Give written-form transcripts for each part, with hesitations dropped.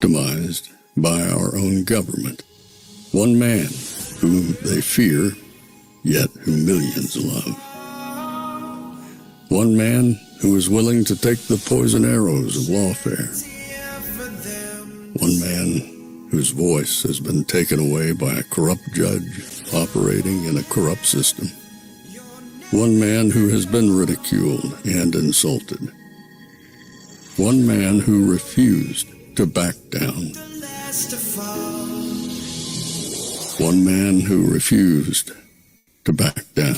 victimized by our own government. One man whom they fear, yet who millions love. One man who is willing to take the poison arrows of lawfare. One man whose voice has been taken away by a corrupt judge operating in a corrupt system. One man who has been ridiculed and insulted. One man who refused to back down. One man who refused to back down.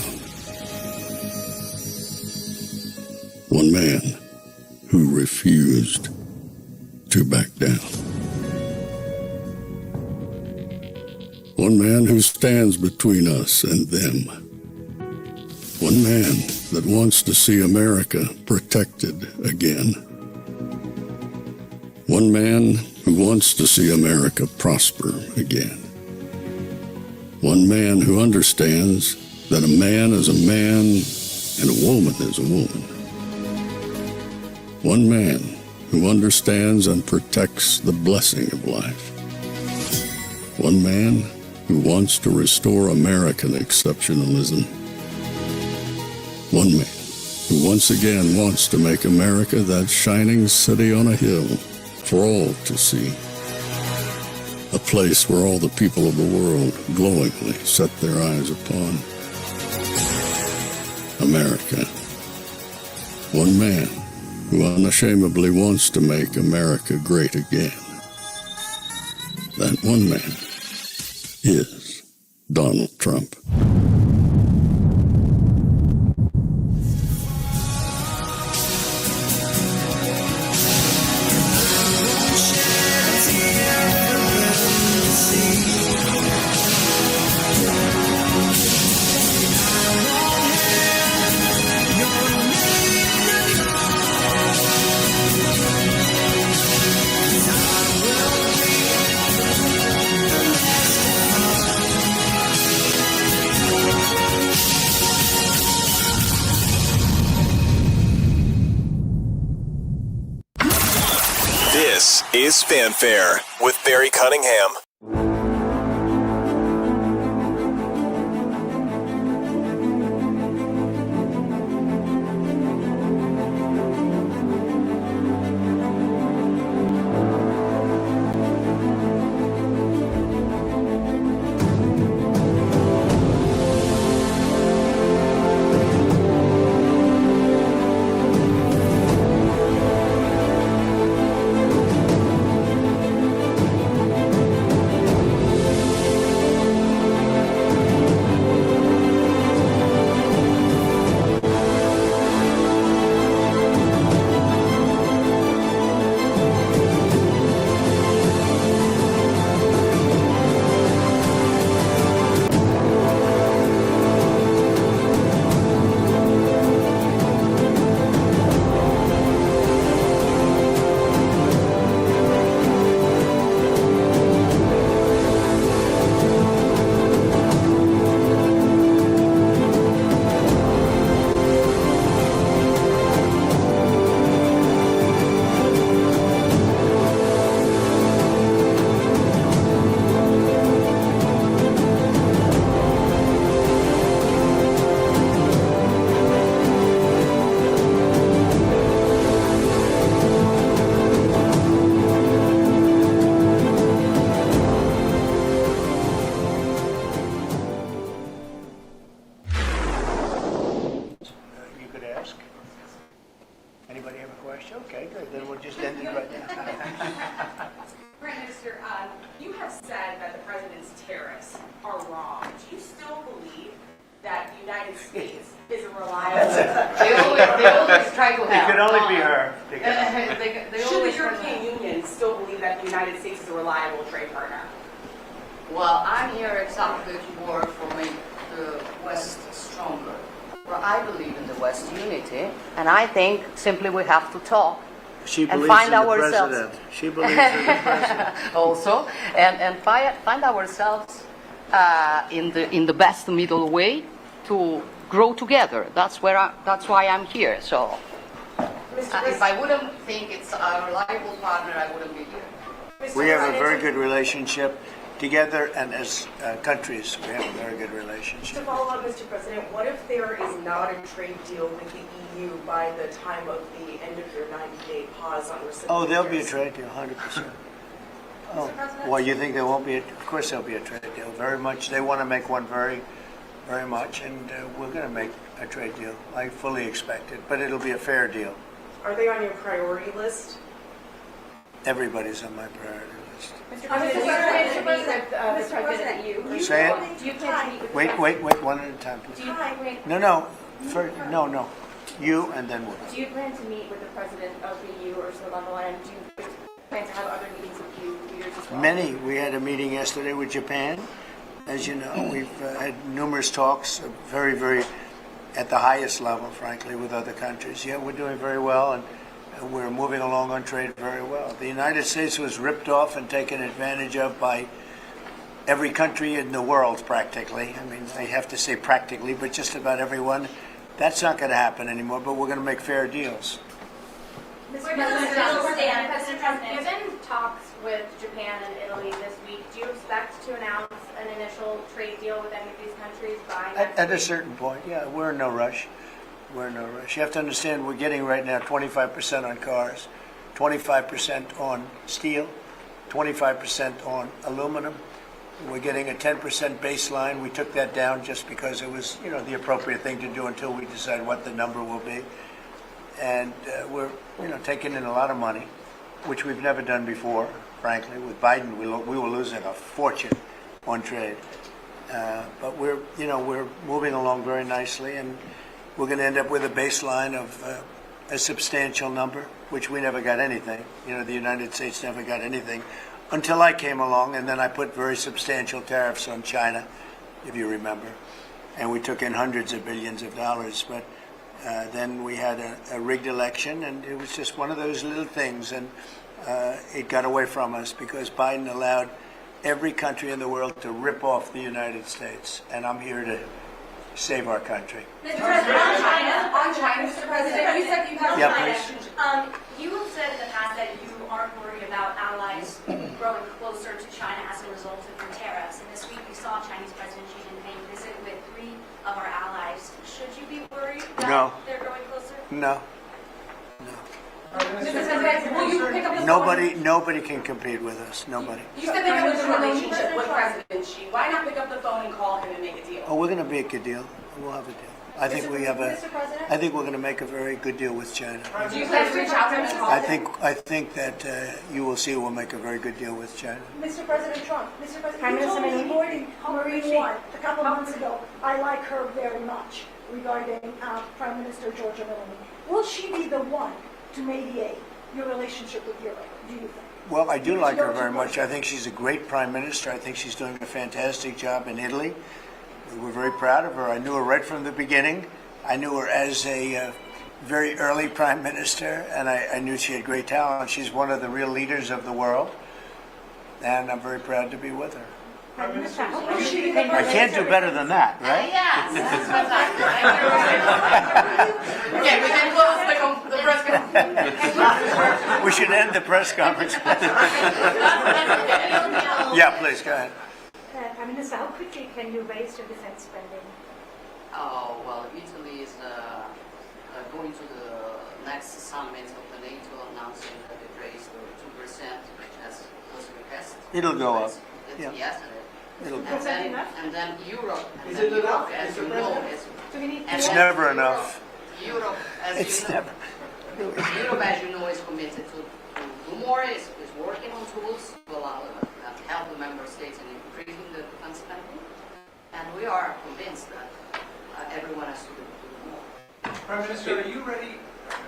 One man who refused to back down. One man who stands between us and them. One man that wants to see America protected again. One man who wants to see America prosper again. One man who understands that a man is a man and a woman is a woman. One man who understands and protects the blessing of life. One man who wants to restore American exceptionalism. One man who once again wants to make America that shining city on a hill for all to see. A place where all the people of the world glowingly set their eyes upon. America. One man who unashamedly wants to make America great again. That one man is Donald Trump. This is Fanfare with Barry Cunningham. Well, I'm here exactly to work for make the West stronger. Well, I believe in the West unity, and I think simply we have to talk and find ourselves. President. She believes in the president. Also, and find ourselves in the best middle way to grow together. That's why I'm here. So, if I wouldn't think it's a reliable partner, I wouldn't be here. We have a very good relationship together, and as countries, we have a very good relationship. To follow up, Mr. President, what if there is not a trade deal with the EU by the time of the end of your 90-day pause on recipient? Oh, there'll be a trade deal, 100%. Oh, well, you think there won't be? Of course, there'll be a trade deal. Very much. They want to make one very much, and we're going to make a trade deal. I fully expect it, but it'll be a fair deal. Are they on your priority list? Everybody's on my priority list. Mr. President, Mr. President, you. Say it. Do you plan to meet with Wait, one at a time, please. Do you plan, No. No. You and then what? do you plan to meet with the president of the EU, Ursula von der Leyen? Do you plan to have other meetings with EU leaders as well? Many. We had a meeting yesterday with Japan. As you know, we've had numerous talks, very at the highest level, frankly, with other countries. Yeah, we're doing very well, and we're moving along on trade very well. The United States was ripped off and taken advantage of by every country in the world, practically. I mean, I have to say practically, but just about everyone. That's not going to happen anymore, but we're going to make fair deals. Where does this bill stand? Given talks with Japan and Italy this week, do you expect to announce an initial trade deal with any of these countries by next At a week? certain point, yeah, we're in no rush. We're in no rush. You have to understand we're getting right now 25% on cars, 25% on steel, 25% on aluminum. We're getting a 10% baseline. We took that down just because it was, the appropriate thing to do until we decide what the number will be. And we're, taking in a lot of money, which we've never done before, frankly. With Biden, we were losing a fortune on trade. But we're moving along very nicely, and we're going to end up with a baseline of a substantial number, which we never got anything. The United States never got anything until I came along, and then I put very substantial tariffs on China, if you remember. And we took in hundreds of billions of dollars. But then we had a rigged election, and it was just one of those little things, and it got away from us because Biden allowed every country in the world to rip off the United States, and I'm here to save our country. Mr. President, on China, Mr. President, you said you have Yeah, China. please. You have said in the past that you aren't worried about allies growing closer to China as a result of the tariffs. And this week we saw Chinese President Xi Jinping visit with 3 of our allies. Should you be worried that No. they're growing closer? No. Mr. President, will you pick up the phone? Nobody can compete with us. Nobody. You said that there was a relationship with President Xi. Why not pick up the phone and call him and make a deal? Oh, we're going to make a deal. We'll have a deal. I think we have Mr. President? I think we're going to make a very good deal with China. Do you plan to reach out to him and call him? I think that you will see we'll make a very good deal with China. Mr. President Trump, Mr. President, Prime you told Minister me Meloni. Marine One a couple of months ago, I like her very much regarding Prime Minister Giorgia Meloni. Will she be the one to mediate your relationship with Europe, do you think? Well, I do like her very much. I think she's a great prime minister. I think she's doing a fantastic job in Italy. We're very proud of her. I knew her right from the beginning. I knew her as a very early prime minister, and I knew she had great talent. She's one of the real leaders of the world, and I'm very proud to be with her. I can't do better than that, right? Yes, that's fantastic. Okay, we can close the press conference. We should end the press conference. Yeah, please, go ahead. Prime Minister, how quickly can you raise your defense spending? Oh, well, Italy is going to the next summit of the NATO announcing that it raised 2% as was requested. It'll go up. It's Yeah. yesterday. It'll go. And then Europe, Is it enough, as you Mr. know, President? is It's never enough. Europe, as It's you know, never. Europe, as you know, is committed to do more. Is working on tools to allow help the member states in increasing the defense spending, and we are convinced that everyone has to do more. Prime Minister, are you ready?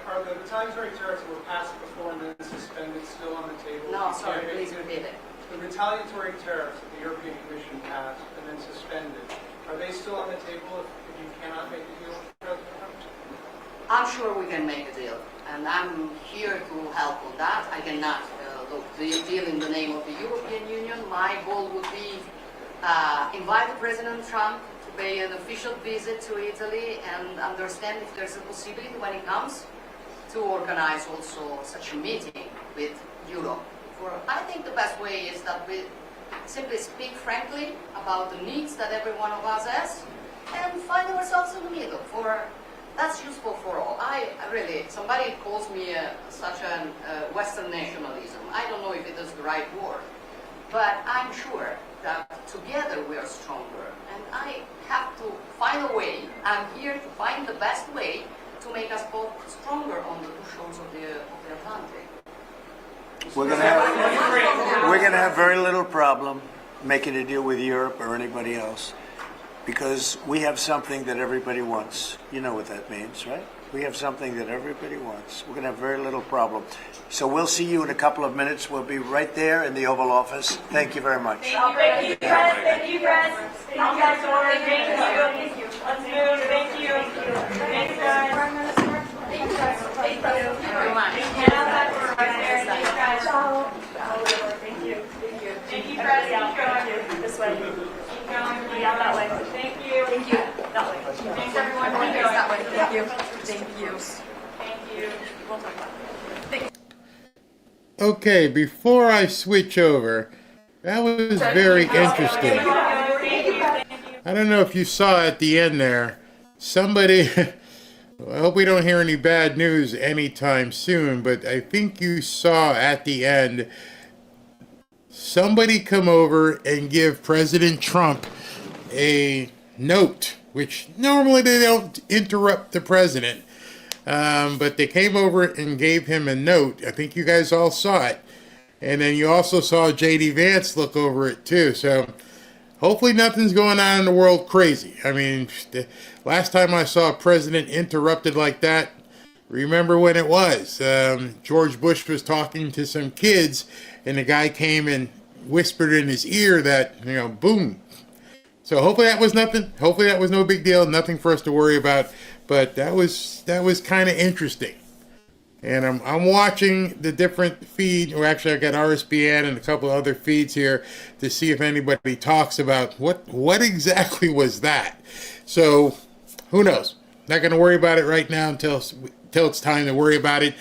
Are the retaliatory tariffs that were passed before and then suspended still on the table? No, sorry, please repeat it. The retaliatory tariffs that the European Commission passed and then suspended, are they still on the table if you cannot make a deal with President Trump? I'm sure we can make a deal, and I'm here to help on that. I cannot deal in the name of the European Union. My goal would be invite President Trump to pay an official visit to Italy and understand if there's a possibility when he comes to organize also such a meeting with Europe. I think the best way is that we simply speak frankly about the needs that every one of us has and find ourselves in the middle. That's useful for all. Somebody calls me such a Western nationalism. I don't know if it is the right word, but I'm sure that together we are stronger. And I have to find a way. I'm here to find the best way to make us both stronger on the two shores of the Atlantic. We're gonna have very little problem making a deal with Europe or anybody else, because we have something that everybody wants. You know what that means, right? We have something that everybody wants. We're going to have very little problem. So we'll see you in a couple of minutes. We'll be right there in the Oval Office. Thank you very much. Thank you, Press. Thank you, Press. Thank you, guys. Thank you. Let's move. Thank you. Thank you, guys. Thank you, guys. Thank you. Thank you. Thank you, Press. Keep going. This way. Keep going. Down that way. Thank you. Thank you. That way. Thanks, everyone. Keep going. That way. Thank you. Thank you. Thank you. We'll talk about it. Okay, before I switch over, that was very interesting. I don't know if you saw at the end there, somebody, I hope we don't hear any bad news anytime soon, but I think you saw at the end somebody come over and give President Trump a note, which normally they don't interrupt the president. But they came over and gave him a note. I think you guys all saw it. And then you also saw J.D. Vance look over it too. So hopefully nothing's going on in the world crazy. I mean, the last time I saw a president interrupted like that, remember when it was? George Bush was talking to some kids, and the guy came and whispered in his ear that, boom. So hopefully that was nothing. Hopefully that was no big deal. Nothing for us to worry about. But that was kind of interesting. And I'm watching the different feed, or actually I got RSBN and a couple of other feeds here to see if anybody talks about what exactly was that. So who knows? Not going to worry about it right now until it's time to worry about it.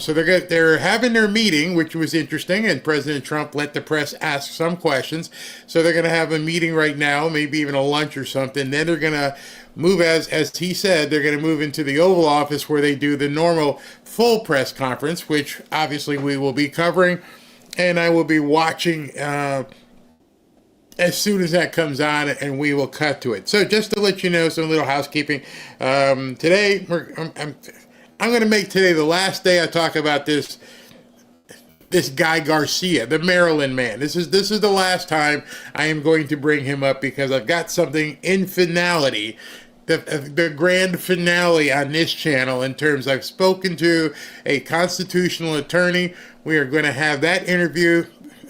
So they're having their meeting, which was interesting, and President Trump let the press ask some questions. So they're going to have a meeting right now, maybe even a lunch or something. Then they're going to move, as he said, they're going to move into the Oval Office where they do the normal full press conference, which obviously we will be covering, and I will be watching as soon as that comes on, and we will cut to it. So just to let you know, some little housekeeping. Today, I'm going to make today the last day I talk about this Guy Garcia, the Maryland man. This is the last time I am going to bring him up, because I've got something in finality, the grand finale on this channel, in terms I've spoken to a constitutional attorney. We are going to have that interview.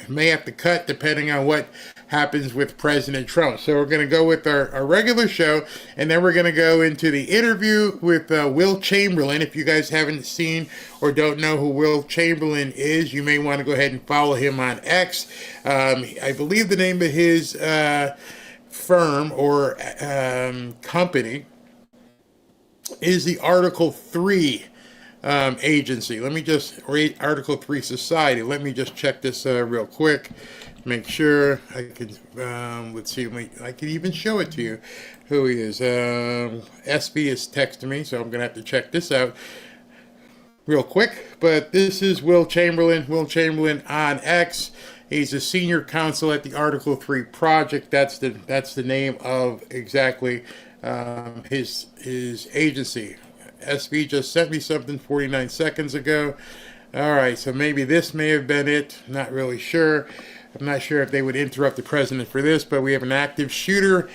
May have to cut depending on what happens with President Trump. So we're going to go with our regular show, and then we're going to go into the interview with Will Chamberlain. If you guys haven't seen or don't know who Will Chamberlain is, you may want to go ahead and follow him on X. I believe the name of his firm or company is the Article 3 agency. Let me just read Article 3 Society. Let me just check this real quick. Make sure I can, let's see, I can even show it to you who he is. SB is texting me, so I'm going to have to check this out real quick. But this is Will Chamberlain. Will Chamberlain on X. He's a senior counsel at the Article 3 Project. That's the name of exactly his agency. SB just sent me something 49 seconds ago. All right, so maybe this may have been it. Not really sure. I'm not sure if they would interrupt the president for this, but we have an active shooter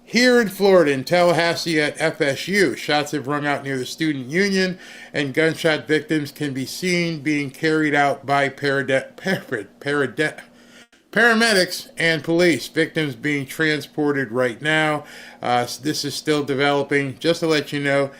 here in Florida, in Tallahassee at FSU. Shots have rung out near the Student Union, and gunshot victims can be seen being carried out by paramedics and police. Victims being transported right now. This is still developing. Just to let you know,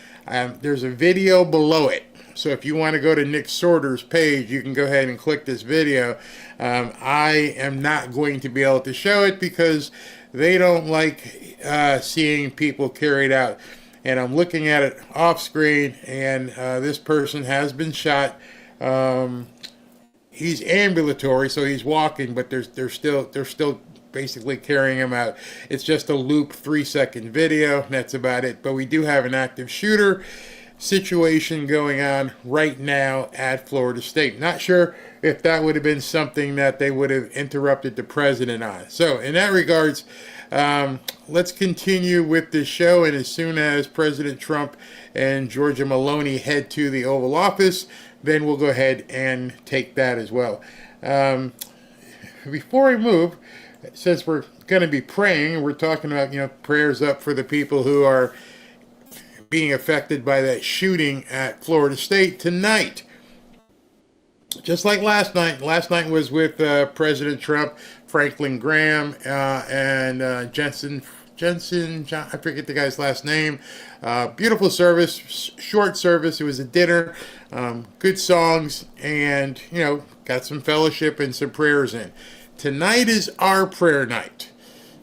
there's a video below it. So if you want to go to Nick Sorter's page, you can go ahead and click this video. I am not going to be able to show it because they don't like seeing people carried out. And I'm looking at it off screen, and this person has been shot he's ambulatory, so he's walking, but they're still basically carrying him out. It's just a loop 3-second video, and that's about it. But we do have an active shooter situation going on right now at Florida State. Not sure if that would have been something that they would have interrupted the president on. So in that regards, let's continue with the show, and as soon as President Trump and Giorgia Meloni head to the Oval Office, then we'll go ahead and take that as well. Before I move, since we're going to be praying, we're talking about, prayers up for the people who are being affected by that shooting at Florida State tonight. Just like last night. Last night was with President Trump, Franklin Graham, and Jensen, I forget the guy's last name. Beautiful service, short service. It was a dinner, good songs, and, got some fellowship and some prayers in. Tonight is our prayer night.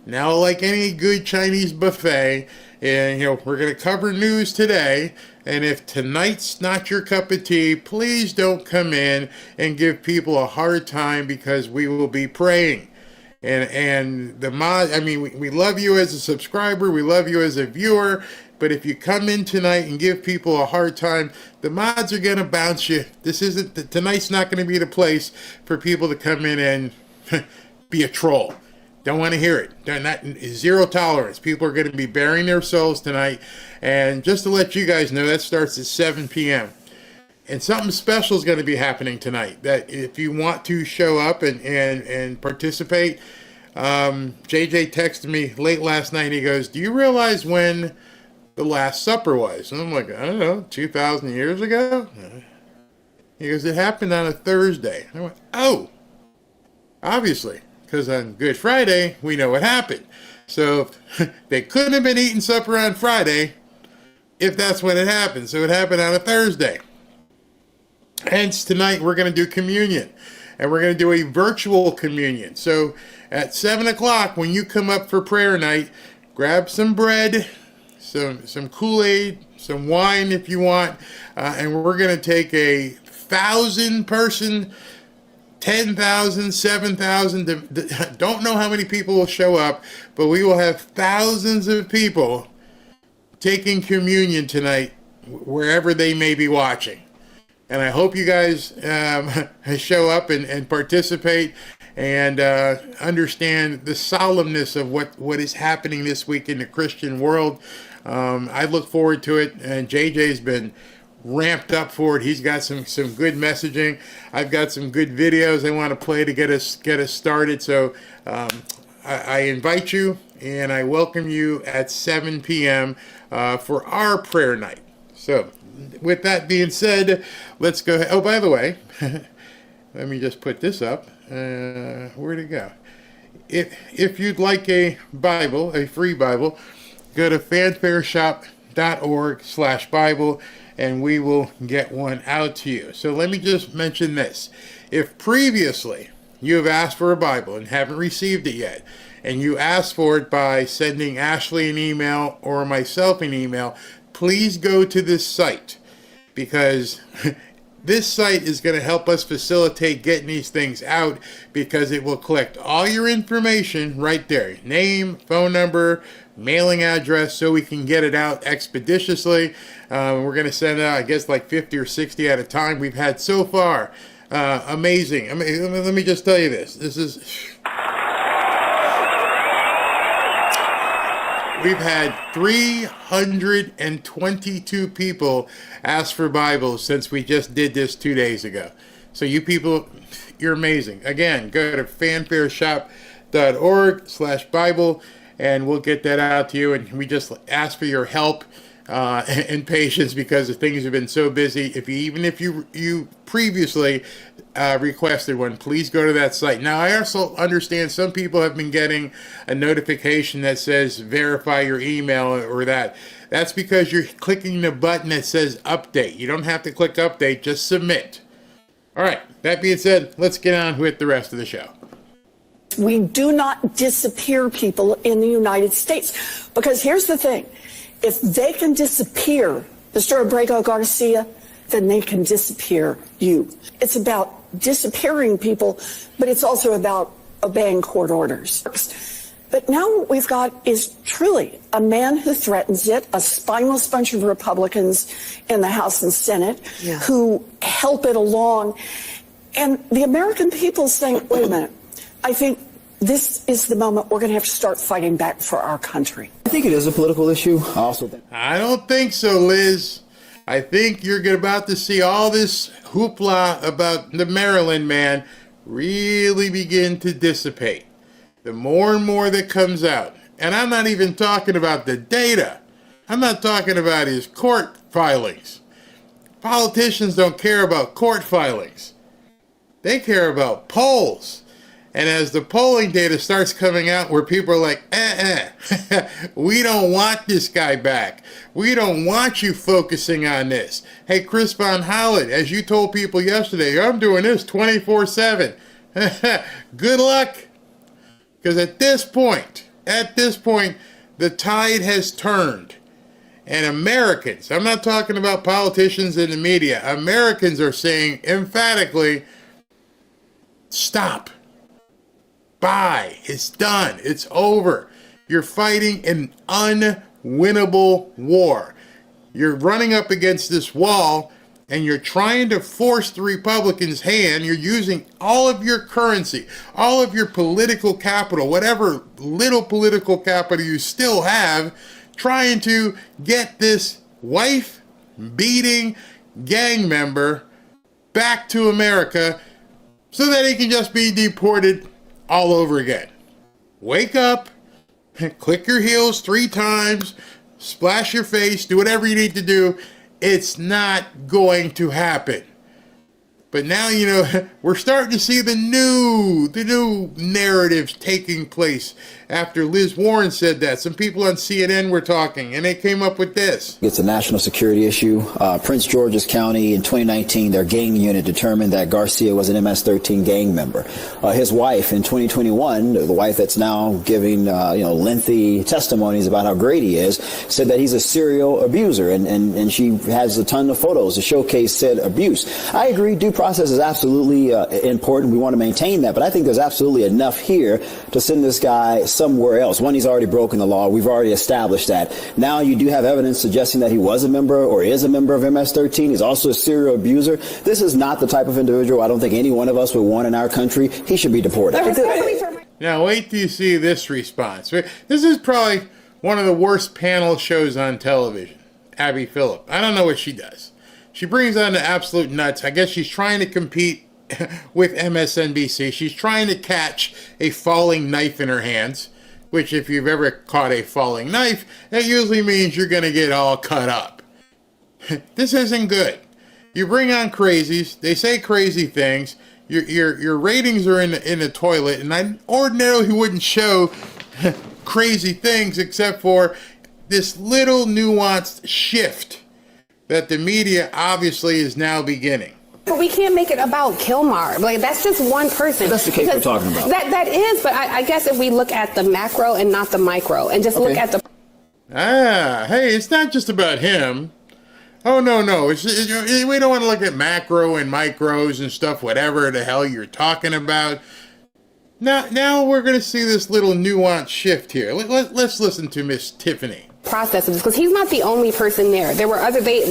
Now, like any good Chinese buffet, and, we're going to cover news today. And if tonight's not your cup of tea, please don't come in and give people a hard time, because we will be praying. And the we love you as a subscriber. We love you as a viewer. But if you come in tonight and give people a hard time, the mods are going to bounce you. Tonight's not going to be the place for people to come in and be a troll. Don't want to hear it. Zero tolerance. People are going to be bearing their souls tonight. And just to let you guys know, that starts at 7 p.m. And something special is going to be happening tonight. That if you want to show up and participate, JJ texted me late last night. He goes, "Do you realize when the Last Supper was?" And I'm like, "I don't know, 2,000 years ago?" He goes, "It happened on a Thursday." I went, "Oh, obviously. Because on Good Friday, we know what happened." So they couldn't have been eating supper on Friday if that's when it happened. So it happened on a Thursday. Hence, tonight we're going to do communion. And we're going to do a virtual communion. So at 7 o'clock, when you come up for prayer night, grab some bread, some Kool-Aid, some wine if you want. And we're going to take a 1,000-person 10,000, 7,000, don't know how many people will show up, but we will have thousands of people taking communion tonight, wherever they may be watching. And I hope you guys show up and participate and understand the solemnness of what is happening this week in the Christian world. I look forward to it, and JJ's been ramped up for it. He's got some good messaging. I've got some good videos I want to play to get us started. So I invite you and I welcome you at 7 p.m. For our prayer night. So with that being said, let's go ahead. Oh, by the way, let me just put this up. Where'd it go? If you'd like a Bible, a free Bible, go to fanfareshop.org/Bible. And we will get one out to you. So let me just mention this. If previously you have asked for a Bible and haven't received it yet, and you asked for it by sending Ashley an email or myself an email, please go to this site, because this site is going to help us facilitate getting these things out, because it will collect all your information right there. Name, phone number, mailing address, so we can get it out expeditiously. We're going to send out, I guess, like 50 or 60 at a time. We've had so far. Amazing. Let me just tell you this. We've had 322 people ask for Bibles since we just did this 2 days ago. So you people, you're amazing. Again, go to fanfareshop.org/Bible, and we'll get that out to you. And we just ask for your help and patience, because the things have been so busy. Even if you previously requested one, please go to that site. Now, I also understand some people have been getting a notification that says verify your email or that. That's because you're clicking the button that says update. You don't have to click update, just submit. All right, that being said, let's get on with the rest of the show. We do not disappear people in the United States, because here's the thing. If they can disappear Mr. Abrego Garcia, then they can disappear you. It's about disappearing people, but it's also about obeying court orders. But now what we've got is truly a man who threatens it, a spineless bunch of Republicans in the House and Senate who help it along. And the American people saying, wait a minute, I think this is the moment we're going to have to start fighting back for our country. I think it is a political issue. I don't think so, Liz. I think you're about to see all this hoopla about the Maryland man really begin to dissipate. The more and more that comes out, and I'm not even talking about the data. I'm not talking about his court filings. Politicians don't care about court filings. They care about polls. And as the polling data starts coming out where people are like, we don't want this guy back. We don't want you focusing on this. Hey, Chris Von Holland, as you told people yesterday, I'm doing this 24/7. Good luck. Because at this point, the tide has turned. And Americans, I'm not talking about politicians in the media, Americans are saying emphatically, stop. Bye. It's done. It's over. You're fighting an unwinnable war. You're running up against this wall and you're trying to force the Republicans' hand. You're using all of your currency, all of your political capital, whatever little political capital you still have, trying to get this wife-beating gang member back to America so that he can just be deported all over again. Wake up, click your heels 3 times, splash your face, do whatever you need to do. It's not going to happen. But now, we're starting to see the new narratives taking place after Liz Warren said that. Some people on CNN were talking, and they came up with this. It's a national security issue. Prince George's County in 2019, their gang unit determined that Garcia was an MS-13 gang member. His wife in 2021, the wife that's now giving lengthy testimonies about how great he is, said that he's a serial abuser, and she has a ton of photos to showcase said abuse. I agree, due process is absolutely important. We want to maintain that, but I think there's absolutely enough here to send this guy somewhere else. One, he's already broken the law. We've already established that. Now you do have evidence suggesting that he was a member or is a member of MS-13. He's also a serial abuser. This is not the type of individual I don't think any one of us would want in our country. He should be deported. Now wait till you see this response. This is probably one of the worst panel shows on television. Abby Phillip. I don't know what she does. She brings on the absolute nuts. I guess she's trying to compete with MSNBC. She's trying to catch a falling knife in her hands, which if you've ever caught a falling knife, that usually means you're going to get all cut up. This isn't good. You bring on crazies. They say crazy things. Your ratings are in the toilet, and I ordinarily wouldn't show crazy things except for this little nuanced shift that the media obviously is now beginning. But we can't make it about Kilmar. Like, that's just one person. That's the case we're talking about. That is, but I guess if we look at the macro and not the micro, and just look at the... Hey, it's not just about him. Oh, no. We don't want to look at macro and micros and stuff, whatever the hell you're talking about. Now we're going to see this little nuanced shift here. Let's listen to Miss Tiffany. Process of this, because he's not the only person there. There were they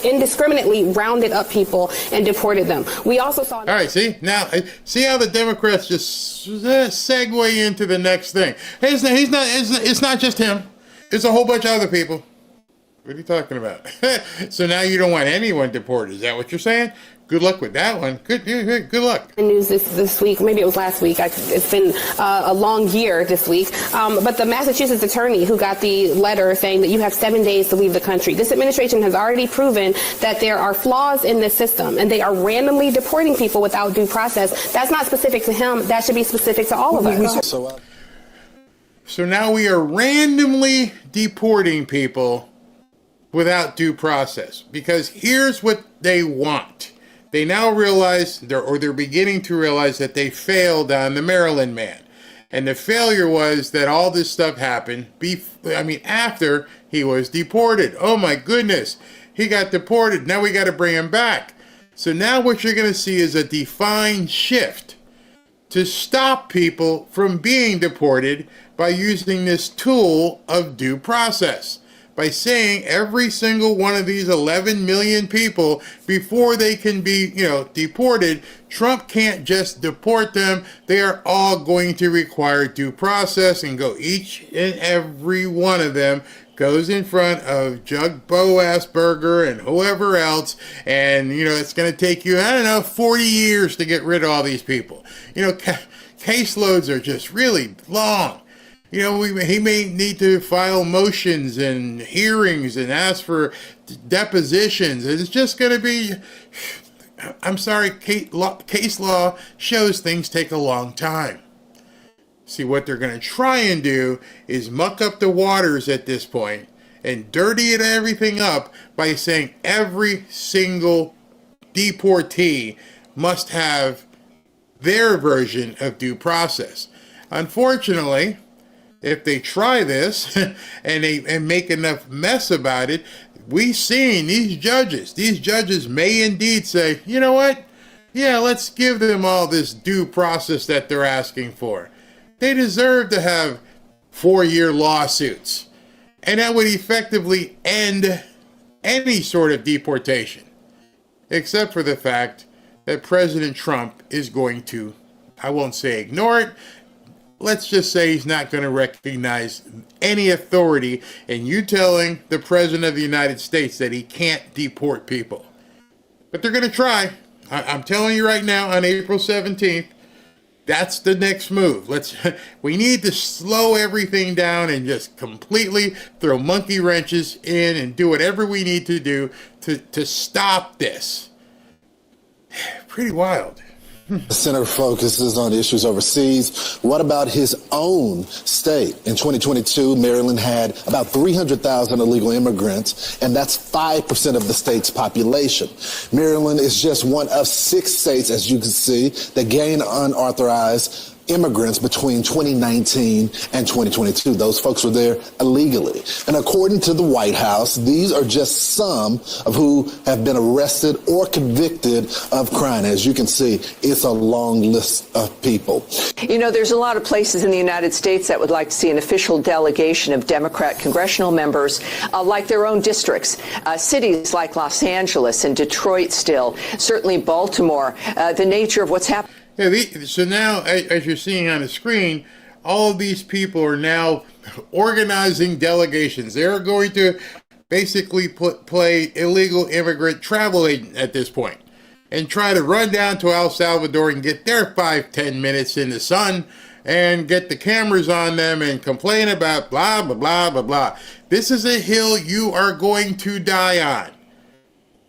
indiscriminately rounded up people and deported them. We also saw... All right, see how the Democrats just segue into the next thing. Hey, it's not just him. It's a whole bunch of other people. What are you talking about? So now you don't want anyone deported. Is that what you're saying? Good luck with that one. Good luck. News this week, maybe it was last week. It's been a long year this week. But the Massachusetts attorney who got the letter saying that you have 7 days to leave the country. This administration has already proven that there are flaws in this system, and they are randomly deporting people without due process. That's not specific to him. That should be specific to all of us. So now we are randomly deporting people without due process, because here's what they want. They now realize, they're beginning to realize that they failed on the Maryland man. And the failure was that all this stuff happened after he was deported. Oh my goodness, he got deported. Now we got to bring him back. So now what you're going to see is a defined shift to stop people from being deported by using this tool of due process. By saying every single one of these 11 million people, before they can be, deported, Trump can't just deport them. They are all going to require due process, and go each and every one of them goes in front of Judge Bo Asperger and whoever else, and, it's going to take you, 40 years to get rid of all these people. Caseloads are just really long. He may need to file motions and hearings and ask for depositions. It's just going to be, I'm sorry, case law shows things take a long time. See, what they're going to try and do is muck up the waters at this point and dirty everything up by saying every single deportee must have their version of due process. Unfortunately, if they try this and make enough mess about it, we've seen these judges may indeed say, you know what? Yeah, let's give them all this due process that they're asking for. They deserve to have 4-year lawsuits. And that would effectively end any sort of deportation. Except for the fact that President Trump is going to, I won't say ignore it, let's just say he's not going to recognize any authority in you telling the President of the United States that he can't deport people. But they're going to try. I'm telling you right now, on April 17th, that's the next move. We need to slow everything down and just completely throw monkey wrenches in and do whatever we need to do to stop this. Pretty wild. The center focuses on issues overseas. What about his own state? In 2022, Maryland had about 300,000 illegal immigrants, and that's 5% of the state's population. Maryland is just one of 6 states, as you can see, that gained unauthorized immigrants between 2019 and 2022. Those folks were there illegally. And according to the White House, these are just some of who have been arrested or convicted of crime. As you can see, it's a long list of people. There's a lot of places in the United States that would like to see an official delegation of Democrat congressional members like their own districts. Cities like Los Angeles and Detroit still, certainly Baltimore, the nature of what's happening. Yeah, so now, as you're seeing on the screen, all of these people are now organizing delegations. They're going to basically play illegal immigrant travel agent at this point and try to run down to El Salvador and get their 5-10 minutes in the sun and get the cameras on them and complain about blah, blah, blah, blah, blah. This is a hill you are going to die on.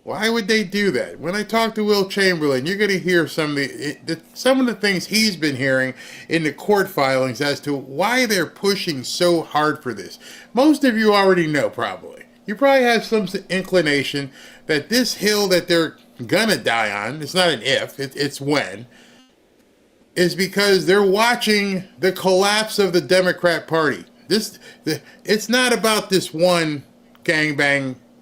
Why would they do that? When I talk to Will Chamberlain, you're going to hear some of the things he's been hearing in the court filings as to why they're pushing so hard for this. Most of you already know, probably. You probably have some inclination that this hill that they're going to die on, it's not an if, it's when, is because they're watching the collapse of the Democrat Party. It's not about this one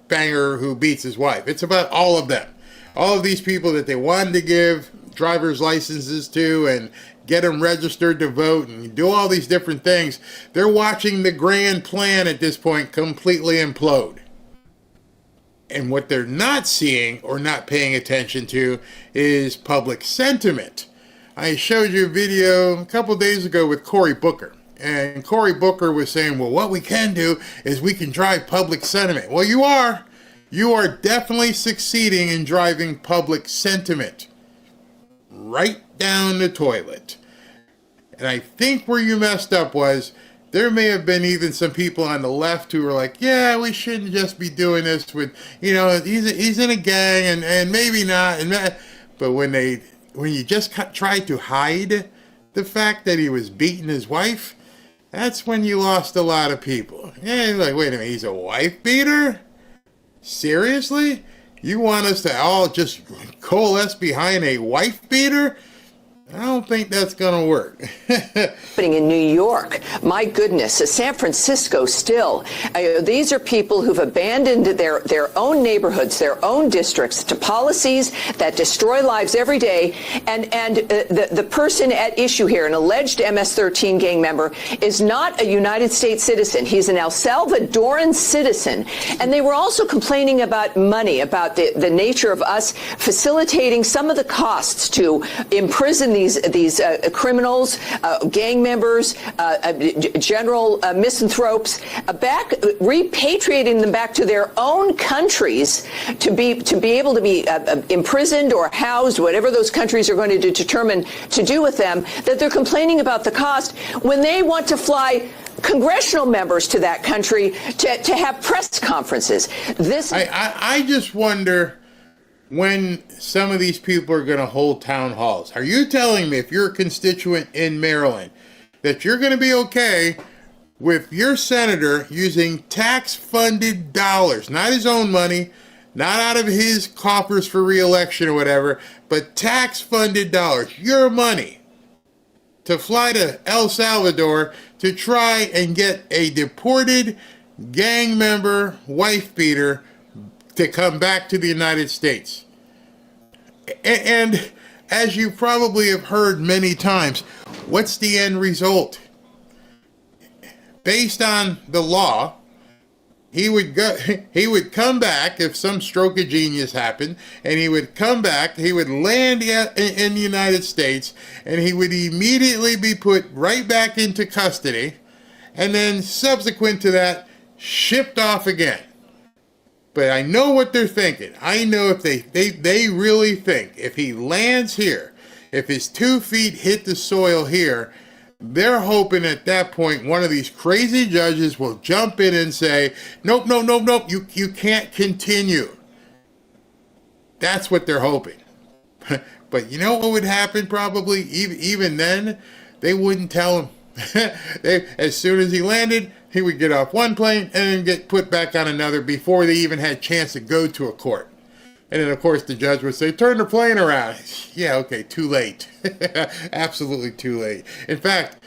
banger who beats his wife. It's about all of them. All of these people that they wanted to give driver's licenses to and get them registered to vote and do all these different things. They're watching the grand plan at this point completely implode. And what they're not seeing or not paying attention to is public sentiment. I showed you a video a couple days ago with Cory Booker. And Cory Booker was saying, well, what we can do is we can drive public sentiment. Well, you are. You are definitely succeeding in driving public sentiment right down the toilet. And I think where you messed up was there may have been even some people on the left who were like, yeah, we shouldn't just be doing this with, he's in a gang and maybe not. But when you just tried to hide the fact that he was beating his wife, that's when you lost a lot of people. Yeah, you're like, wait a minute, he's a wife beater? Seriously? You want us to all just coalesce behind a wife beater? I don't think that's going to work. Happening in New York, my goodness, San Francisco still. These are people who've abandoned their own neighborhoods, their own districts to policies that destroy lives every day. And the person at issue here, an alleged MS-13 gang member, is not a United States citizen. He's an El Salvadoran citizen. And they were also complaining about money, about the nature of us facilitating some of the costs to imprison these criminals, gang members, general misanthropes, repatriating them back to their own countries to be able to be imprisoned or housed, whatever those countries are going to determine to do with them, that they're complaining about the cost when they want to fly congressional members to that country to have press conferences. I just wonder when some of these people are going to hold town halls. Are you telling me, if you're a constituent in Maryland, that you're going to be okay with your senator using tax-funded dollars, not his own money, not out of his coffers for re-election or whatever, but tax-funded dollars, your money, to fly to El Salvador to try and get a deported gang member, wife beater, to come back to the United States? And as you probably have heard many times, what's the end result? Based on the law, he would come back if some stroke of genius happened, and he would come back, he would land in the United States, and he would immediately be put right back into custody, and then subsequent to that, shipped off again. But I know what they're thinking. I know if they really think if he lands here, if his 2 feet hit the soil here, they're hoping at that point one of these crazy judges will jump in and say, nope, you can't continue. That's what they're hoping. But you know what would happen probably? Even then, they wouldn't tell him. As soon as he landed, he would get off one plane and then get put back on another before they even had a chance to go to a court. And then, of course, the judge would say, turn the plane around. Yeah, okay, too late. Absolutely too late. In fact,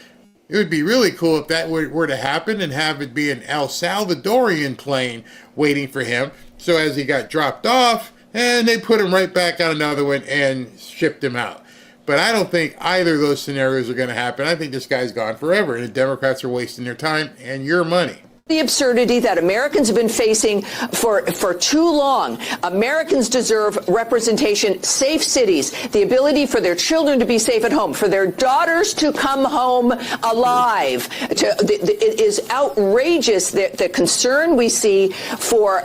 it would be really cool if that were to happen and have it be an El Salvadorian plane waiting for him. So as he got dropped off, and they put him right back on another one and shipped him out. But I don't think either of those scenarios are going to happen. I think this guy's gone forever, and the Democrats are wasting their time and your money. The absurdity that Americans have been facing for too long. Americans deserve representation, safe cities, the ability for their children to be safe at home, for their daughters to come home alive. It is outrageous the concern we see for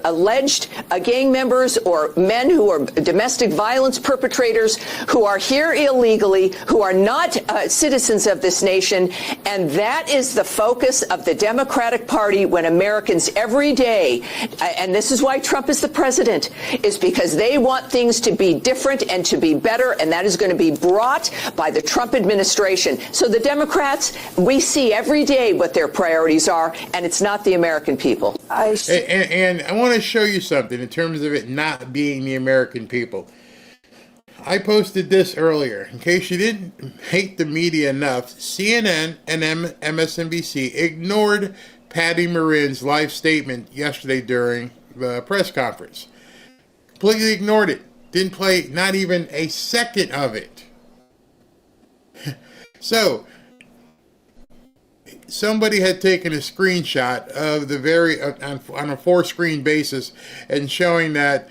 alleged gang members or men who are domestic violence perpetrators who are here illegally, who are not citizens of this nation. And that is the focus of the Democratic Party when Americans every day, and this is why Trump is the president, is because they want things to be different and to be better, and that is going to be brought by the Trump administration. So the Democrats, we see every day what their priorities are, and it's not the American people. And I want to show you something in terms of it not being the American people. I posted this earlier. In case you didn't hate the media enough, CNN and MSNBC ignored Patty Marin's live statement yesterday during the press conference. Completely ignored it. Didn't play not even a second of it. So, somebody had taken a screenshot of the on a 4-screen basis and showing that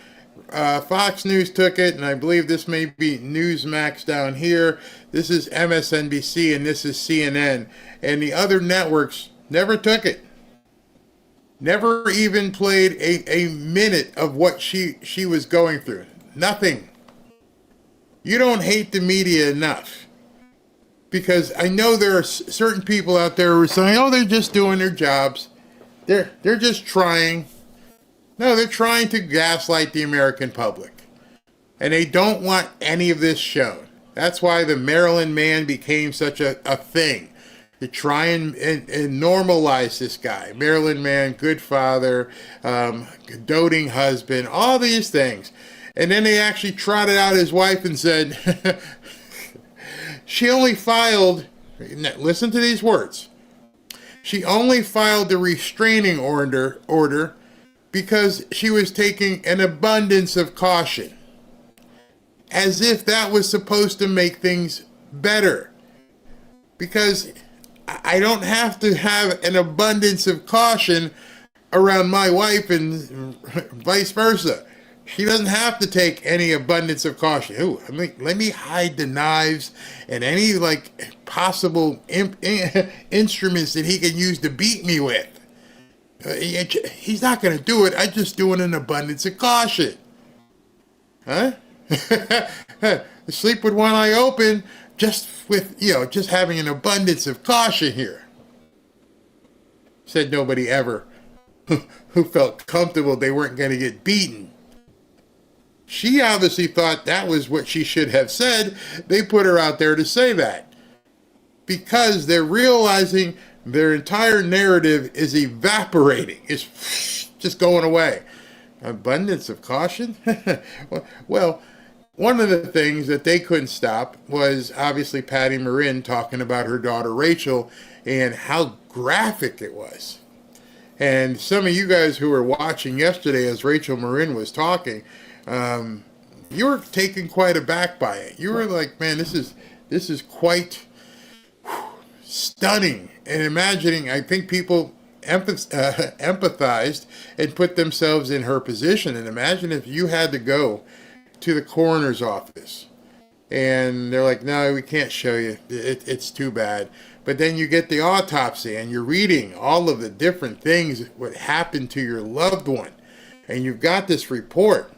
Fox News took it, and I believe this may be Newsmax down here. This is MSNBC, and this is CNN. And the other networks never took it. Never even played a minute of what she was going through. Nothing. You don't hate the media enough. Because I know there are certain people out there who are saying, oh, they're just doing their jobs. They're just trying. No, they're trying to gaslight the American public. And they don't want any of this shown. That's why the Maryland man became such a thing. To try and normalize this guy. Maryland man, good father, doting husband, all these things. And then they actually trotted out his wife and said, she only filed, listen to these words, she only filed the restraining order because she was taking an abundance of caution. As if that was supposed to make things better. Because I don't have to have an abundance of caution around my wife and vice versa. She doesn't have to take any abundance of caution. Ooh, let me hide the knives and any possible instruments that he can use to beat me with. He's not going to do it. I'm just doing an abundance of caution. Huh? Sleep with one eye open, just having an abundance of caution here. Said nobody ever who felt comfortable they weren't going to get beaten. She obviously thought that was what she should have said. They put her out there to say that. Because they're realizing their entire narrative is evaporating. It's just going away. Abundance of caution? Well, one of the things that they couldn't stop was obviously Patty Marin talking about her daughter Rachel and how graphic it was. And some of you guys who were watching yesterday as Rachel Marin was talking, you were taken quite aback by it. You were like, man, this is quite stunning. And imagining, I think people empathized and put themselves in her position. And imagine if you had to go to the coroner's office and they're like, no, we can't show you. It's too bad. But then you get the autopsy and you're reading all of the different things what happened to your loved one. And you've got this report.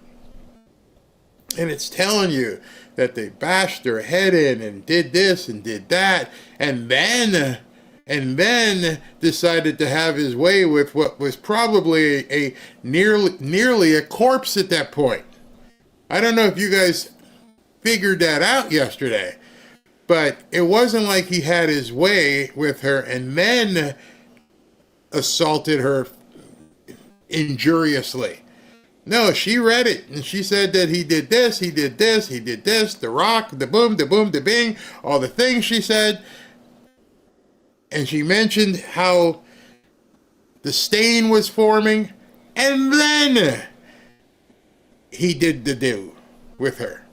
And it's telling you that they bashed their head in and did this and did that. And then decided to have his way with what was probably a nearly a corpse at that point. I don't know if you guys figured that out yesterday, but it wasn't like he had his way with her and then assaulted her injuriously. No, she read it and she said that he did this, he did this, he did this, the rock, the boom, the bing, all the things she said. And she mentioned how the stain was forming, and then he did the do with her.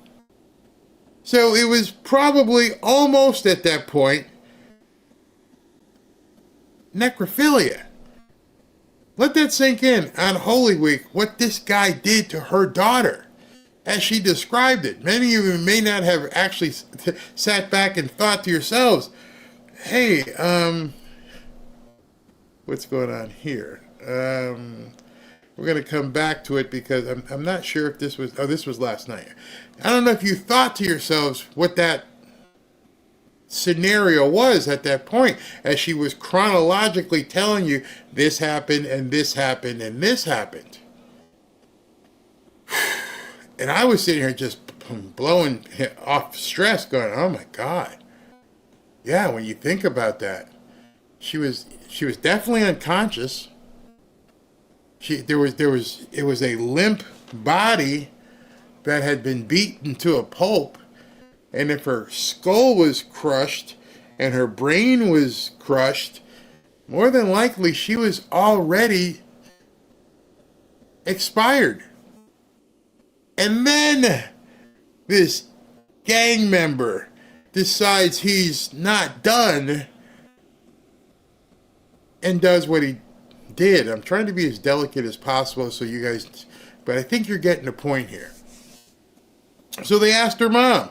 So it was probably almost at that point necrophilia. Let that sink in on Holy Week, what this guy did to her daughter, as she described it. Many of you may not have actually sat back and thought to yourselves, hey, what's going on here? We're going to come back to it because I'm not sure if this was last night. I don't know if you thought to yourselves what that scenario was at that point as she was chronologically telling you this happened and this happened and this happened. And I was sitting here just blowing off stress going, oh my God. Yeah, when you think about that, she was definitely unconscious. It was a limp body that had been beaten to a pulp, and if her skull was crushed and her brain was crushed, more than likely she was already expired. And then this gang member decides he's not done and does what he did. I'm trying to be as delicate as possible so you guys, but I think you're getting the point here. So they asked her mom,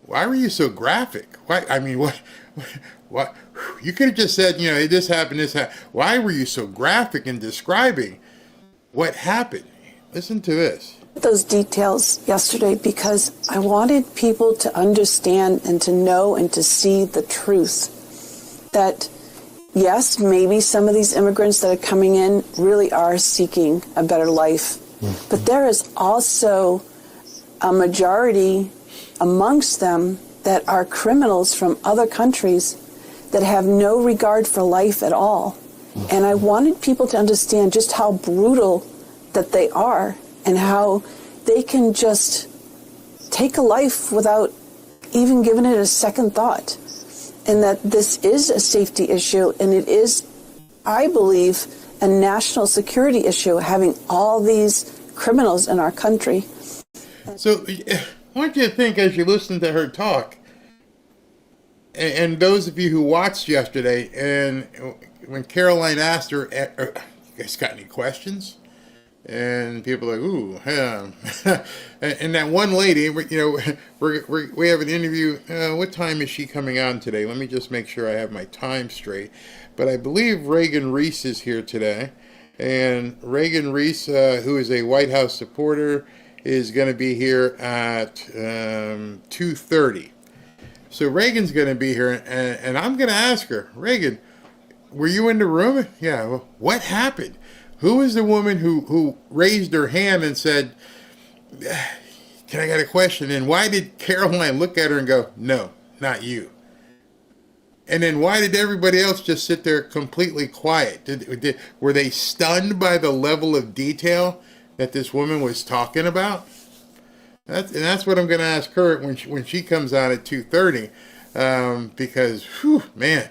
why were you so graphic? Why? I mean, what? You could have just said, this happened, this happened. Why were you so graphic in describing what happened? Listen to this. Those details yesterday because I wanted people to understand and to know and to see the truth that yes, maybe some of these immigrants that are coming in really are seeking a better life, but there is also a majority amongst them that are criminals from other countries that have no regard for life at all. And I wanted people to understand just how brutal that they are and how they can just take a life without even given it a second thought, and that this is a safety issue, and it is, I believe, a national security issue, having all these criminals in our country. So I want you to think as you listen to her talk, and those of you who watched yesterday, and when Caroline asked her, you guys got any questions? And people are like, ooh, yeah. And that one lady, we have an interview. What time is she coming on today? Let me just make sure I have my time straight. But I believe Reagan Reese is here today. And Reagan Reese, who is a White House supporter, is going to be here at 2:30. So Reagan's going to be here, and I'm going to ask her, Reagan, were you in the room? Yeah, well, what happened? Who was the woman who raised her hand and said, can I get a question? And why did Caroline look at her and go, no, not you? And then why did everybody else just sit there completely quiet? Were they stunned by the level of detail that this woman was talking about? That's what I'm going to ask her when she comes out at 2:30, because, whew, man,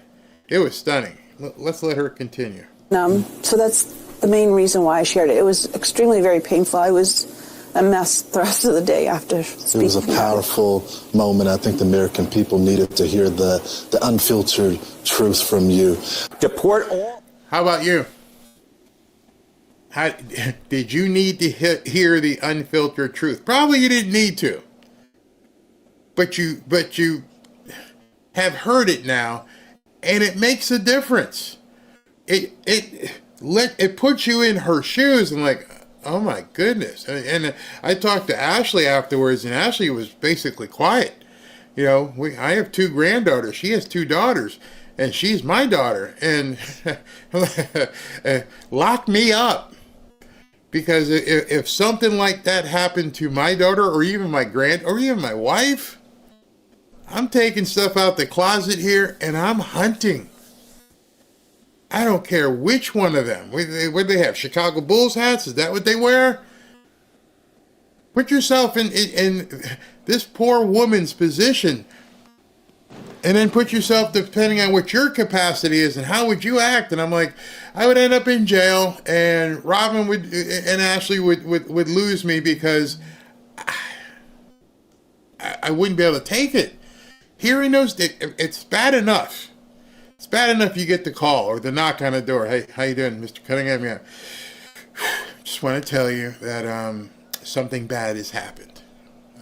it was stunning. Let's let her continue. So that's the main reason why I shared it. It was extremely very painful. I was a mess the rest of the day after speaking. It was a powerful moment. I think the American people needed to hear the unfiltered truth from you. Deport all. How about you? Did you need to hear the unfiltered truth? Probably you didn't need to. But you have heard it now, and it makes a difference. It puts you in her shoes and like, oh my goodness. And I talked to Ashley afterwards, and Ashley was basically quiet. I have 2 granddaughters. She has 2 daughters, and she's my daughter. And lock me up. Because if something like that happened to my daughter, or even my or even my wife, I'm taking stuff out the closet here and I'm hunting. I don't care which one of them. What do they have? Chicago Bulls hats? Is that what they wear? Put yourself in this poor woman's position, and then put yourself, depending on what your capacity is and how would you act. And I'm like, I would end up in jail, and Robin and Ashley would lose me because I wouldn't be able to take it. Hearing those, it's bad enough. It's bad enough you get the call or the knock on the door. Hey, how you doing, Mr. Cunningham? Yeah. Just want to tell you that something bad has happened.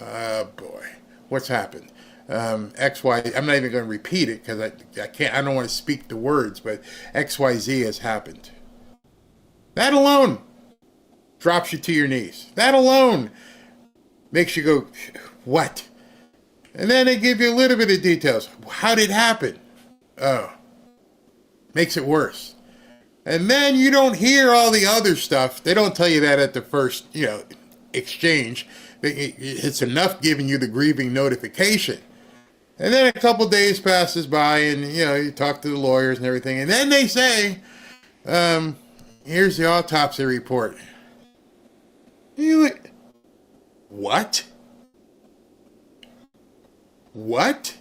Oh boy, what's happened? XY. I'm not even going to repeat it because I can't. I don't want to speak the words, but XYZ has happened. That alone drops you to your knees. That alone makes you go, what? And then they give you a little bit of details. How did it happen? Oh. Makes it worse. And then you don't hear all the other stuff. They don't tell you that at the first, exchange. It's enough giving you the grieving notification. And then a couple days passes by, and you talk to the lawyers and everything, and then they say, here's the autopsy report. You're like, what? What?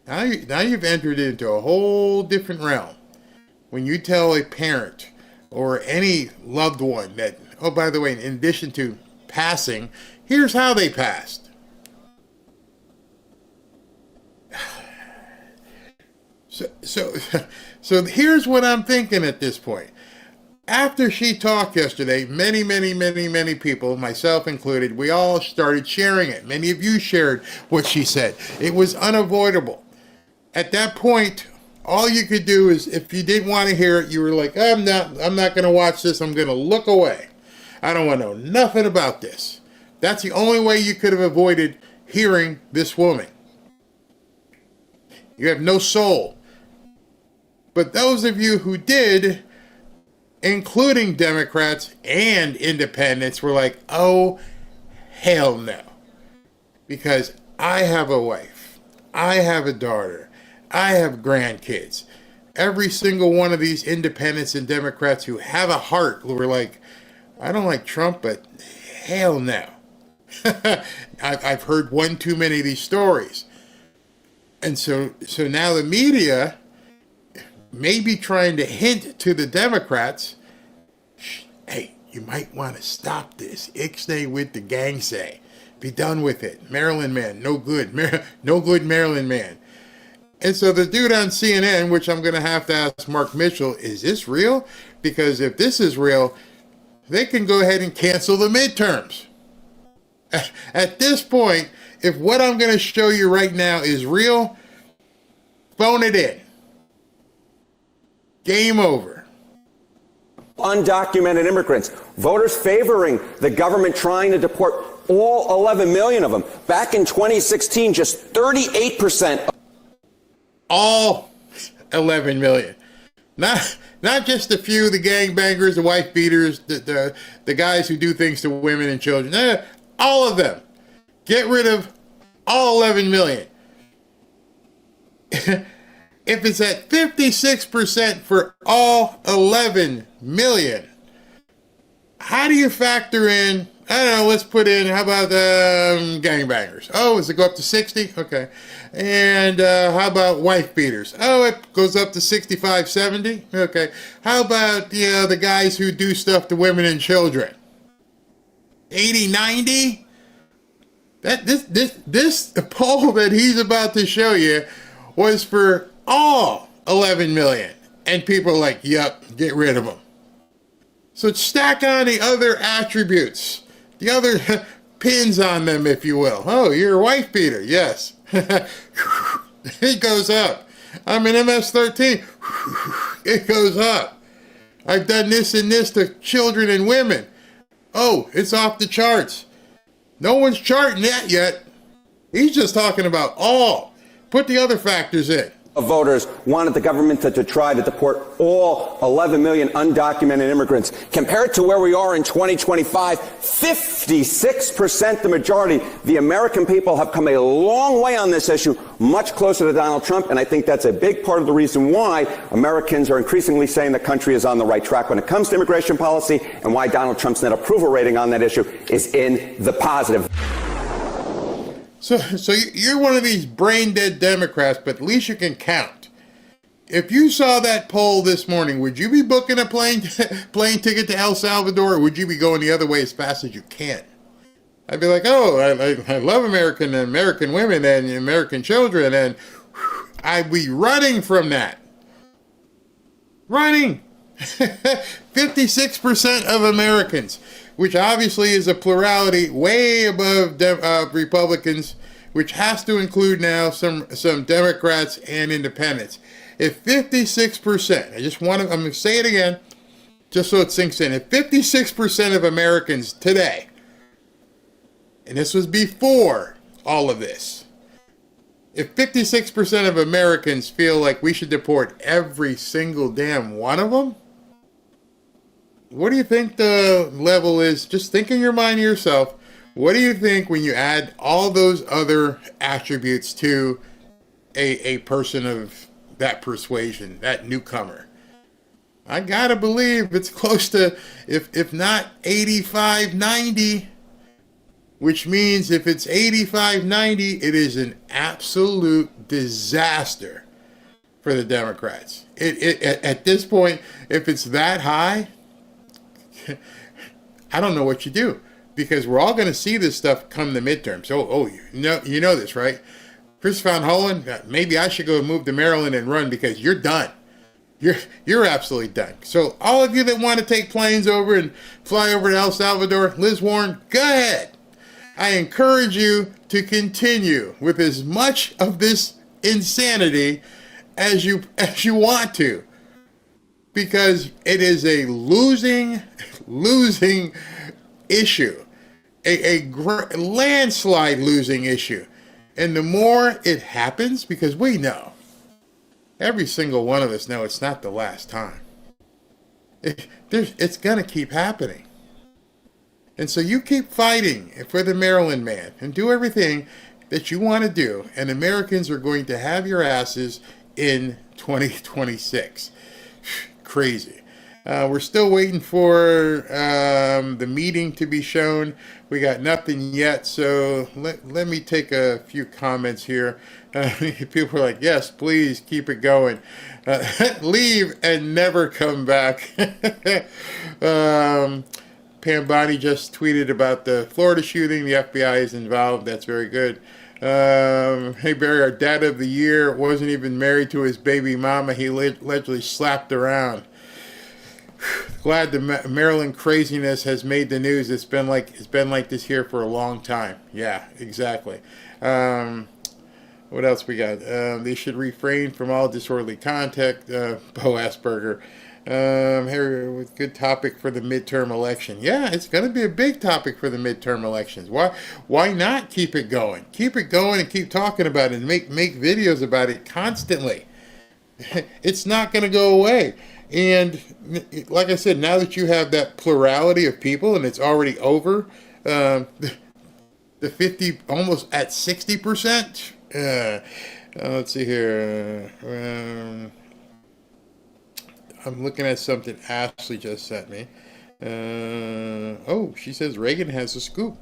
Now you've entered into a whole different realm. When you tell a parent or any loved one that, oh, by the way, in addition to passing, here's how they passed. So here's what I'm thinking at this point. After she talked yesterday, many people, myself included, we all started sharing it. Many of you shared what she said. It was unavoidable. At that point, all you could do is, if you didn't want to hear it, you were like, I'm not going to watch this. I'm going to look away. I don't want to know nothing about this. That's the only way you could have avoided hearing this woman. You have no soul. But those of you who did, including Democrats and independents, were like, oh, hell no. Because I have a wife. I have a daughter. I have grandkids. Every single one of these independents and Democrats who have a heart were like, I don't like Trump, but hell no. I've heard one too many of these stories. And so now the media may be trying to hint to the Democrats, hey, you might want to stop this. Ixnay with the gang say. Be done with it. Maryland man, no good. No good Maryland man. And so the dude on CNN, which I'm going to have to ask Mark Mitchell, is this real? Because if this is real, they can go ahead and cancel the midterms. At this point, if what I'm going to show you right now is real, phone it in. Game over. Undocumented immigrants, voters favoring the government trying to deport all 11 million of them. Back in 2016, just 38%. All 11 million. Not just a few, the gangbangers, the wife beaters, the guys who do things to women and children. All of them. Get rid of all 11 million. If it's at 56% for all 11 million, how do you factor in, I don't know, let's put in, how about gangbangers? Oh, does it go up to 60? Okay. And how about wife beaters? Oh, it goes up to 65, 70? Okay. How about the guys who do stuff to women and children? 80, 90? This poll that he's about to show you was for all 11 million. And people are like, yep, get rid of them. So stack on the other attributes, the other pins on them, if you will. Oh, you're a wife beater. Yes. It goes up. I'm an MS-13. It goes up. I've done this and this to children and women. Oh, it's off the charts. No one's charting that yet. He's just talking about all. Put the other factors in. Voters wanted the government to try to deport all 11 million undocumented immigrants. Compared to where we are in 2025, 56%, the majority. The American people have come a long way on this issue, much closer to Donald Trump, and I think that's a big part of the reason why Americans are increasingly saying the country is on the right track when it comes to immigration policy, and why Donald Trump's net approval rating on that issue is in the positive. So you're one of these brain-dead Democrats, but at least you can count. If you saw that poll this morning, would you be booking a plane ticket to El Salvador, or would you be going the other way as fast as you can? I'd be like, oh, I love American women and American children, and I'd be running from that. Running. 56% of Americans, which obviously is a plurality way above Republicans, which has to include now some Democrats and independents. If 56%, I'm going to say it again, just so it sinks in. If 56% of Americans today, and this was before all of this, if 56% of Americans feel like we should deport every single damn one of them, what do you think the level is? Just think in your mind to yourself. What do you think when you add all those other attributes to a person of that persuasion, that newcomer? I gotta believe it's close to, if not 85, 90, which means if it's 85, 90, it is an absolute disaster for the Democrats. At this point, if it's that high, I don't know what you do, because we're all going to see this stuff come the midterms. You know this, right? Chris Van Hollen, maybe I should go move to Maryland and run, because you're done. You're absolutely done. So all of you that want to take planes over and fly over to El Salvador, Liz Warren, go ahead. I encourage you to continue with as much of this insanity as you want to, because it is a losing issue, a landslide losing issue. And the more it happens, because we know, every single one of us know it's not the last time. It's going to keep happening. And so you keep fighting for the Maryland man and do everything that you want to do, and Americans are going to have your asses in 2026. Crazy. We're still waiting for the meeting to be shown. We got nothing yet, so let me take a few comments here. People are like, yes, please keep it going. Leave and never come back. Pambani just tweeted about the Florida shooting. The FBI is involved. That's very good. Hey, Barry, our dad of the year wasn't even married to his baby mama. He allegedly slapped around. Glad the Maryland craziness has made the news. It's been like this here for a long time. Yeah, exactly. What else we got? They should refrain from all disorderly contact. Bo Asperger. Here with good topic for the midterm election. Yeah, it's going to be a big topic for the midterm elections. Why not keep it going? Keep it going and keep talking about it and make videos about it constantly. It's not going to go away. And like I said, now that you have that plurality of people and it's already over the 50, almost at 60%. Let's see here. I'm looking at something Ashley just sent me. Oh, she says Reagan has a scoop.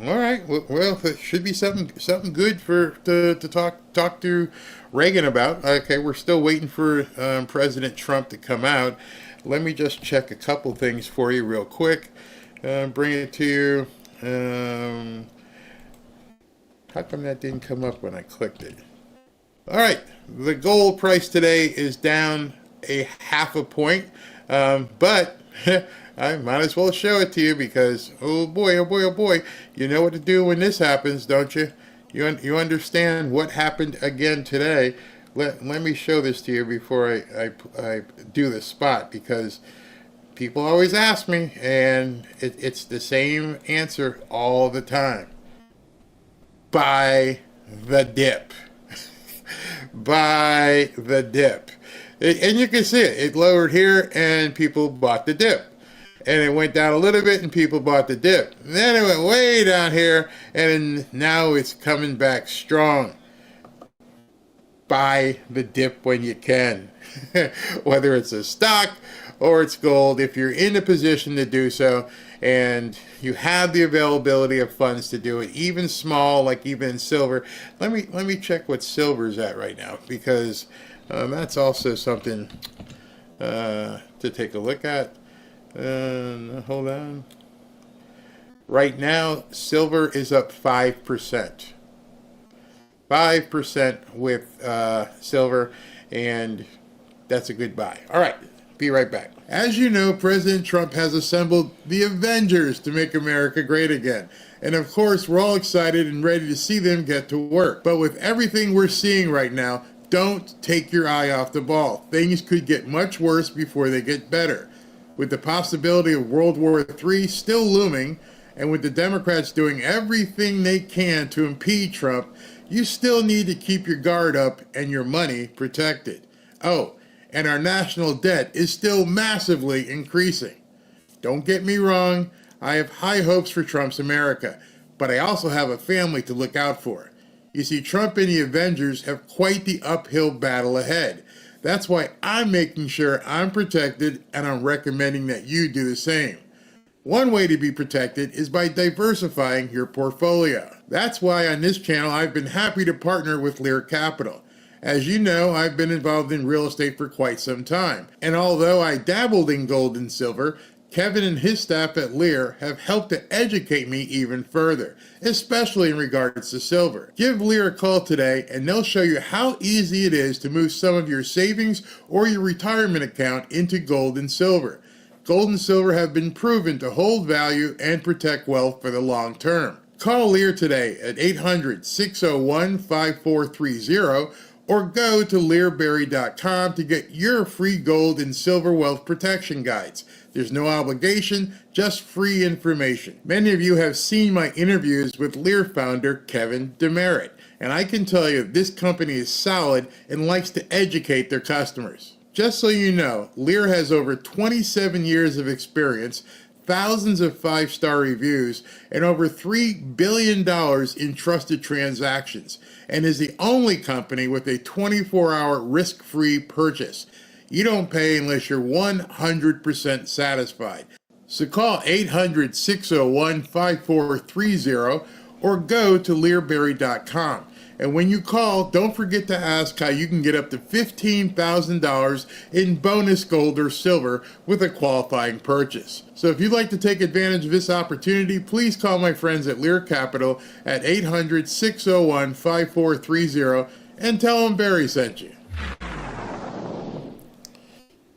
All right. Well, it should be something good to talk to Reagan about. Okay, we're still waiting for President Trump to come out. Let me just check a couple things for you real quick. Bring it to you. How come that didn't come up when I clicked it? All right, the gold price today is down a 0.5 point, but I might as well show it to you because, oh boy, you know what to do when this happens, don't you? You understand what happened again today. Let me show this to you before I do the spot, because people always ask me, and it's the same answer all the time. Buy the dip. Buy the dip. And you can see it. It lowered here and people bought the dip. And it went down a little bit and people bought the dip. And then it went way down here and now it's coming back strong. Buy the dip when you can. Whether it's a stock or it's gold, if you're in a position to do so and you have the availability of funds to do it, even small, like even in silver. Let me check what silver's at right now, because that's also something to take a look at. Hold on. Right now, silver is up 5%. 5% with silver, and that's a good buy. All right. Be right back. As you know, President Trump has assembled the Avengers to make America great again. And of course, we're all excited and ready to see them get to work. But with everything we're seeing right now, don't take your eye off the ball. Things could get much worse before they get better. With the possibility of World War III still looming, and with the Democrats doing everything they can to impede Trump, you still need to keep your guard up and your money protected. Oh, and our national debt is still massively increasing. Don't get me wrong, I have high hopes for Trump's America, but I also have a family to look out for. You see, Trump and the Avengers have quite the uphill battle ahead. That's why I'm making sure I'm protected, and I'm recommending that you do the same. One way to be protected is by diversifying your portfolio. That's why on this channel I've been happy to partner with Lear Capital. As you know, I've been involved in real estate for quite some time, and although I dabbled in gold and silver, Kevin and his staff at Lear have helped to educate me even further, especially in regards to silver. Give Lear a call today and they'll show you how easy it is to move some of your savings or your retirement account into gold and silver. Gold and silver have been proven to hold value and protect wealth for the long term. Call Lear today at 800-601-5430 or go to learberry.com to get your free gold and silver wealth protection guides. There's no obligation, just free information. Many of you have seen my interviews with Lear founder Kevin Demerit, and I can tell you this company is solid and likes to educate their customers. Just so you know, Lear has over 27 years of experience, thousands of 5-star reviews, and over $3 billion in trusted transactions, and is the only company with a 24-hour risk-free purchase. You don't pay unless you're 100% satisfied. So call 800-601-5430 or go to learberry.com. And when you call, don't forget to ask how you can get up to $15,000 in bonus gold or silver with a qualifying purchase. So if you'd like to take advantage of this opportunity, please call my friends at Lear Capital at 800-601-5430 and tell them Barry sent you.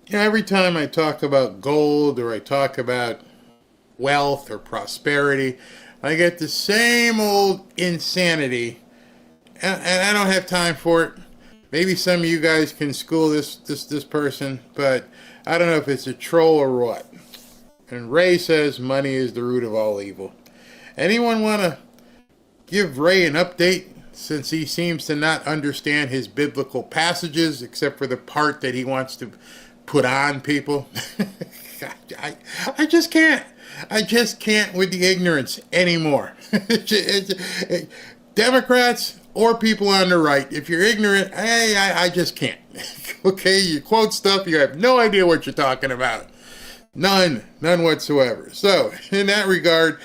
You know, every time I talk about gold or I talk about wealth or prosperity, I get the same old insanity. And I don't have time for it. Maybe some of you guys can school this person, but I don't know if it's a troll or what. And Ray says money is the root of all evil. Anyone want to give Ray an update, since he seems to not understand his biblical passages except for the part that he wants to put on people? I just can't. I just can't with the ignorance anymore. Democrats or people on the right, if you're ignorant, I just can't. Okay, you quote stuff, you have no idea what you're talking about. None whatsoever. So, in that regard,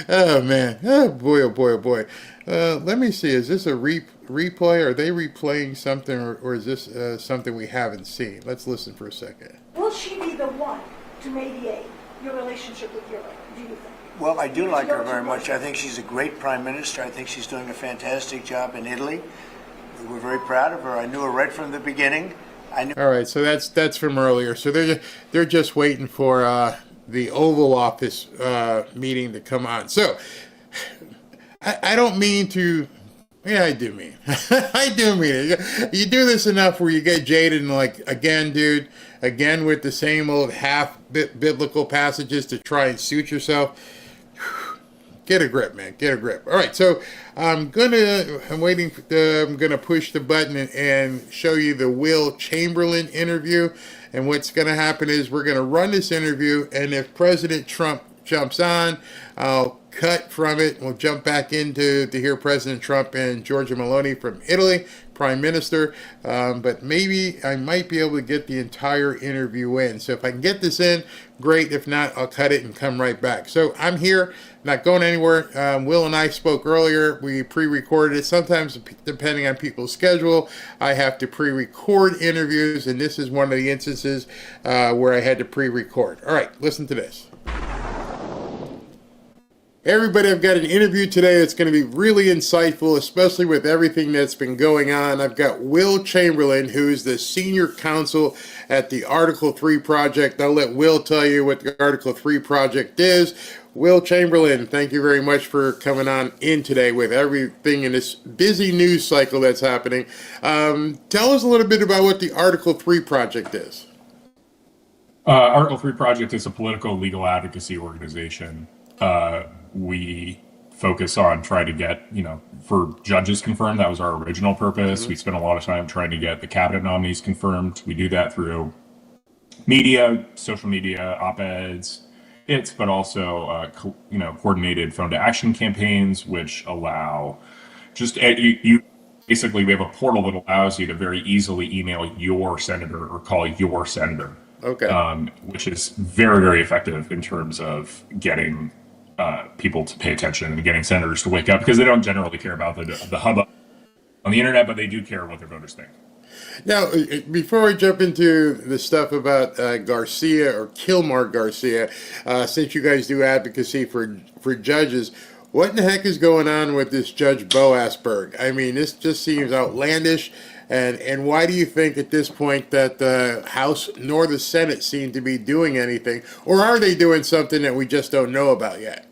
oh man, oh boy. Let me see, is this a replay? Are they replaying something, or is this something we haven't seen? Let's listen for a second. Will she be the one to mediate your relationship with Europe, do you think? Well, I do like her very much. I think she's a great prime minister. I think she's doing a fantastic job in Italy. We're very proud of her. I knew her right from the beginning. All right, so that's from earlier. So they're just waiting for the Oval Office meeting to come on. So I don't mean to. Yeah, I do mean. I do mean it. You do this enough where you get jaded and like, again, dude, again with the same old half biblical passages to try and suit yourself. Get a grip, man. Get a grip. All right, so I'm gonna push the button and show you the Will Chamberlain interview. And what's gonna happen is we're gonna run this interview, and if President Trump jumps on, I'll cut from it. We'll jump back into to hear President Trump and Giorgia Meloni from Italy, Prime Minister. But maybe I might be able to get the entire interview in. So if I can get this in, great. If not, I'll cut it and come right back. So I'm here, not going anywhere. Will and I spoke earlier. We pre-recorded it. Sometimes, depending on people's schedule, I have to pre-record interviews, and this is one of the instances where I had to pre-record. All right, listen to this. Everybody, I've got an interview today that's going to be really insightful, especially with everything that's been going on. I've got Will Chamberlain, who's the senior counsel at the Article 3 Project. I'll let Will tell you what the Article 3 Project is. Will Chamberlain, thank you very much for coming on in today with everything in this busy news cycle that's happening. Tell us a little bit about what the Article 3 Project is. Article 3 Project is a political legal advocacy organization. We focus on trying to get, for judges confirmed. That was our original purpose. Mm-hmm. We spent a lot of time trying to get the cabinet nominees confirmed. We do that through media, social media, op-eds, but also, coordinated phone to action campaigns, which allow basically we have a portal that allows you to very easily email your senator or call your senator. Okay. Which is very, very effective in terms of getting people to pay attention and getting senators to wake up, because they don't generally care about the hubbub on the internet, but they do care what their voters think. Now, before we jump into the stuff about Garcia or Kilmar Garcia, since you guys do advocacy for judges, what in the heck is going on with this Judge Boasberg? I mean, this just seems outlandish. And why do you think at this point that the House nor the Senate seem to be doing anything? Or are they doing something that we just don't know about yet?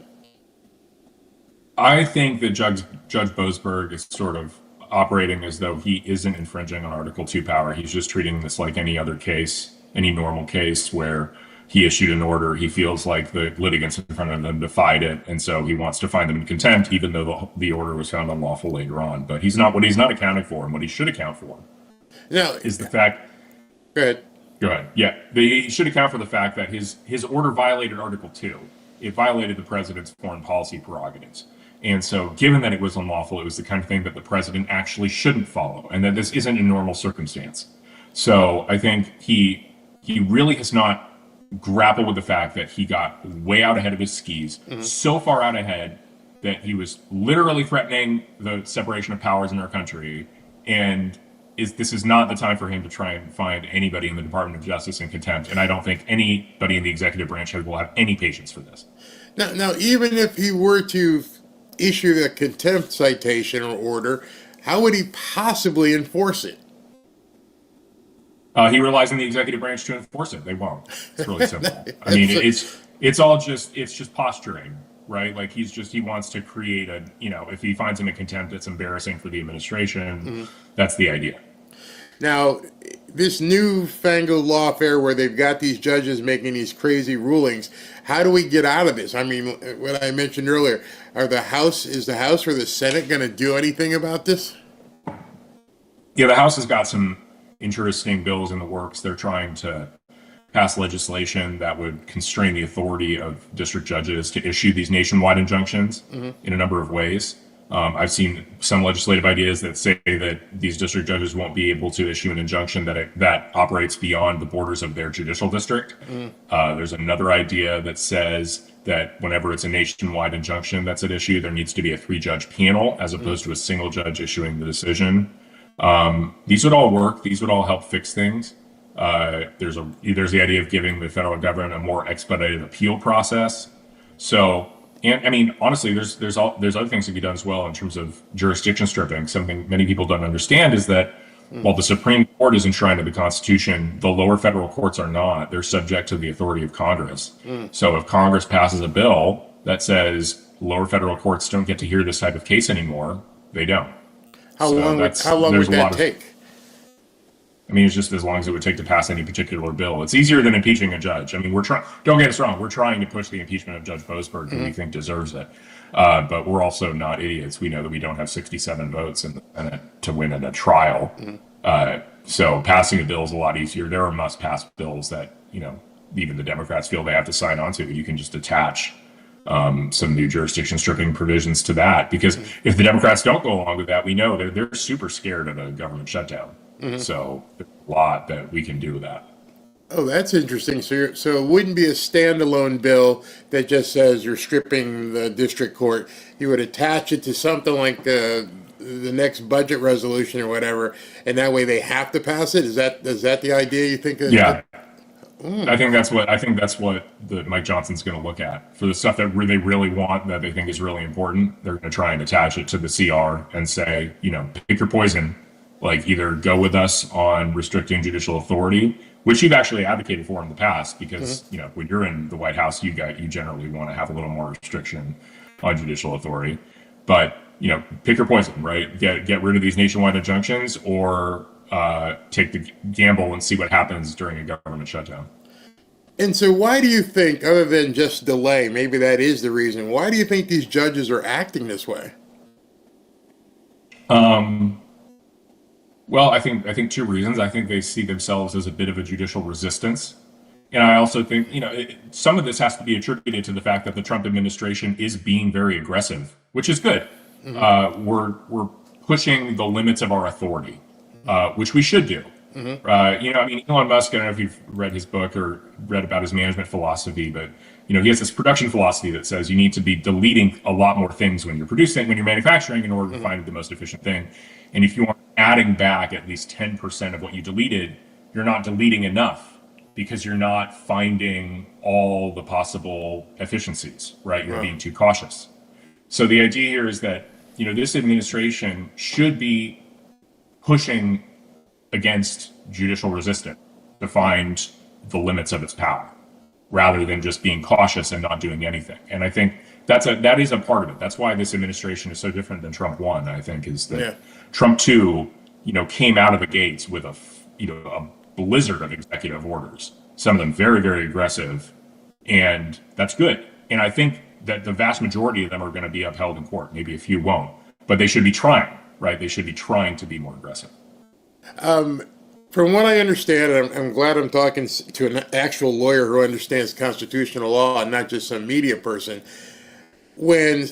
I think that Judge Boasberg is sort of operating as though he isn't infringing on Article 2 power. He's just treating this like any other case, any normal case where he issued an order. He feels like the litigants in front of him defied it, and so he wants to find them in contempt, even though the order was found unlawful later on. But what he's not accounting for, and what he should account for, is the fact. Go ahead. Yeah, he should account for the fact that his order violated Article 2. It violated the president's foreign policy prerogatives. And so, given that it was unlawful, it was the kind of thing that the president actually shouldn't follow, and that this isn't a normal circumstance. So I think he really has not grappled with the fact that he got way out ahead of his skis, so far out ahead that he was literally threatening the separation of powers in our country, and this is not the time for him to try and find anybody in the Department of Justice in contempt, and I don't think anybody in the executive branch will have any patience for this. Now, even if he were to issue a contempt citation or order, how would he possibly enforce it? He relies on the executive branch to enforce it. They won't. It's really simple. I mean, it's just posturing, right? Like he wants to create if he finds him in contempt, it's embarrassing for the administration. That's the idea. Now, this newfangled lawfare where they've got these judges making these crazy rulings, how do we get out of this? I mean, what I mentioned earlier, is the House or the Senate going to do anything about this? Yeah, the House has got some interesting bills in the works. They're trying to pass legislation that would constrain the authority of district judges to issue these nationwide injunctions in a number of ways. I've seen some legislative ideas that say that these district judges won't be able to issue an injunction that operates beyond the borders of their judicial district. There's another idea that says that whenever it's a nationwide injunction that's at issue, there needs to be a 3-judge panel as opposed to a single judge issuing the decision. These would all work. These would all help fix things. There's the idea of giving the federal government a more expedited appeal process. So, and I mean, honestly, there's other things that can be done as well in terms of jurisdiction stripping. Something many people don't understand is that while the Supreme Court is enshrined in the Constitution, the lower federal courts are not. They're subject to the authority of Congress. So if Congress passes a bill that says lower federal courts don't get to hear this type of case anymore, they don't. How long would that take? I mean, it's just as long as it would take to pass any particular bill. It's easier than impeaching a judge. I mean, don't get us wrong, we're trying to push the impeachment of Judge Boasberg, who we think deserves it. But we're also not idiots. We know that we don't have 67 votes in the Senate to win in a trial. So passing a bill is a lot easier. There are must-pass bills that, even the Democrats feel they have to sign on to. You can just attach some new jurisdiction stripping provisions to that, because if the Democrats don't go along with that, we know they're super scared of a government shutdown. So there's a lot that we can do with that. Oh, that's interesting. So it wouldn't be a standalone bill that just says you're stripping the district court. You would attach it to something like the next budget resolution or whatever, and that way they have to pass it. Is that the idea you think? Yeah. I think that's what Mike Johnson's going to look at for the stuff that they really want, that they think is really important. They're going to try and attach it to the CR and say, pick your poison. Like, either go with us on restricting judicial authority, which you've actually advocated for in the past, because when you're in the White House, you generally want to have a little more restriction on judicial authority. But pick your poison, right? Get rid of these nationwide injunctions, or take the gamble and see what happens during a government shutdown. And so why do you think, other than just delay, maybe that is the reason, why do you think these judges are acting this way? Well, I think two reasons. I think they see themselves as a bit of a judicial resistance. And I also think, some of this has to be attributed to the fact that the Trump administration is being very aggressive, which is good. We're pushing the limits of our authority, which we should do. Elon Musk, I don't know if you've read his book or read about his management philosophy, but he has this production philosophy that says you need to be deleting a lot more things when you're manufacturing, in order to find the most efficient thing. And if you are adding back at least 10% of what you deleted, you're not deleting enough, because you're not finding all the possible efficiencies, right? You're being too cautious. So the idea here is that, this administration should be pushing against judicial resistance to find the limits of its power, rather than just being cautious and not doing anything. And I think that is a part of it. That's why this administration is so different than Trump 1, I think, is that Trump 2, came out of the gates with a blizzard of executive orders, some of them very, very aggressive, and that's good. And I think that the vast majority of them are going to be upheld in court. Maybe a few won't, but they should be trying, right? They should be trying to be more aggressive. From what I understand, I'm glad I'm talking to an actual lawyer who understands constitutional law and not just some media person. When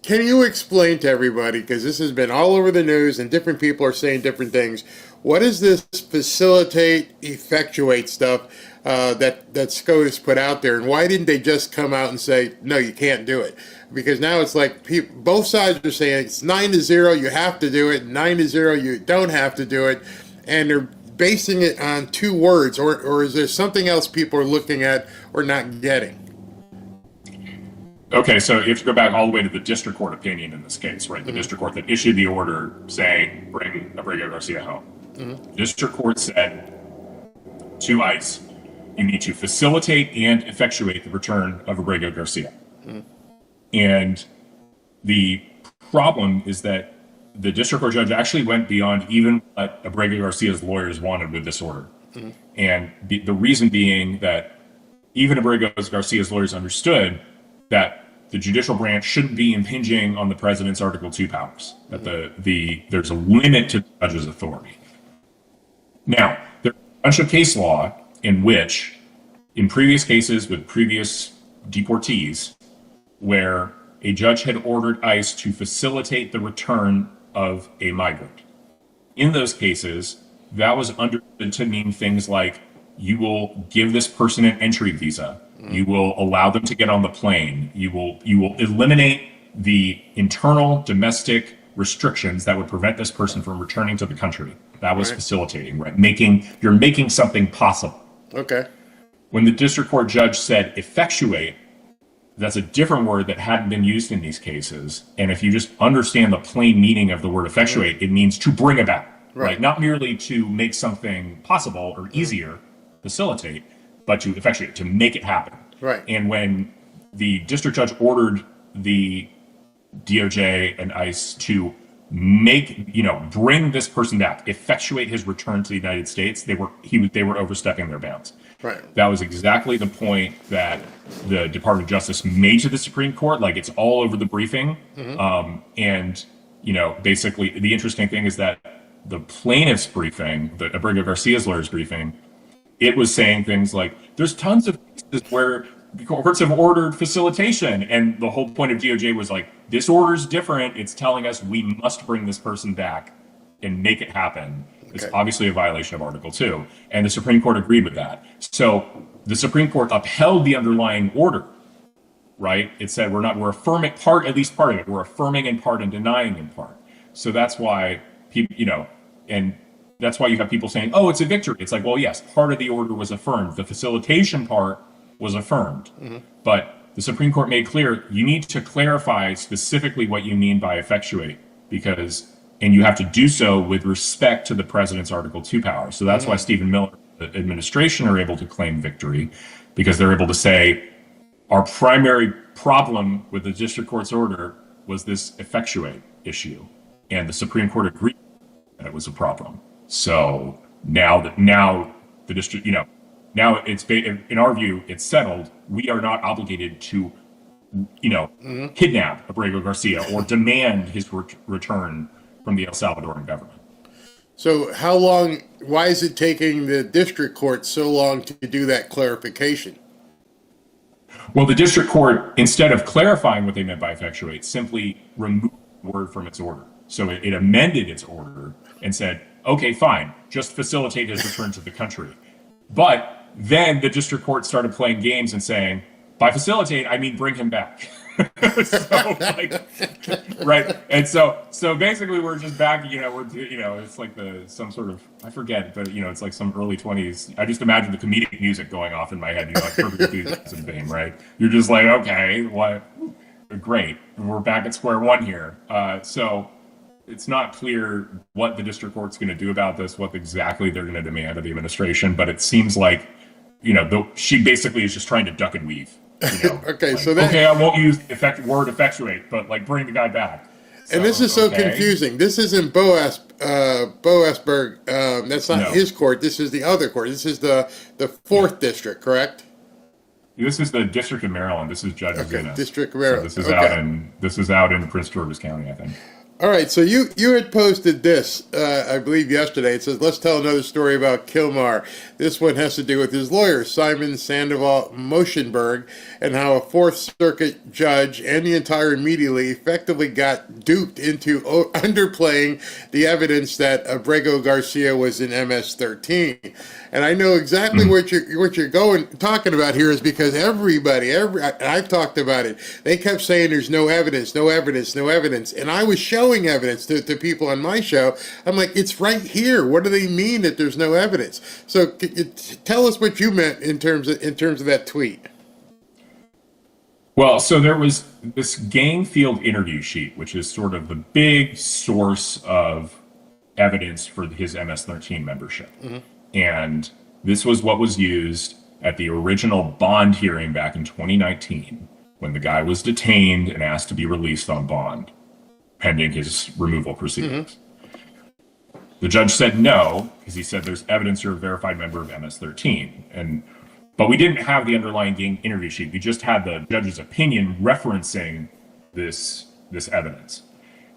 Can you explain to everybody, because this has been all over the news and different people are saying different things, what is this facilitate, effectuate stuff that SCOTUS put out there, and why didn't they just come out and say, no, you can't do it? Because now it's like both sides are saying it's 9-0, you have to do it, 9-0, you don't have to do it, and they're basing it on two words, or is there something else people are looking at or not getting? Okay, so you have to go back all the way to the district court opinion in this case, right? The district court that issued the order saying, bring Abrego Garcia home. The district court said to ICE, you need to facilitate and effectuate the return of Abrego Garcia. And the problem is that the district court judge actually went beyond even what Abrego Garcia's lawyers wanted with this order. And the reason being that even Abrego Garcia's lawyers understood that the judicial branch shouldn't be impinging on the president's Article 2 powers, that there's a limit to the judge's authority. Now, there's a bunch of case law in which, in previous cases with previous deportees, where a judge had ordered ICE to facilitate the return of a migrant. In those cases, that was understood to mean things like, you will give this person an entry visa, you will allow them to get on the plane, you will eliminate the internal domestic restrictions that would prevent this person from returning to the country. That was facilitating, right? You're making something possible. Okay. When the district court judge said effectuate, that's a different word that hadn't been used in these cases. And if you just understand the plain meaning of the word effectuate, it means to bring about, right? Not merely to make something possible or easier, facilitate, but to effectuate, to make it happen. Right. And when the district judge ordered the DOJ and ICE to bring this person back, effectuate his return to the United States, they were overstepping their bounds. Right. That was exactly the point that the Department of Justice made to the Supreme Court. Like, it's all over the briefing. And, basically the interesting thing is that the plaintiff's briefing, the Abrego Garcia's lawyer's briefing, it was saying things like, there's tons of cases where the courts have ordered facilitation. And the whole point of DOJ was like, this order's different. It's telling us we must bring this person back and make it happen. It's obviously a violation of Article 2. And the Supreme Court agreed with that. So the Supreme Court upheld the underlying order, right? It said we're affirming at least part of it. We're affirming in part and denying in part. So that's why people, and that's why you have people saying, oh, it's a victory. It's like, well, yes, part of the order was affirmed. The facilitation part was affirmed. But the Supreme Court made clear, you need to clarify specifically what you mean by effectuate, and you have to do so with respect to the president's Article 2 power. So that's why Stephen Miller and the administration are able to claim victory, because they're able to say, our primary problem with the district court's order was this effectuate issue. And the Supreme Court agreed that it was a problem. So now the district, now it's, in our view, it's settled. We are not obligated to, kidnap Abrego Garcia or demand his return from the El Salvadoran government. So why is it taking the district court so long to do that clarification? Well, the district court, instead of clarifying what they meant by effectuate, simply removed the word from its order. So it amended its order and said, okay, fine, just facilitate his return to the country. But then the district court started playing games and saying, by facilitate, I mean bring him back. Right. And so basically we're just back, it's like some sort of, I forget, but it's like some early 20s. I just imagine the comedic music going off in my head, like Perfect Enthusiasm fame, right? You're just like, okay, what? Great. We're back at square one here. So it's not clear what the district court's going to do about this, what exactly they're going to demand of the administration, but it seems like, she basically is just trying to duck and weave. Okay, like, so that, I won't use the word effectuate, but bring the guy back. And this is so confusing. This isn't Boasberg. That's not his court. This is the other court. This is the 4th district, correct? This is the District of Maryland. This is Judge Zinnes. District of Maryland. So this is out in Prince George's County, I think. All right, so you had posted this, I believe yesterday. It says, let's tell another story about Kilmar. This one has to do with his lawyer, Simon Sandoval Moshenberg, and how a Fourth Circuit judge and the entire media effectively got duped into underplaying the evidence that Abrego Garcia was in MS-13. And I know exactly what you're talking about here is because I've talked about it. They kept saying there's no evidence, no evidence, no evidence, and I was showing evidence to people on my show. I'm like, it's right here. What do they mean that there's no evidence? So tell us what you meant in terms of that tweet. Well, so there was this gang field interview sheet, which is sort of the big source of evidence for his MS-13 membership. Mm-hmm. And this was what was used at the original bond hearing back in 2019 when the guy was detained and asked to be released on bond pending his removal proceedings. Mm-hmm. The judge said no, because he said there's evidence you're a verified member of MS-13. But we didn't have the underlying gang interview sheet. We just had the judge's opinion referencing this evidence.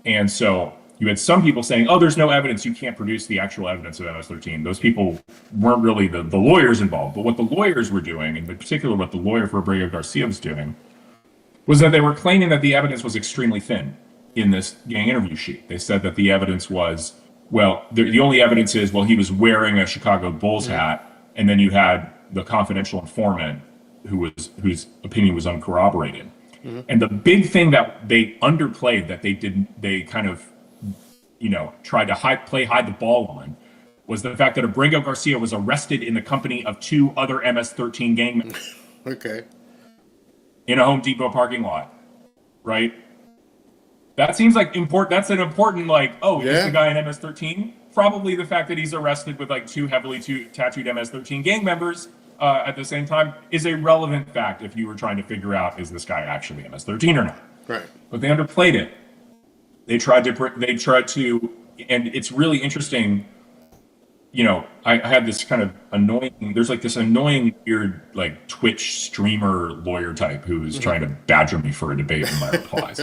And so you had some people saying, oh, there's no evidence, you can't produce the actual evidence of MS-13. Those people weren't really the lawyers involved. But what the lawyers were doing, and in particular what the lawyer for Abrego Garcia was doing, was that they were claiming that the evidence was extremely thin in this gang interview sheet. They said that the evidence was, well, the only evidence is, well, he was wearing a Chicago Bulls hat, and then you had the confidential informant whose opinion was uncorroborated. Mm-hmm. And the big thing that they underplayed, that they kind of, tried to hide the ball on, was the fact that Abrego Garcia was arrested in the company of 2 other MS-13 gang members. Okay. In a Home Depot parking lot, right? That seems like important. That's an important, is the guy in MS-13? Probably the fact that he's arrested with 2 heavily tattooed MS-13 gang members at the same time is a relevant fact if you were trying to figure out, is this guy actually MS-13 or not? Right. But they underplayed it. They tried to, and it's really interesting. I had this kind of annoying, there's this annoying weird Twitch streamer lawyer type who was trying to badger me for a debate in my replies.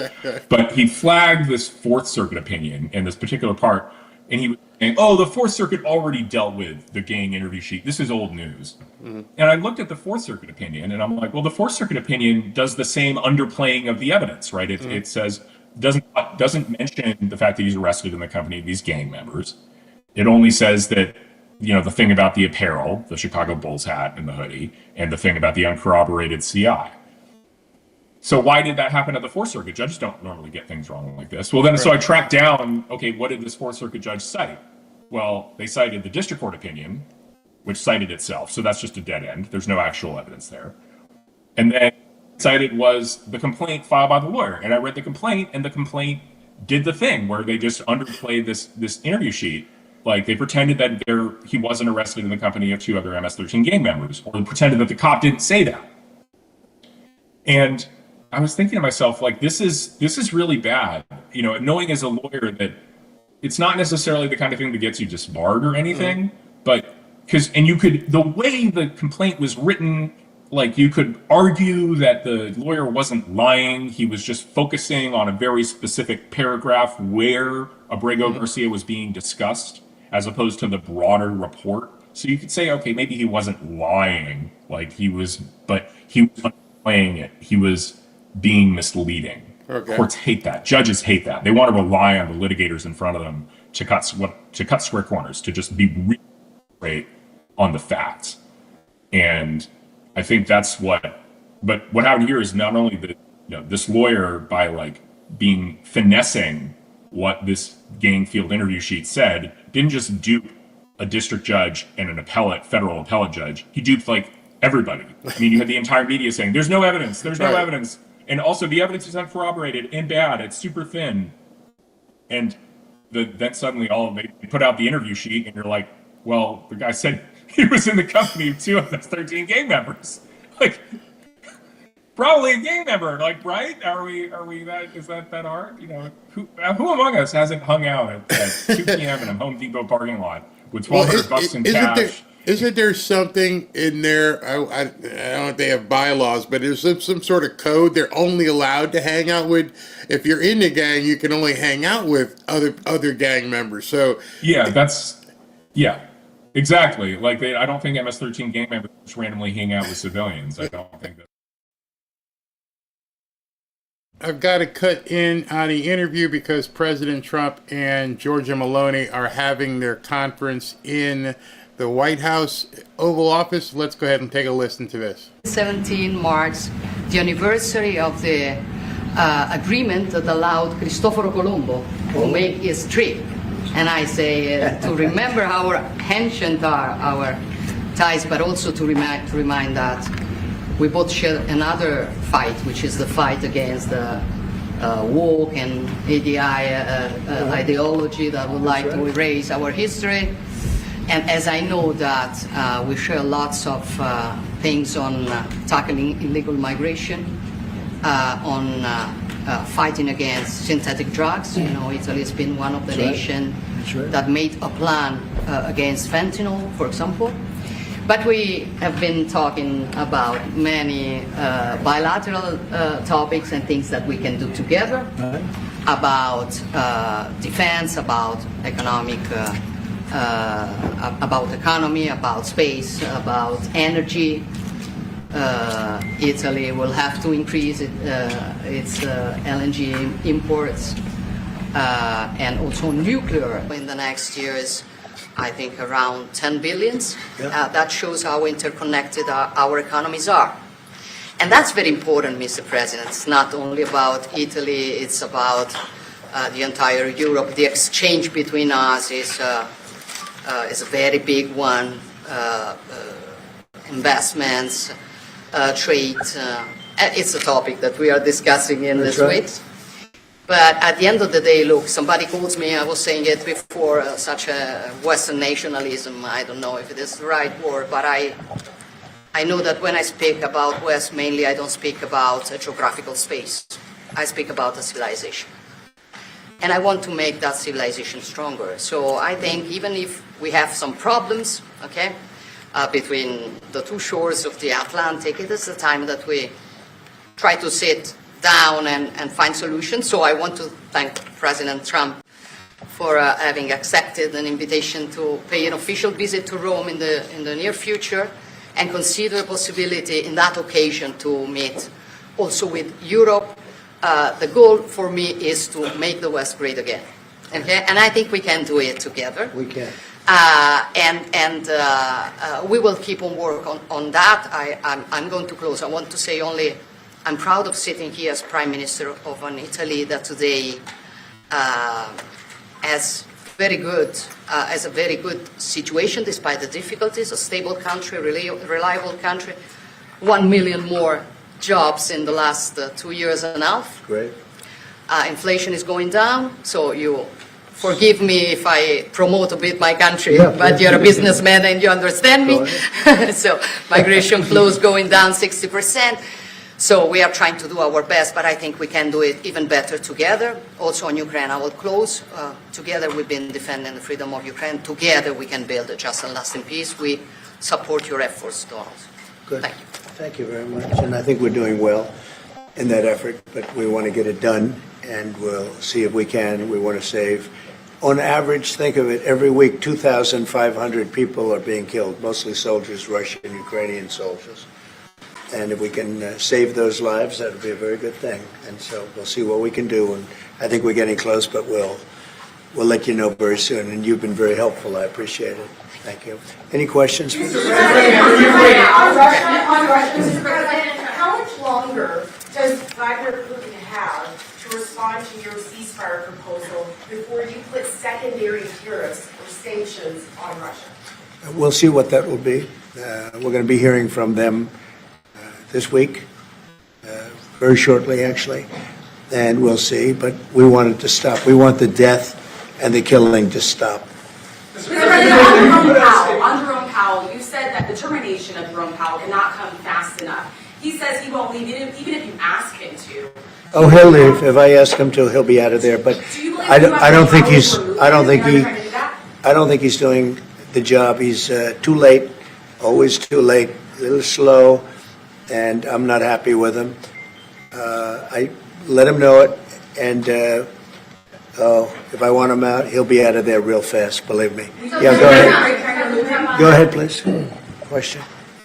But he flagged this Fourth Circuit opinion in this particular part, and he was saying, oh, the Fourth Circuit already dealt with the gang interview sheet. This is old news. Mm-hmm. And I looked at the Fourth Circuit opinion, and I'm like, well, the Fourth Circuit opinion does the same underplaying of the evidence, right? It says, doesn't mention the fact that he's arrested in the company of these gang members. It only says that, the thing about the apparel, the Chicago Bulls hat and the hoodie, and the thing about the uncorroborated CI. So why did that happen at the Fourth Circuit? Judges don't normally get things wrong like this. Well, then, so I tracked down, okay, what did this Fourth Circuit judge cite? Well, they cited the district court opinion, which cited itself. So that's just a dead end. There's no actual evidence there. And then cited was the complaint filed by the lawyer. And I read the complaint, and the complaint did the thing where they just underplayed this interview sheet. They pretended that he wasn't arrested in the company of 2 other MS-13 gang members, or pretended that the cop didn't say that. And I was thinking to myself, this is really bad. Knowing as a lawyer that it's not necessarily the kind of thing that gets you disbarred or anything, but the way the complaint was written, you could argue that the lawyer wasn't lying. He was just focusing on a very specific paragraph where Abrego Garcia was being discussed, as opposed to the broader report. So you could say, okay, maybe he wasn't lying, but he was playing it. He was being misleading. Okay. Courts hate that. Judges hate that. They want to rely on the litigators in front of them to cut square corners, to just be really straight on the facts. And I think that's but what happened here is not only this lawyer, by finessing what this gang field interview sheet said, didn't just dupe a district judge and an federal appellate judge. He duped everybody. I mean, you had the entire media saying, there's no evidence, there's no evidence. And also the evidence is uncorroborated and bad, it's super thin. And then suddenly they put out the interview sheet, and you're like, well, the guy said he was in the company of 2 of those 13 gang members. Probably a gang member, right? Are we is that hard? Who among us hasn't hung out at 2 p.m. in a Home Depot parking lot with $1,200 in cash Isn't there something in there? I don't know if they have bylaws, but there's some sort of code they're only allowed to hang out with. If you're in the gang, you can only hang out with other gang members. So yeah, exactly. Like I don't think MS-13 gang members just randomly hang out with civilians. I don't think that. I've got to cut in on the interview because President Trump and Giorgia Meloni are having their conference in the White House Oval Office. Let's go ahead and take a listen to this. 17 marks the anniversary of the agreement that allowed Cristoforo Colombo to make his trip. And I say to remember how ancient are our ties, but also to remind that we both share another fight, which is the fight against the woke and ADI ideology that would like to erase our history. And as I know that we share lots of things on tackling illegal migration, on fighting against synthetic drugs. You know, Italy has been one of the nations that made a plan against fentanyl, for example. But we have been talking about many bilateral topics and things that we can do together, about defense, about economic, about space, about energy. Italy will have to increase its LNG imports, and also nuclear in the next years. I think around 10 billions. That shows how interconnected our economies are. And that's very important, Mr. President. It's not only about Italy, it's about the entire Europe. The exchange between us is a very big one. Investments, trade. It's a topic that we are discussing in this week. But at the end of the day, look, somebody calls me, I was saying it before, such a Western nationalism. I don't know if it is the right word, but I know that when I speak about West, mainly I don't speak about a geographical space. I speak about a civilization. And I want to make that civilization stronger. So I think even if we have some problems, okay, between the two shores of the Atlantic, it is the time that we try to sit down and find solutions. So I want to thank President Trump for having accepted an invitation to pay an official visit to Rome in the near future, and consider a possibility in that occasion to meet also with Europe. The goal for me is to make the West great again. Okay? And I think we can do it together. We can. We will keep on work on that. I'm going to close. I want to say only I'm proud of sitting here as Prime Minister of an Italy that today has a very good situation despite the difficulties, a stable country, reliable country, 1 million more jobs in the last 2 years and a half. Great. Inflation is going down, so you forgive me if I promote a bit my country, but you're a businessman and you understand me. So migration flows going down 60%. So we are trying to do our best, but I think we can do it even better together. Also on Ukraine, I will close. Together we've been defending the freedom of Ukraine. Together we can build a just and lasting peace. We support your efforts, Donald. Good. Thank you. Thank you very much. And I think we're doing well in that effort, but we want to get it done, and we'll see if we can. We want to save. On average, think of it, every week 2,500 people are being killed, mostly soldiers, Russian, Ukrainian soldiers. And if we can save those lives, that would be a very good thing. And so we'll see what we can do. And I think we're getting close, but we'll let you know very soon. And you've been very helpful. I appreciate it. Thank you. Any questions? Mr. President, how much longer does Vladimir Putin have to respond to your ceasefire proposal before you put secondary tariffs or sanctions on Russia? We'll see what that will be. We're going to be hearing from them this week, very shortly actually, and we'll see. But we want it to stop. We want the death and the killing to stop. Mr. President, on Jerome Powell, you said that the termination of Jerome Powell cannot come fast enough. He says he won't leave even if you ask him to. Oh, he'll leave. If I ask him to, he'll be out of there. But I don't think he's doing the job. He's too late. always too late, a little slow, and I'm not happy with him. I let him know it, and if I want him out, he'll be out of there real fast, believe me. Yeah, go ahead. Go ahead, please. Question?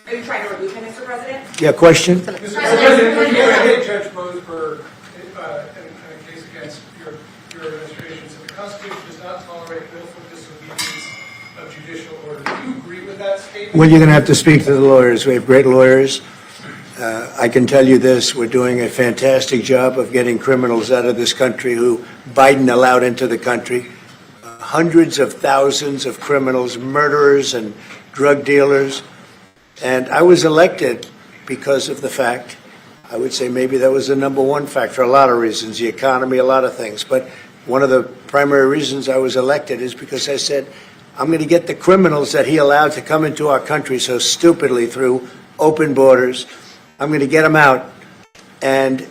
Are you trying to remove him, Mr. President? Yeah, question? Mr. President, you hit Judge Mosberg in a case against your administration. So the Constitution does not tolerate willful disobedience of judicial order. Do you agree with that statement? Well, you're going to have to speak to the lawyers. We have great lawyers. I can tell you this, we're doing a fantastic job of getting criminals out of this country who Biden allowed into the country. Hundreds of thousands of criminals, murderers and drug dealers. And I was elected because of the fact, I would say maybe that was the number one fact for a lot of reasons, the economy, a lot of things. But one of the primary reasons I was elected is because I said, I'm going to get the criminals that he allowed to come into our country so stupidly through open borders. I'm going to get them out. And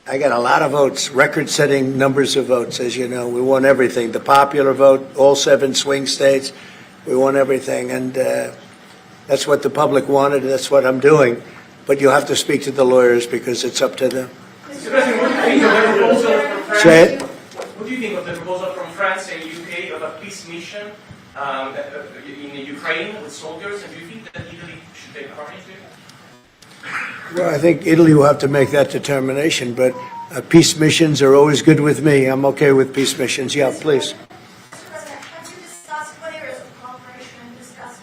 I got a lot of votes, record-setting numbers of votes, as you know. We won everything. The popular vote, all 7 swing states, we won everything. And that's what the public wanted. That's what I'm doing. But you'll have to speak to the lawyers because it's up to them. Mr. President, what do you think of the proposal from France? Say it. What do you think of the proposal from France and UK of a peace mission in Ukraine with soldiers? And do you think that Italy should take part in it? Well, I think Italy will have to make that determination, but peace missions are always good with me. I'm okay with peace missions. Yeah, please. Mr. President, have you discussed what areas of cooperation and discussed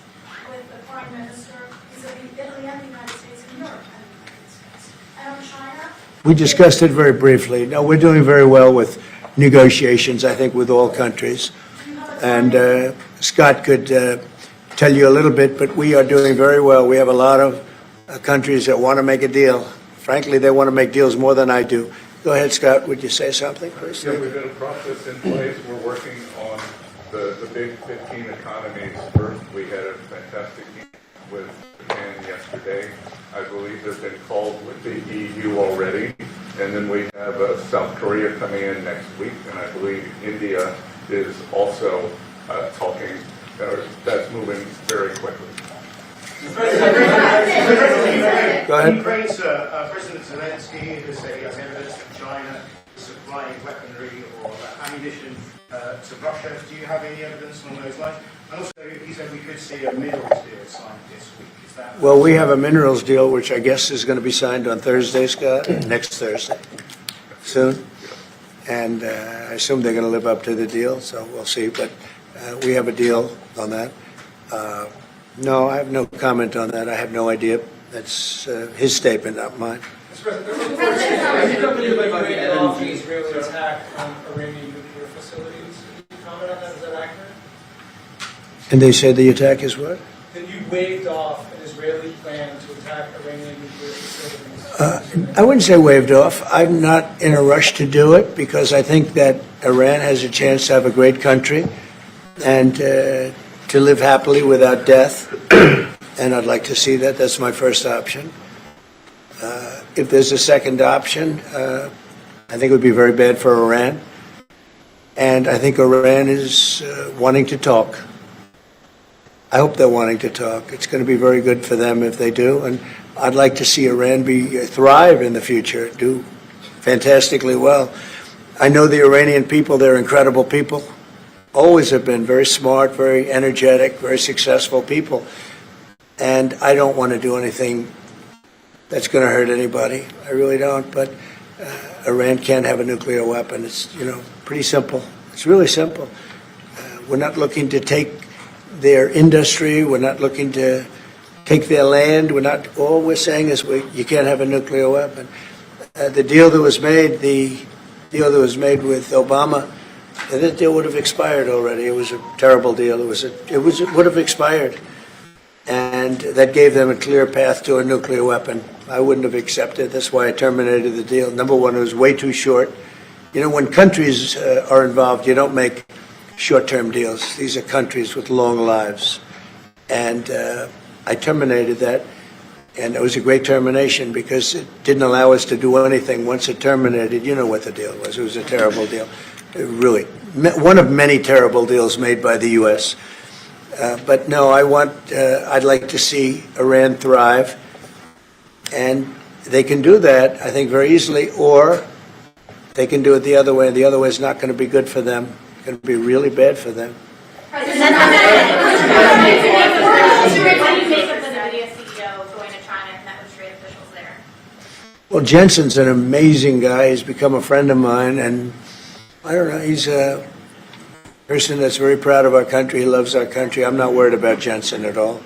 with the Prime Minister vis-a-vis Italy and the United States and Europe and the United States? And on China? We discussed it very briefly. No, we're doing very well with negotiations, I think, with all countries. And Scott could tell you a little bit, but we are doing very well. We have a lot of countries that want to make a deal. Frankly, they want to make deals more than I do. Go ahead, Scott. Would you say something, please? Yeah, we've got a process in place. We're working on the big 15 economies first. We had a fantastic meeting with Japan yesterday. I believe they've been called with the EU already. And then we have South Korea coming in next week. And I believe India is also talking. That's moving very quickly. Go ahead. Ukraine's President Zelensky has said he has evidence that China is supplying weaponry or ammunition to Russia. Do you have any evidence along those lines? And also, he said we could see a minerals deal signed this week. Is that? Well, we have a minerals deal, which I guess is going to be signed on Thursday, Scott, next Thursday, soon. And I assume they're going to live up to the deal, so we'll see. But we have a deal on that. No, I have no comment on that. I have no idea. That's his statement, not mine. Mr. President, there were reports that off the Israeli attack on Iranian nuclear facilities. Can you comment on that? Is that accurate? And they said the attack is what? That you waved off an Israeli plan to attack Iranian nuclear facilities. I wouldn't say waved off. I'm not in a rush to do it because I think that Iran has a chance to have a great country and to live happily without death, and I'd like to see that. That's my first option. If there's a second option, I think it would be very bad for Iran, and I think Iran is wanting to talk. I hope they're wanting to talk. It's going to be very good for them if they do, and I'd like to see Iran thrive in the future, do fantastically well. I know the Iranian people, they're incredible people. Always have been very smart, very energetic, very successful people. And I don't want to do anything that's going to hurt anybody. I really don't. But Iran can't have a nuclear weapon. It's, pretty simple. It's really simple. We're not looking to take their industry. We're not looking to take their land. All we're saying is you can't have a nuclear weapon. The deal that was made with Obama, that deal would have expired already. It was a terrible deal. It would have expired, and that gave them a clear path to a nuclear weapon. I wouldn't have accepted. That's why I terminated the deal. Number one, it was way too short. When countries are involved, you don't make short-term deals. These are countries with long lives, and I terminated that. And it was a great termination because it didn't allow us to do anything. Once it terminated, you know what the deal was. It was a terrible deal. Really, one of many terrible deals made by the U.S. But no, I'd like to see Iran thrive. And they can do that, I think, very easily, or they can do it the other way, and the other way is not going to be good for them. It's going to be really bad for them. How do you make of the Nvidia CEO going to China and met with trade officials there? Well, Jensen's an amazing guy. He's become a friend of mine, and I don't know, he's a person that's very proud of our country. He loves our country. I'm not worried about Jensen at all.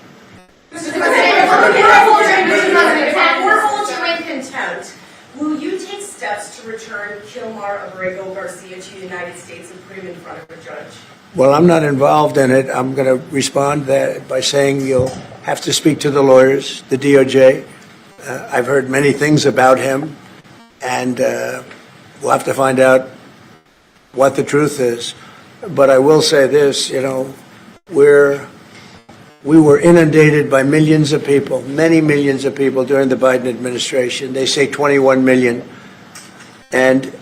Contempt, will you take steps to return Kilmar Abrego Garcia to the United States and put him in front of a judge? Well, I'm not involved in it. I'm going to respond that by saying you'll have to speak to the lawyers, the DOJ. I've heard many things about him, and we'll have to find out what the truth is. But I will say this, we were inundated by millions of people, many millions of people during the Biden administration. They say 21 million. And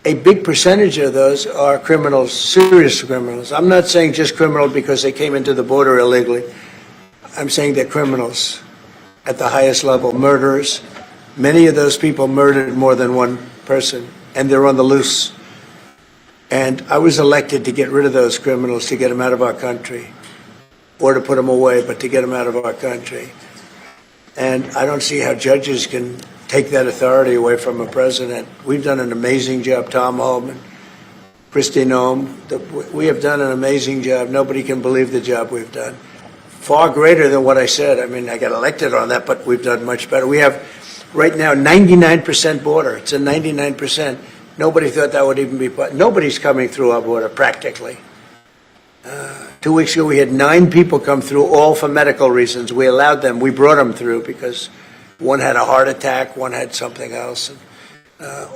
a big percentage of those are criminals, serious criminals. I'm not saying just criminal because they came into the border illegally. I'm saying they're criminals at the highest level, murderers. Many of those people murdered more than one person, and they're on the loose. And I was elected to get rid of those criminals, to get them out of our country. Or to put them away, but to get them out of our country. And I don't see how judges can take that authority away from a president. We've done an amazing job, Tom Homan, Kristi Noem. We have done an amazing job. Nobody can believe the job we've done. Far greater than what I said. I mean, I got elected on that, but we've done much better. We have, right now, 99% border. It's a 99%. Nobody thought that would even be, nobody's coming through our border, practically. 2 weeks ago, we had 9 people come through, all for medical reasons. We allowed them. We brought them through because one had a heart attack, one had something else,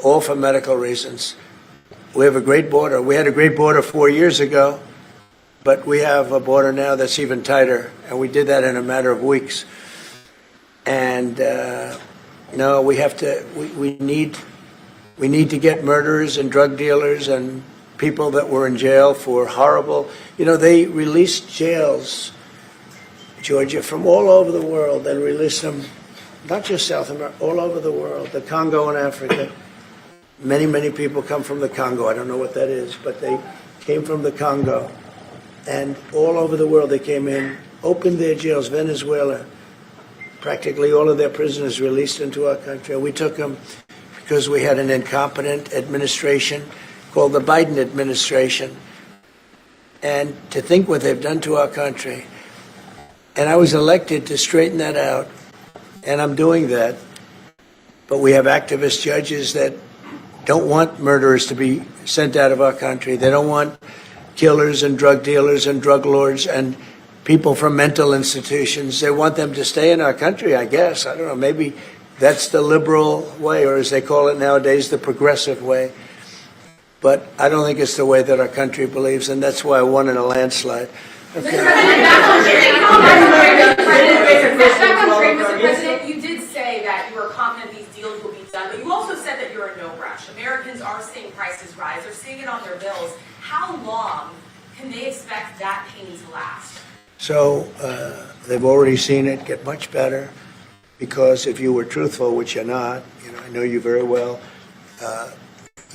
all for medical reasons. We have a great border. We had a great border 4 years ago, but we have a border now that's even tighter, and we did that in a matter of weeks. And no, we have to. We need to get murderers and drug dealers and people that were in jail for horrible, they released jails, Georgia, from all over the world. They released them, not just South America, all over the world, the Congo and Africa. Many, many people come from the Congo. I don't know what that is, but they came from the Congo. And all over the world they came in, opened their jails. Venezuela, practically all of their prisoners released into our country. We took them because we had an incompetent administration called the Biden administration, and to think what they've done to our country. And I was elected to straighten that out, and I'm doing that. But we have activist judges that don't want murderers to be sent out of our country. They don't want killers and drug dealers and drug lords and people from mental institutions. They want them to stay in our country, I guess. I don't know, maybe that's the liberal way, or as they call it nowadays, the progressive way. But I don't think it's the way that our country believes, and that's why I won in a landslide. Okay. Mr. President, you did say that you are confident these deals will be done, but you also said that you're in no rush. Americans are seeing prices rise. They're seeing it on their bills. How long can they expect that pain to last? So they've already seen it get much better, because if you were truthful, which you're not, I know you very well,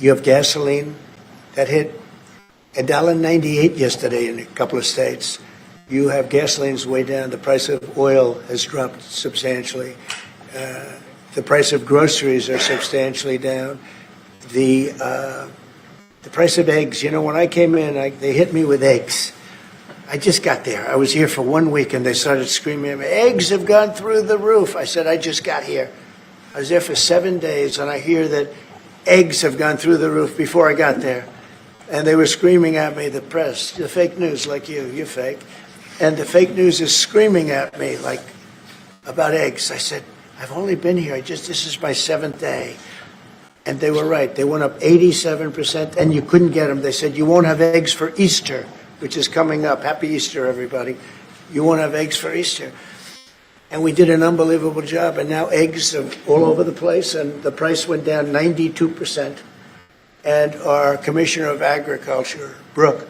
you have gasoline that hit $1.98 yesterday in a couple of states. You have gasoline's way down. The price of oil has dropped substantially. The price of groceries are substantially down. The price of eggs. When I came in, they hit me with eggs. I just got there. I was here for 1 week, and they started screaming at me, eggs have gone through the roof. I said, I just got here. I was there for 7 days, and I hear that eggs have gone through the roof before I got there. And they were screaming at me, the press, the fake news, like you're fake. And the fake news is screaming at me, like, about eggs. I said, I've only been here, this is my 7th day. And they were right. They went up 87%, and you couldn't get them. They said, you won't have eggs for Easter, which is coming up. Happy Easter, everybody. You won't have eggs for Easter. And we did an unbelievable job, and now eggs are all over the place, and the price went down 92%. And our Commissioner of Agriculture, Brooke,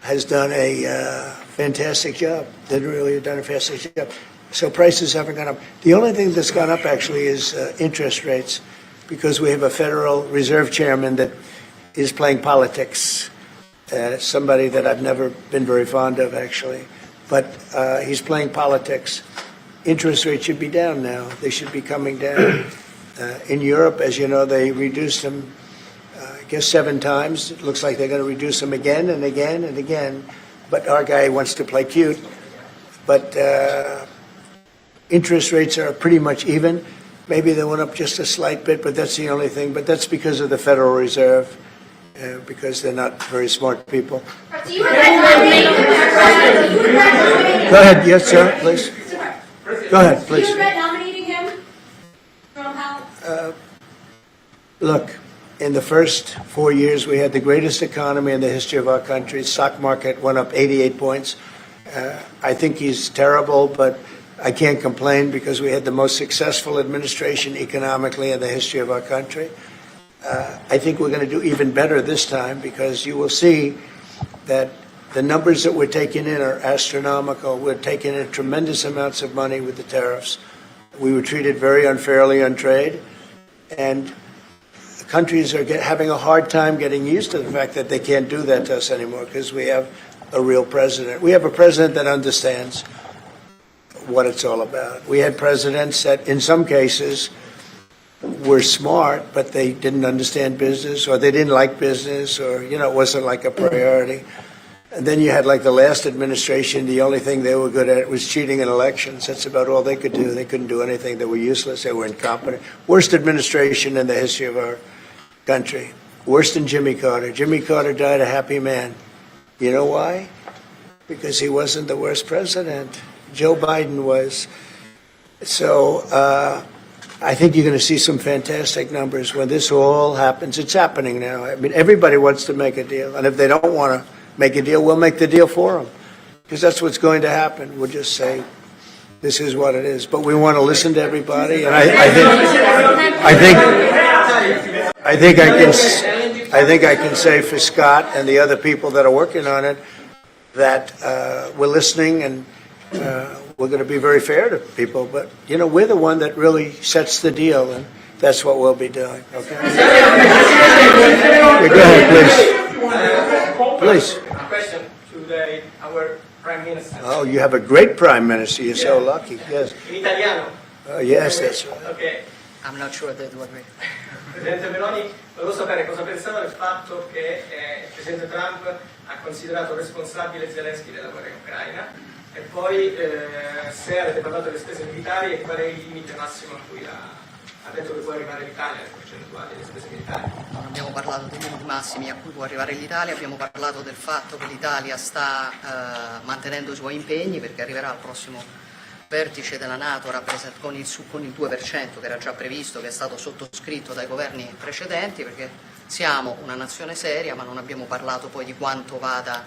has done a fantastic job. They really have done a fantastic job. So prices haven't gone up. The only thing that's gone up actually is interest rates, because we have a Federal Reserve Chairman that is playing politics. It's somebody that I've never been very fond of, actually. But he's playing politics. Interest rates should be down now. They should be coming down. In Europe, as you know, they reduced them, I guess 7 times. It looks like they're going to reduce them again and again and again. But our guy wants to play cute. But interest rates are pretty much even. Maybe they went up just a slight bit, but that's the only thing. But that's because of the Federal Reserve, because they're not very smart people. Do you regret Go ahead. Yes, sir, please. Go ahead, please. Do you regret nominating him from House? Look, in the first 4 years, we had the greatest economy in the history of our country. Stock market went up 88 points. I think he's terrible, but I can't complain because we had the most successful administration economically in the history of our country. I think we're going to do even better this time because you will see that the numbers that we're taking in are astronomical. We're taking in tremendous amounts of money with the tariffs. We were treated very unfairly on trade, and countries are having a hard time getting used to the fact that they can't do that to us anymore because we have a real president. We have a president that understands what it's all about. We had presidents that, in some cases, were smart, but they didn't understand business, or they didn't like business, or, it wasn't like a priority. And then you had, like, the last administration, the only thing they were good at was cheating in elections. That's about all they could do. They couldn't do anything. They were useless. They were incompetent. Worst administration in the history of our country. Worse than Jimmy Carter. Jimmy Carter died a happy man. You know why? Because he wasn't the worst president. Joe Biden was. So I think you're going to see some fantastic numbers when this all happens. It's happening now. I mean, everybody wants to make a deal. And if they don't want to make a deal, we'll make the deal for them. Because that's what's going to happen. We'll just say, this is what it is. But we want to listen to everybody. And I think I can say for Scott and the other people that are working on it that we're listening and we're going to be very fair to people. But, we're the one that really sets the deal, and that's what we'll be doing. Okay? Go ahead, please. Please. A question to our Prime Minister. Oh, you have a great Prime Minister. You're so lucky. Yes. In italiano? Yes, that's right. Okay. I'm not sure they do agree. Presidente Meloni, volevo sapere cosa pensava del fatto che il Presidente Trump ha considerato responsabile Zelensky della guerra in Ucraina e poi se avete parlato delle spese militari e qual è il limite massimo a cui ha detto che può arrivare l'Italia, le percentuali delle spese militari. Non abbiamo parlato dei limiti massimi a cui può arrivare l'Italia, abbiamo parlato del fatto che l'Italia sta mantenendo i suoi impegni perché arriverà al prossimo vertice della Nato con il 2% che era già previsto, che è stato sottoscritto dai governi precedenti, perché siamo una nazione seria, ma non abbiamo parlato poi di quanto vada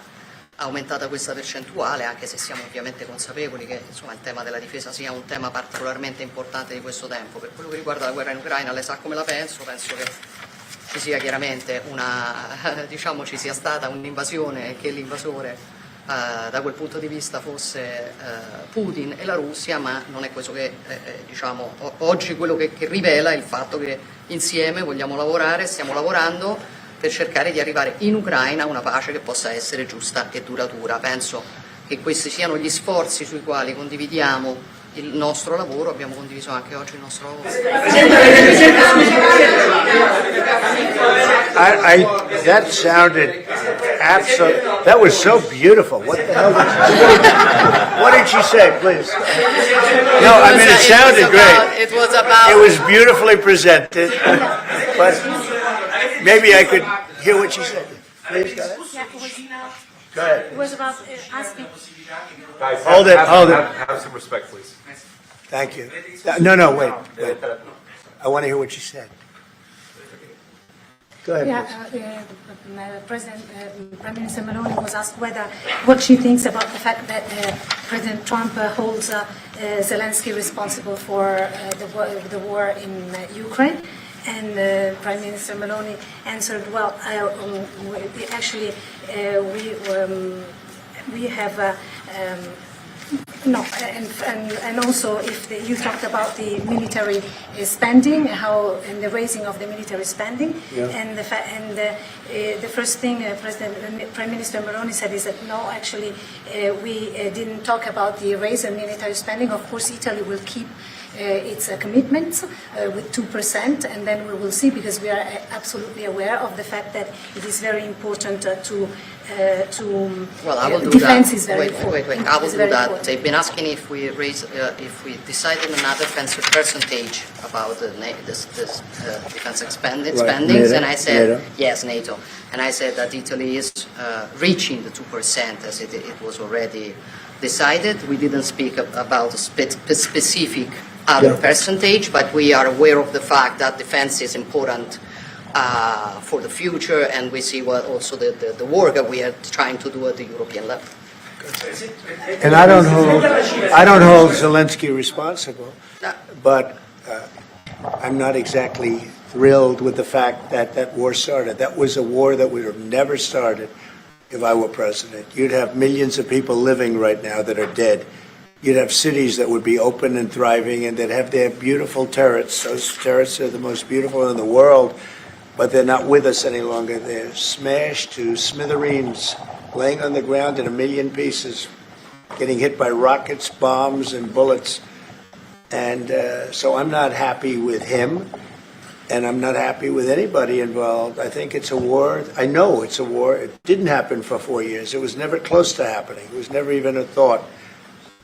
aumentata questa percentuale, anche se siamo ovviamente consapevoli che il tema della difesa sia un tema particolarmente importante di questo tempo. Per quello che riguarda la guerra in Ucraina, lei sa come la penso che ci sia chiaramente ci sia stata un'invasione e che l'invasore da quel punto di vista fosse Putin e la Russia, ma non è questo che oggi quello che rivela è il fatto che insieme vogliamo lavorare, stiamo lavorando per cercare di arrivare in Ucraina a una pace che possa essere giusta e duratura. Penso che questi siano gli sforzi sui quali condividiamo il nostro lavoro, abbiamo condiviso anche oggi il nostro lavoro. That sounded that was so beautiful. What the hell what did she say, please? No, I mean, it sounded great. It was beautifully presented, but maybe I could hear what she said. Please, go ahead. Go ahead. It was about asking. Guys, Hold it. Have some respect, please. Thank you. No, wait. I want to hear what she said. Go ahead, Prime Minister Meloni was asked what she thinks about the fact that President Trump holds Zelensky responsible for the war in Ukraine. And Prime Minister Meloni answered, we have no, and also if you talked about the military spending, how and the raising of the military spending, and the first thing Prime Minister Meloni said is that no, actually we didn't talk about the raise in military spending. Of course, Italy will keep its commitments with 2%, and then we will see, because we are absolutely aware of the fact that it is very important well, I will do defense that. is very wait. important. I will It's do very that. important. They've been asking if we raise, if we decided another percentage about the defense spendings, NATO, and I said NATO. yes, NATO, and I said that Italy is reaching the 2% as it was already decided. We didn't speak about a specific other percentage, but we are aware of the fact that defense is important for the future, and we see what also the work that we are trying to do at the European level. And I don't hold Zelensky responsible, but I'm not exactly thrilled with the fact that that war started. That was a war that would have never started if I were president. You'd have millions of people living right now that are dead. You'd have cities that would be open and thriving and that have their beautiful turrets. Those turrets are the most beautiful in the world, but they're not with us any longer. They're smashed to smithereens, laying on the ground in a million pieces, getting hit by rockets, bombs, and bullets. And so I'm not happy with him, and I'm not happy with anybody involved. I think it's a war. I know it's a war. It didn't happen for 4 years. It was never close to happening. It was never even a thought.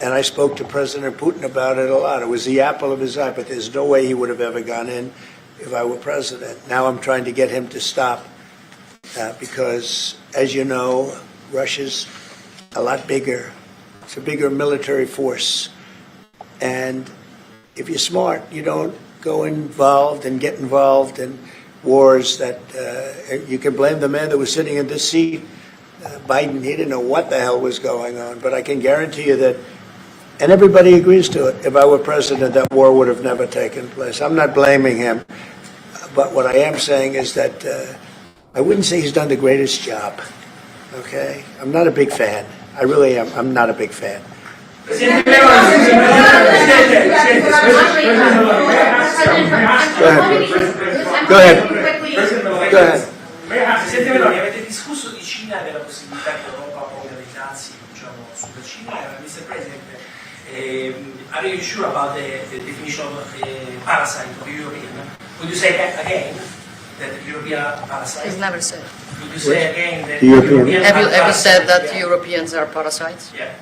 And I spoke to President Putin about it a lot. It was the apple of his eye, but there's no way he would have ever gone in if I were president. Now I'm trying to get him to stop because, as you know, Russia's a lot bigger. It's a bigger military force. And if you're smart, you don't go involved and get involved in wars that you can blame the man that was sitting in this seat. Biden, he didn't know what the hell was going on. But I can guarantee you that, and everybody agrees to it, if I were president, that war would have never taken place. I'm not blaming him. But what I am saying is that I wouldn't say he's done the greatest job. Okay? I'm not a big fan. I really am. I'm not a big fan. Go ahead. Go ahead. Go ahead. Presidente Meloni, avete discusso di Cina, della possibilità che l'Europa poi orientarsi, diciamo, sulla Cina. Mr. President, are you sure about the definition of parasite of the European? Would you say again that the European parasite? It's never said. Would you say again that European? Have you said that Europeans are parasites? Yeah.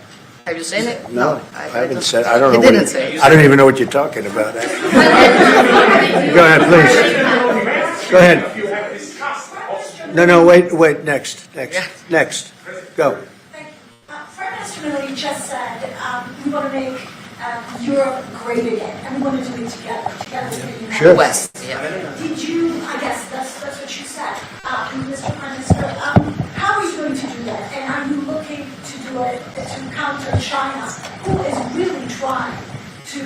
Have you seen it? No, I haven't said. I don't know. He didn't say. I don't even know what you're talking about. Go ahead, please. Go ahead. No, wait. Next. Go. Thank you. Prime Minister Meloni just said we want to make Europe great again, and we want to do it together with the United Sure. West, yeah. Did you? I guess that's what you said, Mr. Prime Minister. How are you going to do that? And are you looking to do it to counter China, who is really trying to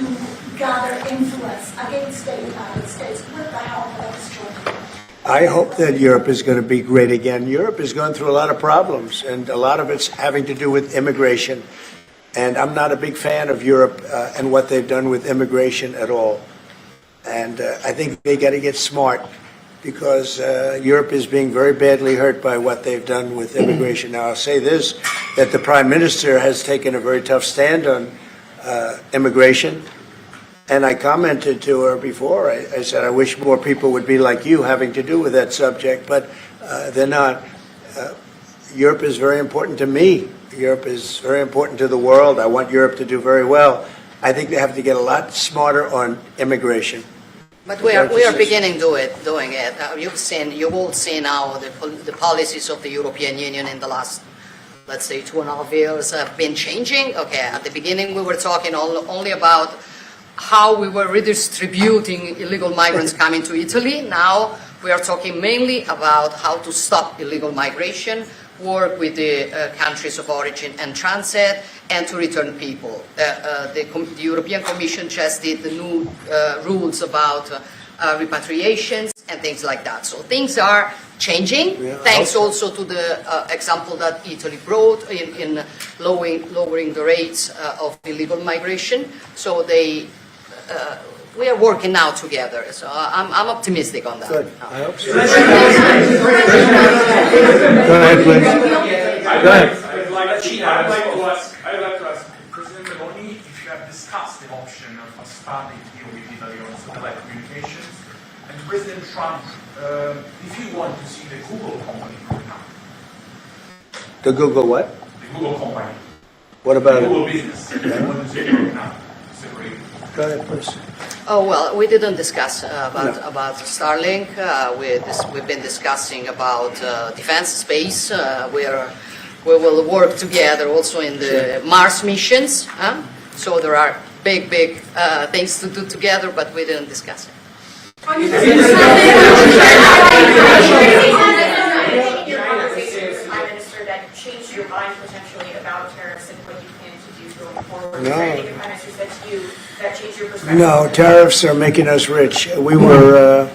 gather influence against the United States with the help of this joint? I hope that Europe is going to be great again. Europe is going through a lot of problems, and a lot of it's having to do with immigration. And I'm not a big fan of Europe and what they've done with immigration at all. And I think they got to get smart because Europe is being very badly hurt by what they've done with immigration. Now, I'll say this, that the Prime Minister has taken a very tough stand on immigration. And I commented to her before. I said, I wish more people would be like you having to do with that subject, but they're not. Europe is very important to me. Europe is very important to the world. I want Europe to do very well. I think they have to get a lot smarter on immigration. But we are beginning doing it. You've all seen now the policies of the European Union in the last, let's say, 2.5 years have been changing. Okay, at the beginning we were talking only about how we were redistributing illegal migrants coming to Italy. Now we are talking mainly about how to stop illegal migration, work with the countries of origin and transit, and to return people. The European Commission just did the new rules about repatriations and things like that. So things are changing, thanks also to the example that Italy brought in lowering the rates of illegal migration. So we are working now together. So I'm optimistic on that. Good. I hope so. Go ahead, please. Go ahead. I'd like to ask President Meloni if you have discussed the option of a starting deal with Italy on satellite communications, and President Trump, if you want to see the Google company growing up. The Google what? The Google company. What about the it? Google business. If you want to see it growing up. Separate. Go ahead, please. Oh, well, we didn't discuss about Starlink. We've been discussing about defense space, where we will work together also in the Mars missions. So there are big things to do together, but we didn't discuss it. Change your mind potentially about tariffs and what you plan to do going forward? No. Is there anything the Prime Minister said to you that changed your perspective? No, tariffs are making us rich. We were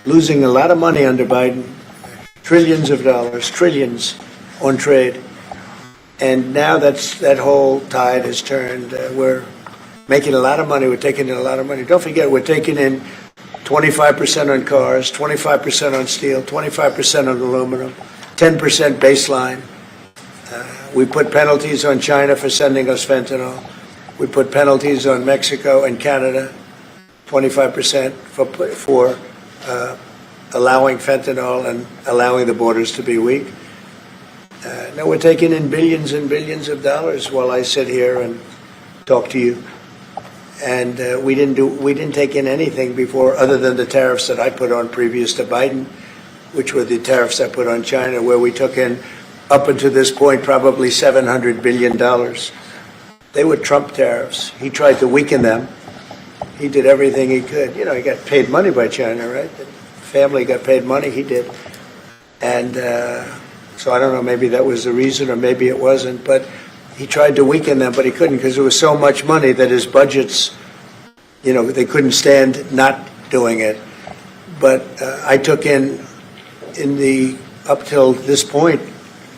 losing a lot of money under Biden, trillions of dollars, trillions on trade. And now that whole tide has turned. We're making a lot of money. We're taking in a lot of money. Don't forget, we're taking in 25% on cars, 25% on steel, 25% on aluminum, 10% baseline. We put penalties on China for sending us fentanyl. We put penalties on Mexico and Canada, 25% for allowing fentanyl and allowing the borders to be weak. Now we're taking in billions and billions of dollars while I sit here and talk to you. And we didn't take in anything before, other than the tariffs that I put on previous to Biden, which were the tariffs I put on China, where we took in, up until this point, probably $700 billion. They were Trump tariffs. He tried to weaken them. He did everything he could. You know, he got paid money by China, right? The family got paid money. He did. And so I don't know, maybe that was the reason, or maybe it wasn't. But he tried to weaken them, but he couldn't, because there was so much money that his budgets, you know, they couldn't stand not doing it. But I took in up till this point,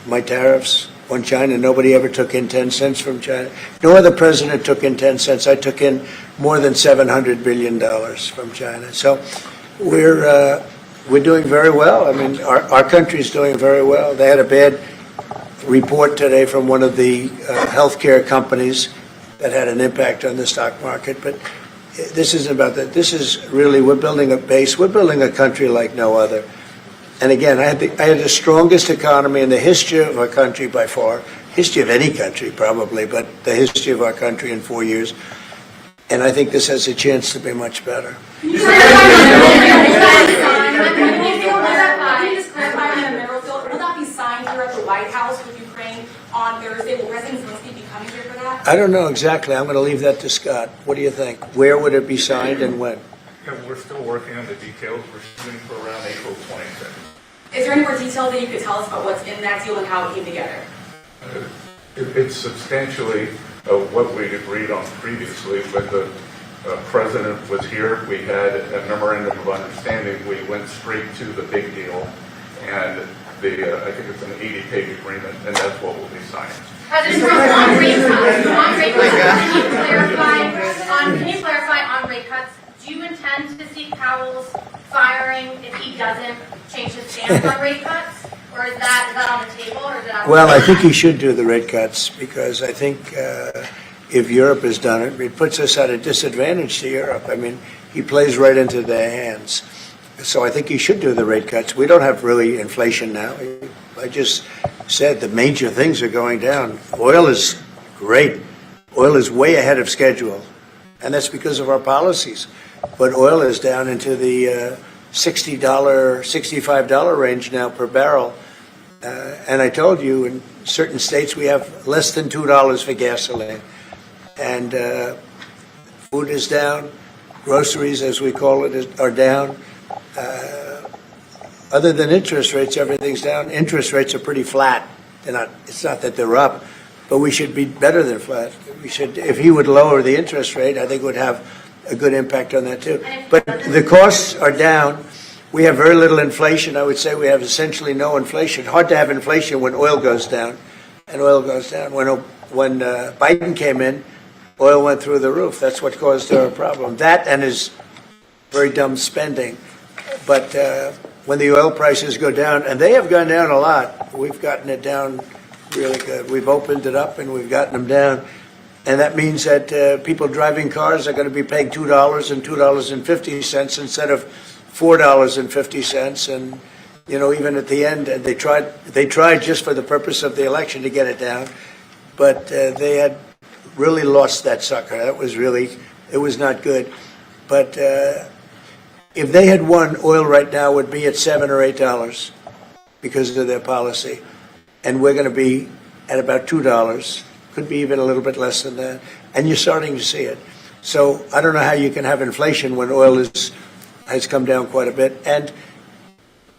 my tariffs on China. Nobody ever took in 10 cents from China. No other president took in 10 cents. I took in more than $700 billion from China. So we're doing very well. I mean, our country's doing very well. They had a bad report today from one of the healthcare companies that had an impact on the stock market. But this isn't about that. This is really, we're building a base. We're building a country like no other. And again, I had the strongest economy in the history of our country by far, history of any country probably, but the history of our country in 4 years. And I think this has a chance to be much better. Can you just clarify on the mineral deal? Will that be signed here at the White House with Ukraine on Thursday? Will President Zelensky be coming here for that? I don't know exactly. I'm going to leave that to Scott. What do you think? Where would it be signed and when? Yeah, we're still working on the details. We're shooting for around April 26th. Is there any more detail that you could tell us about what's in that deal and how it came together? It's substantially what we'd agreed on previously. When the president was here, we had a memorandum of understanding. We went straight to the big deal, and I think it's an 80-page agreement, and that's what will be signed. President Trump, on rate cuts, can you clarify on rate cuts? Do you intend to seek Powell's firing if he doesn't change his stance on rate cuts? Or is that on the table? Or is it Well, I think he should do the rate cuts, because I think if Europe has done it, it puts us at a disadvantage to Europe. I mean, he plays right into their hands. So I think he should do the rate cuts. We don't have really inflation now. I just said the major things are going down. Oil is great. Oil is way ahead of schedule. And that's because of our policies. But oil is down into the $60, $65 range now per barrel. And I told you, in certain states we have less than $2 for gasoline. And food is down. Groceries, as we call it, are down. Other than interest rates, everything's down. Interest rates are pretty flat. They're not. It's not that they're up, but we should be better than flat. We should. If he would lower the interest rate, I think it would have a good impact on that too. But the costs are down. We have very little inflation. I would say we have essentially no inflation. Hard to have inflation when oil goes down, and oil goes down. When Biden came in, oil went through the roof. That's what caused our problem. That and his very dumb spending. But when the oil prices go down, and they have gone down a lot, we've gotten it down really good. We've opened it up and we've gotten them down. And that means that people driving cars are going to be paying $2 and $2.50 instead of $4.50. And, you know, even at the end, they tried just for the purpose of the election to get it down. But they had really lost that sucker. That was really, it was not good. But if they had won, oil right now would be at $7 or $8 because of their policy. And we're going to be at about $2. Could be even a little bit less than that. And you're starting to see it. So I don't know how you can have inflation when oil has come down quite a bit. And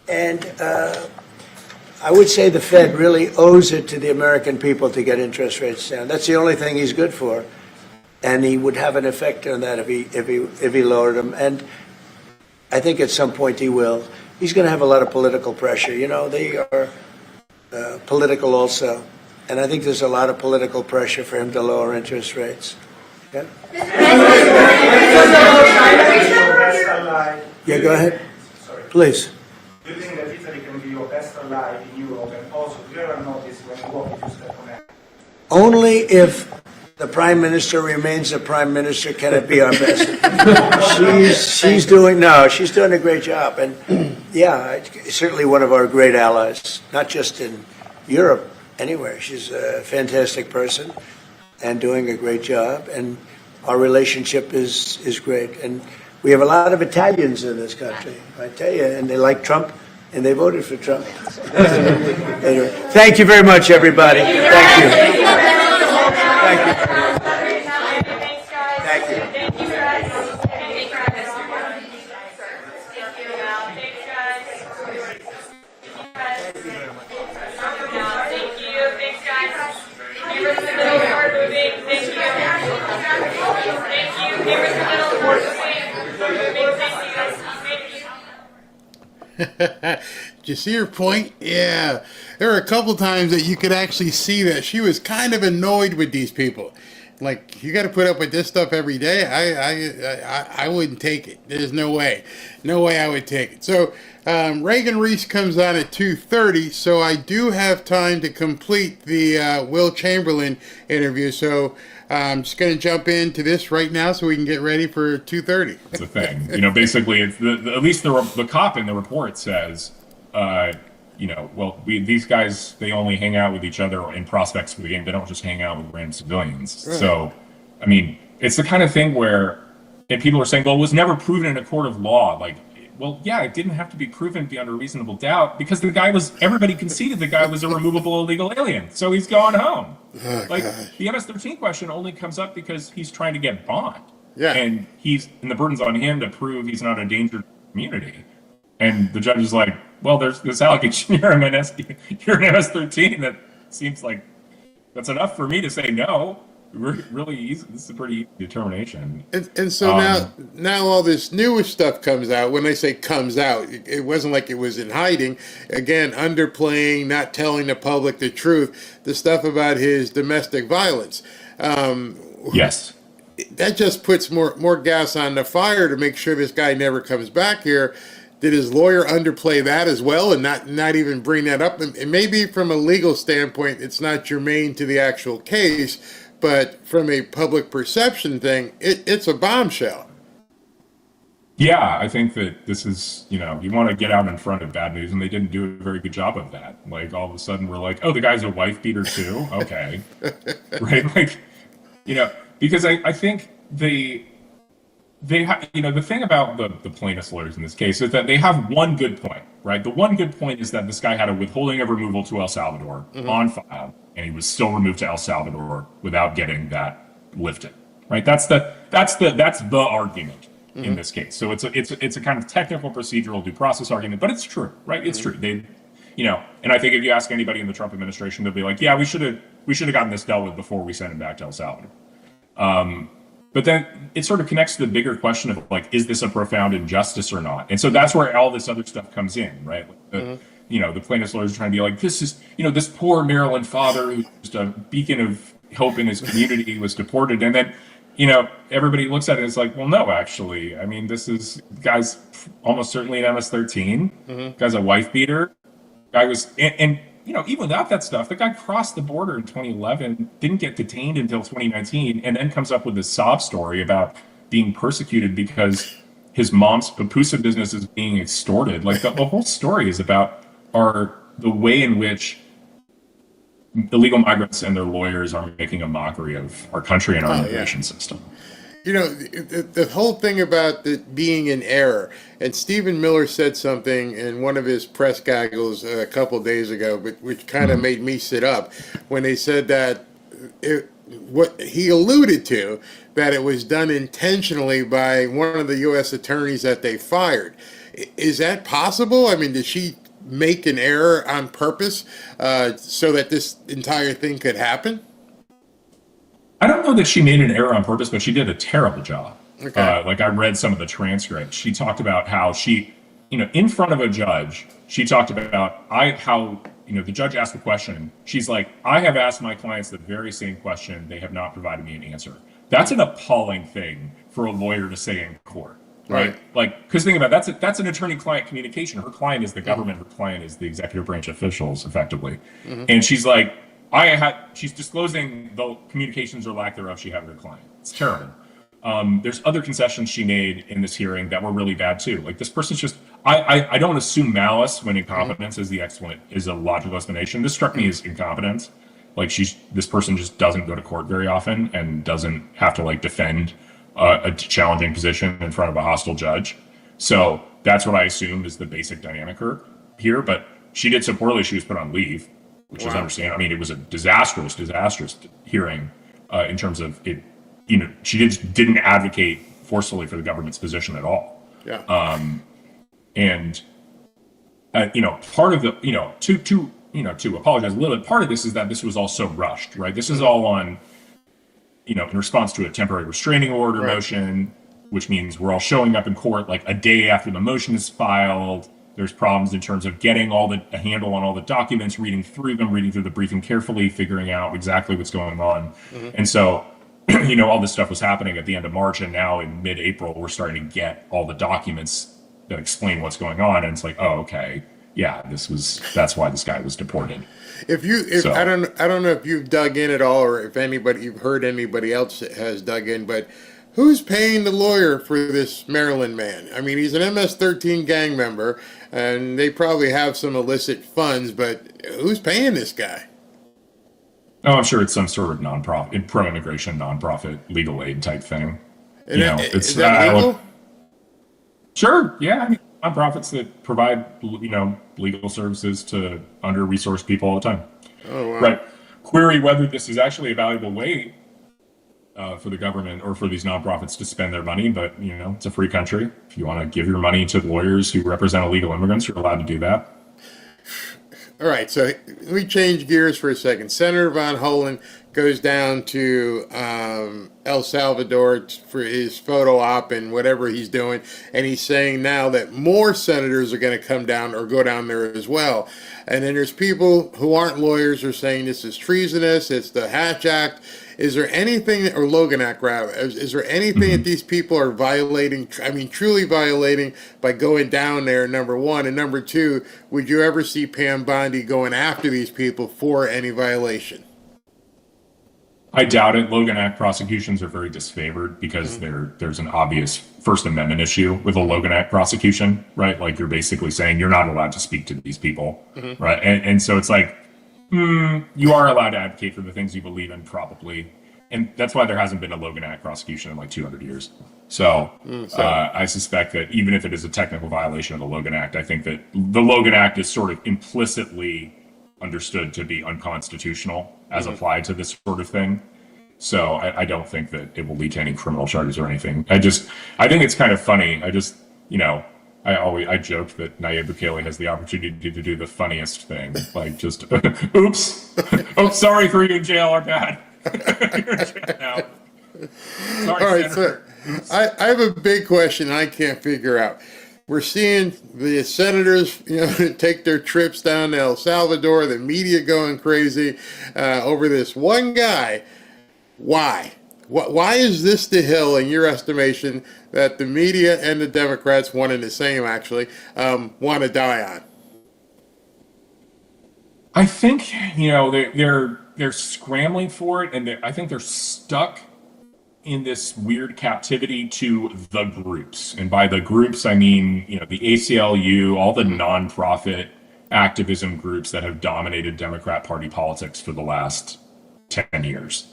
I would say the Fed really owes it to the American people to get interest rates down. That's the only thing he's good for. And he would have an effect on that if he lowered them. And I think at some point he will. He's going to have a lot of political pressure. You know, they are political also. And I think there's a lot of political pressure for him to lower interest rates. Yeah? Yeah, go ahead. Sorry. Please. Do you think that Italy can be your best ally in Europe? And also, do you ever notice when you walk into Stefano? Only if the Prime Minister remains the Prime Minister can it be our best. she's doing a great job. And yeah, certainly one of our great allies, not just in Europe, anywhere. She's a fantastic person and doing a great job. And our relationship is great. And we have a lot of Italians in this country, I tell you, and they like Trump, and they voted for Trump. Anyway, thank you very much, everybody. Thank you. Thank you. Thank you. Did you see her point? Yeah. There were a couple times that you could actually see that she was kind of annoyed with these people. Like, you got to put up with this stuff every day. I wouldn't take it. There's no way. No way I would take it. So, Reagan Reese comes on at 2:30, so I do have time to complete the Will Chamberlain interview. So, I'm just going to jump into this right now so we can get ready for 2:30. It's a thing. You know, basically, it's at least the cop in the report says, you know, well, these guys, they only hang out with each other in prospects for the game. They don't just hang out with random civilians. Right. So, I mean, it's the kind of thing where people are saying, well, it was never proven in a court of law. Like, well, yeah, it didn't have to be proven beyond a reasonable doubt because everybody conceded the guy was a removable illegal alien. So he's going home. Oh, like, gosh. The MS-13 question only comes up because he's trying to get bond. Yeah. And the burden's on him to prove he's not a danger to the community. And the judge is like, well, there's this allegation, you're an MS-13 that seems like that's enough for me to say no. Really easy. This is a pretty easy determination. And so now all this newer stuff comes out. When I say comes out, it wasn't like it was in hiding. Again, underplaying, not telling the public the truth. The stuff about his domestic violence. Yes. That just puts more gas on the fire to make sure this guy never comes back here. Did his lawyer underplay that as well and not even bring that up? And maybe from a legal standpoint, it's not germane to the actual case, but from a public perception thing, it's a bombshell. Yeah, I think that this is, you know, you want to get out in front of bad news, and they didn't do a very good job of that. Like, all of a sudden, we're like, oh, the guy's a wife beater too? Okay. Right? Like, you know, because I think they you know, the thing about the plaintiff's lawyers in this case is that they have one good point, right? The one good point is that this guy had a withholding of removal to El Salvador on file, and he was still removed to El Salvador without getting that lifted, right? That's the argument in this case. So it's a kind of technical procedural due process argument, but it's true, right? It's true. They, you know, and I think if you ask anybody in the Trump administration, they'll be like, yeah, we should have gotten this dealt with before we sent him back to El Salvador. But then it sort of connects to the bigger question of like, is this a profound injustice or not? And so that's where all this other stuff comes in, right? Like the plaintiff's lawyers are trying to be like, this is, this poor Maryland father who's just a beacon of hope in his community was deported. And then, everybody looks at it and is like, well, no, actually. I mean, the guy's almost certainly an MS-13. Guy's a wife beater. Guy was, and even without that stuff, the guy crossed the border in 2011, didn't get detained until 2019, and then comes up with this sob story about being persecuted because his mom's pupusa business is being extorted. Like the whole story is about the way in which illegal migrants and their lawyers are making a mockery of our country and our immigration system. The whole thing about being in error, and Stephen Miller said something in one of his press gaggles a couple of days ago, which kind of made me sit up, when they said that what he alluded to, that it was done intentionally by one of the U.S. attorneys that they fired. Is that possible? I mean, did she make an error on purpose so that this entire thing could happen? I don't know that she made an error on purpose, but she did a terrible job. Okay. I read some of the transcripts. She talked about how she, in front of a judge, she talked about how the judge asked the question. She's like, I have asked my clients the very same question. They have not provided me an answer. That's an appalling thing for a lawyer to say in court, right? Like, because think about it, that's an attorney-client communication. Her client is the government. Her client is the executive branch officials, effectively. And she's like, she's disclosing the communications or lack thereof she had with her client. It's terrible. There's other concessions she made in this hearing that were really bad too. Like this person's just, I don't assume malice when incompetence is a logical explanation. This struck me as incompetence. Like this person just doesn't go to court very often and doesn't have to defend a challenging position in front of a hostile judge. So that's what I assumed is the basic dynamic here. But she did so poorly, she was put on leave, which is understandable. I mean, it was a disastrous hearing in terms of it. She didn't advocate forcefully for the government's position at all. Yeah. Part of the, to apologize a little bit, part of this is that this was all so rushed, right? This is all on, in response to a temporary restraining order motion, which means we're all showing up in court like a day after the motion is filed. There's problems in terms of getting a handle on all the documents, reading through the briefing carefully, figuring out exactly what's going on. And so, all this stuff was happening at the end of March, and now in mid-April, we're starting to get all the documents that explain what's going on. And it's like, oh, okay, yeah, that's why this guy was deported. I don't know if you've dug in at all, or if you've heard anybody else that has dug in, but who's paying the lawyer for this Maryland man? I mean, he's an MS-13 gang member, and they probably have some illicit funds, but who's paying this guy? Oh, I'm sure it's some sort of nonprofit, pro-immigration nonprofit legal aid type thing. Is that legal? Sure, yeah. I mean, nonprofits that provide, legal services to under-resourced people all the time. Oh, wow. Right. Query whether this is actually a valuable way for the government or for these nonprofits to spend their money, but it's a free country. If you want to give your money to lawyers who represent illegal immigrants, you're allowed to do that. All right, so let me change gears for a second. Senator Von Hollen goes down to El Salvador for his photo op and whatever he's doing, and he's saying now that more senators are going to come down or go down there as well. And then there's people who aren't lawyers who are saying this is treasonous, it's the Hatch Act. Is there anything, or Logan Act rather, is there anything that these people are violating, truly violating by going down there, number one? And number two, would you ever see Pam Bondi going after these people for any violation? I doubt it. Logan Act prosecutions are very disfavored because there's an obvious First Amendment issue with a Logan Act prosecution, right? Like you're basically saying you're not allowed to speak to these people, right? And so it's like, you are allowed to advocate for the things you believe in, probably. And that's why there hasn't been a Logan Act prosecution in 200 years. So I suspect that even if it is a technical violation of the Logan Act, I think that the Logan Act is sort of implicitly understood to be unconstitutional as applied to this sort of thing. So I don't think that it will lead to any criminal charges or anything. I think it's kind of funny. I joked that Nayib Bukele has the opportunity to do the funniest thing, like just, oops, oh, sorry for you in jail, our bad. You're in jail now. All right, so I have a big question I can't figure out. We're seeing the senators, take their trips down to El Salvador, the media going crazy over this one guy. Why? Why is this the hill, in your estimation, that the media and the Democrats, one and the same actually, want to die on? I think they're scrambling for it, and I think they're stuck in this weird captivity to the groups. And by the groups, I mean, the ACLU, all the nonprofit activism groups that have dominated Democrat Party politics for the last 10 years.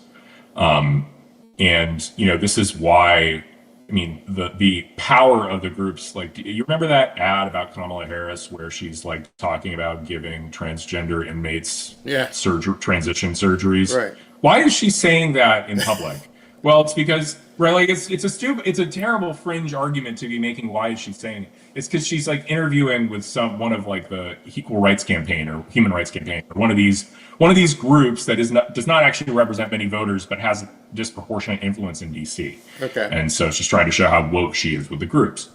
This is why, the power of the groups, like, you remember that ad about Kamala Harris where she's like talking about giving transgender inmates transition surgeries? Right. Why is she saying that in public? Well, it's because, it's a terrible fringe argument to be making. Why is she saying it? It's because she's like interviewing with one of like the Equal Rights Campaign or Human Rights Campaign, or one of these groups that does not actually represent many voters, but has disproportionate influence in DC. Okay. And so she's trying to show how woke she is with the groups.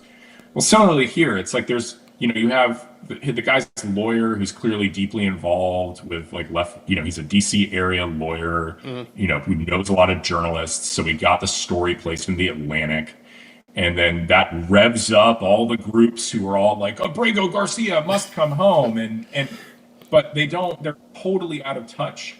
Well, similarly here, it's like there's, you have the guy's lawyer who's clearly deeply involved with like he's a DC area lawyer, who knows a lot of journalists. So we got the story placed in the Atlantic. And then that revs up all the groups who are all like, Abrego Garcia must come home. But they're totally out of touch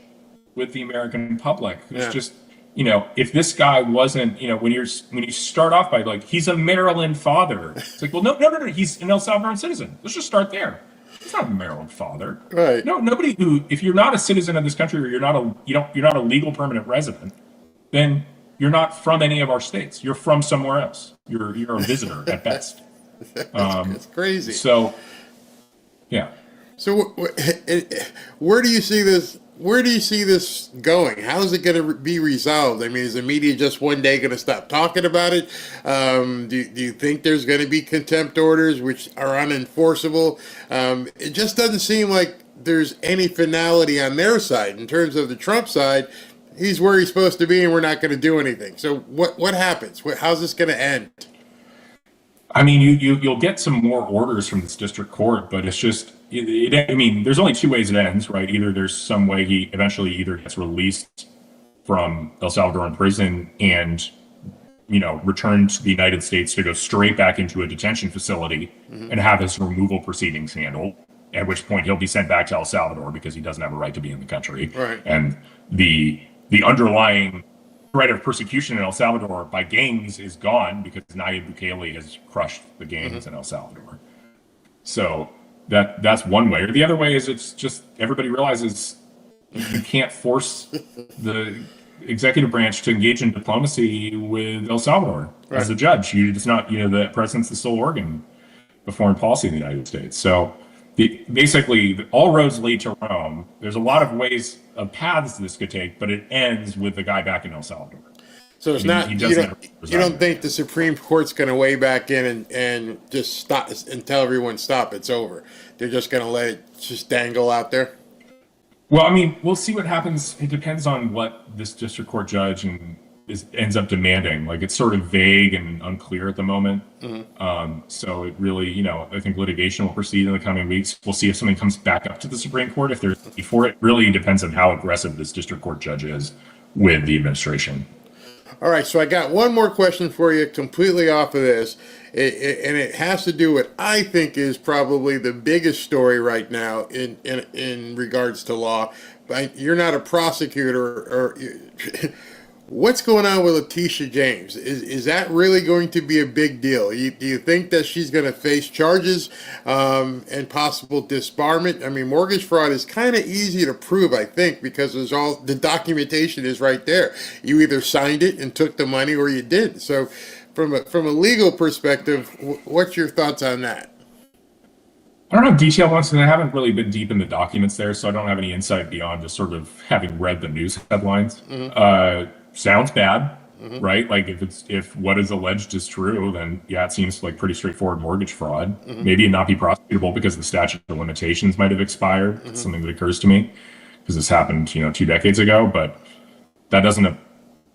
with the American public. It's just, if this guy wasn't, when you start off by like, he's a Maryland father. It's like, well, no, he's an El Salvadoran citizen. Let's just start there. He's not a Maryland father. Right. No, nobody if you're not a citizen of this country, or you're not a legal permanent resident, then you're not from any of our states. You're from somewhere else. You're a visitor at best. It's crazy. So, yeah. So where do you see this? Where do you see this going? How is it going to be resolved? I mean, is the media just one day going to stop talking about it? Do you think there's going to be contempt orders which are unenforceable? It just doesn't seem like there's any finality on their side. In terms of the Trump side, he's where he's supposed to be, and we're not going to do anything. So what happens? How's this going to end? I mean, you'll get some more orders from this district court, but it's just, there's only two ways it ends, right? Either there's some way he eventually either gets released from El Salvadoran prison and, returned to the United States to go straight back into a detention facility and have his removal proceedings handled, at which point he'll be sent back to El Salvador because he doesn't have a right to be in the country. Right. And the underlying threat of persecution in El Salvador by gangs is gone because Nayib Bukele has crushed the gangs in El Salvador. So that's one way. Or the other way is it's just everybody realizes you can't force the executive branch to engage in diplomacy with El Salvador as a judge. It's not, the president's the sole organ of foreign policy in the United States. So basically, all roads lead to Rome. There's a lot of paths this could take, but it ends with the guy back in El Salvador. So it's not. You don't think the Supreme Court's going to weigh back in and just stop and tell everyone stop? It's over. They're just going to let it just dangle out there. Well, we'll see what happens. It depends on what this district court judge ends up demanding. Like, it's sort of vague and unclear at the moment. So it really, I think litigation will proceed in the coming weeks. We'll see if something comes back up to the Supreme Court. If there's before it really depends on how aggressive this district court judge is with the administration. All right, so I got one more question for you, completely off of this, and it has to do with I think is probably the biggest story right now in regards to law. But you're not a prosecutor, or what's going on with Letitia James? Is that really going to be a big deal? Do you think that she's going to face charges and possible disbarment? Mortgage fraud is kind of easy to prove, I think, because there's all the documentation is right there. You either signed it and took the money, or you didn't. So, from a legal perspective, what's your thoughts on that? I don't have detailed ones, and I haven't really been deep in the documents there, so I don't have any insight beyond just sort of having read the news headlines. Sounds bad, right? Like if what is alleged is true, then it seems like pretty straightforward mortgage fraud. Maybe it not be prosecutable because the statute of limitations might have expired. It's something that occurs to me because this happened, 2 decades ago. But that doesn't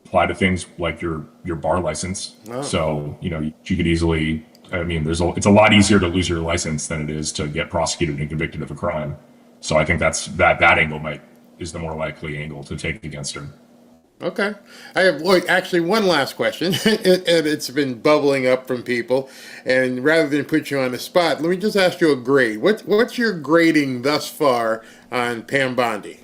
apply to things like your bar license. Oh. So, you could easily, it's a lot easier to lose your license than it is to get prosecuted and convicted of a crime. So I think that angle is the more likely angle to take against her. Okay. I have actually one last question, and it's been bubbling up from people. And rather than put you on the spot, let me just ask you a grade. What's your grading thus far on Pam Bondi?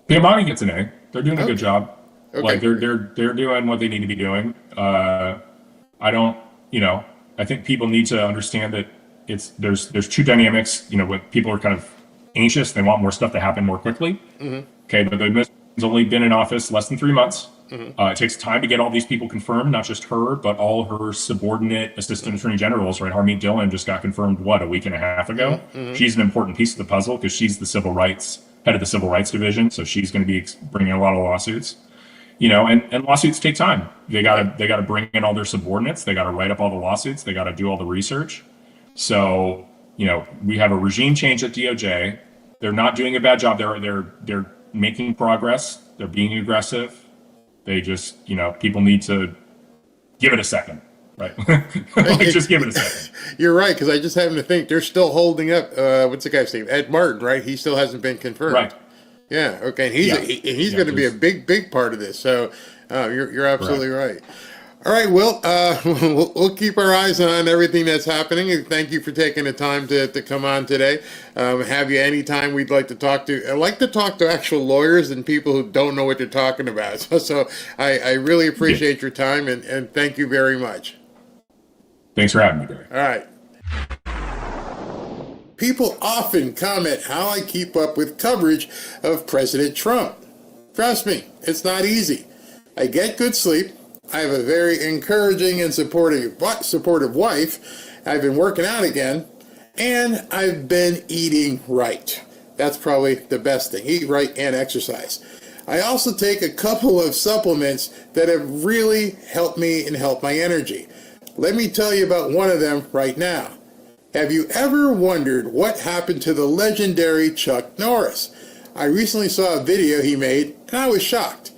Pam Bondi gets an A. They're doing a good job. Okay. Like they're doing what they need to be doing. I think people need to understand that there's two dynamics. When people are kind of anxious, they want more stuff to happen more quickly. Mm-hmm. Okay, but the He's only been in office less than 3 months. Mm-hmm. It takes time to get all these people confirmed, not just her, but all her subordinate assistant attorney generals, right? Harmeet Dillon just got confirmed, a week and a half ago? Mm-hmm. She's an important piece of the puzzle because she's the head of the civil rights division. So she's going to be bringing a lot of lawsuits, and lawsuits take time. They gotta bring in all their subordinates. They got to write up all the lawsuits. They got to do all the research. So, we have a regime change at DOJ. They're not doing a bad job. They're making progress. They're being aggressive. They just, people need to give it a second, right? Just give it a second. You're right, because I just happened to think they're still holding up, what's the guy's name? Ed Martin, right? He still hasn't been confirmed. Right. Yeah, okay. And he's going to be a big part of this. So you're absolutely right. All right, Will, we'll keep our eyes on everything that's happening. And thank you for taking the time to come on today. Have you anytime we'd like to talk to? I like to talk to actual lawyers and people who don't know what they're talking about. So I really appreciate your time and thank you very much. Thanks for having me, Gary. All right. People often comment how I keep up with coverage of President Trump. Trust me, it's not easy. I get good sleep. I have a very encouraging and supportive wife. I've been working out again, and I've been eating right. That's probably the best thing. Eat right and exercise. I also take a couple of supplements that have really helped me and helped my energy. Let me tell you about one of them right now. Have you ever wondered what happened to the legendary Chuck Norris? I recently saw a video he made, and I was shocked.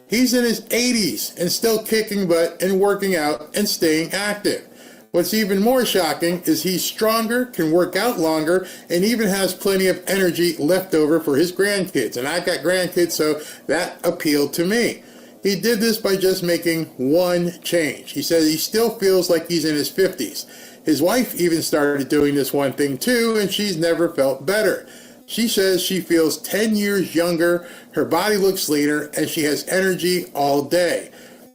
He's in his 80s and still kicking butt and working out and staying active. What's even more shocking is he's stronger, can work out longer, and even has plenty of energy left over for his grandkids. And I've got grandkids, so that appealed to me. He did this by just making one change. He says he still feels like he's in his 50s. His wife even started doing this one thing too, and she's never felt better. She says she feels 10 years younger, her body looks leaner, and she has energy all day.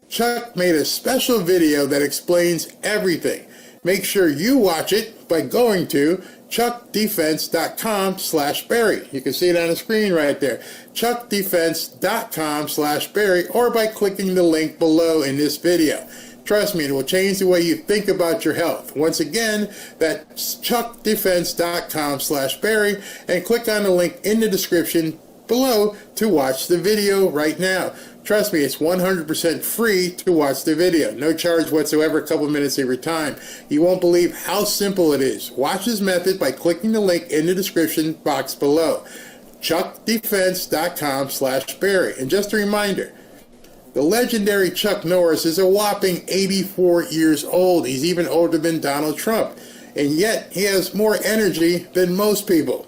Chuck made a special video that explains everything. Make sure you watch it by going to chuckdefense.com/Barry. You can see it on the screen right there. chuckdefense.com/Barry, or by clicking the link below in this video. Trust me, it will change the way you think about your health. Once again, that's chuckdefense.com/Barry, and click on the link in the description below to watch the video right now. Trust me, it's 100% free to watch the video. No charge whatsoever, a couple minutes every time. You won't believe how simple it is. Watch this method by clicking the link in the description box below. chuckdefense.com/Barry. And just a reminder, the legendary Chuck Norris is a whopping 84 years old. He's even older than Donald Trump. And yet, he has more energy than most people.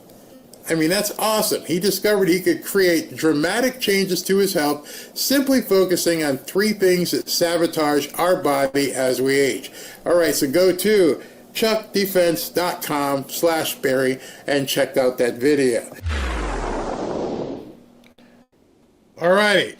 I mean, that's awesome. He discovered he could create dramatic changes to his health simply focusing on 3 things that sabotage our body as we age. All right, so go to chuckdefense.com/Barry and check out that video. All right.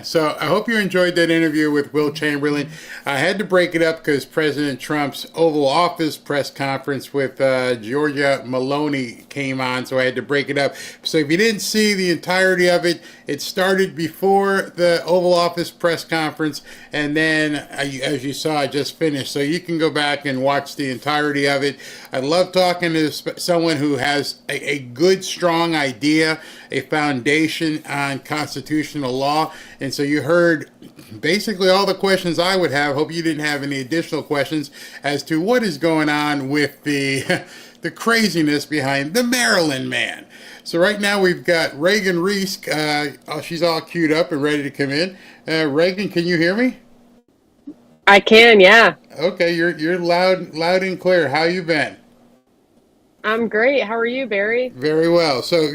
So I hope you enjoyed that interview with Will Chamberlain. I had to break it up because President Trump's Oval Office press conference with Giorgia Meloni came on, so I had to break it up. So if you didn't see the entirety of it, it started before the Oval Office press conference, and then, as you saw, it just finished. So you can go back and watch the entirety of it. I love talking to someone who has a good, strong idea, a foundation on constitutional law. And so you heard basically all the questions I would have. Hope you didn't have any additional questions as to what is going on with the the craziness behind the Maryland man. So right now we've got Reagan Reese. She's all queued up and ready to come in. Reagan, can you hear me? I can, yeah. Okay, you're loud and clear. How you been? I'm great. How are you, Barry? Very well. So,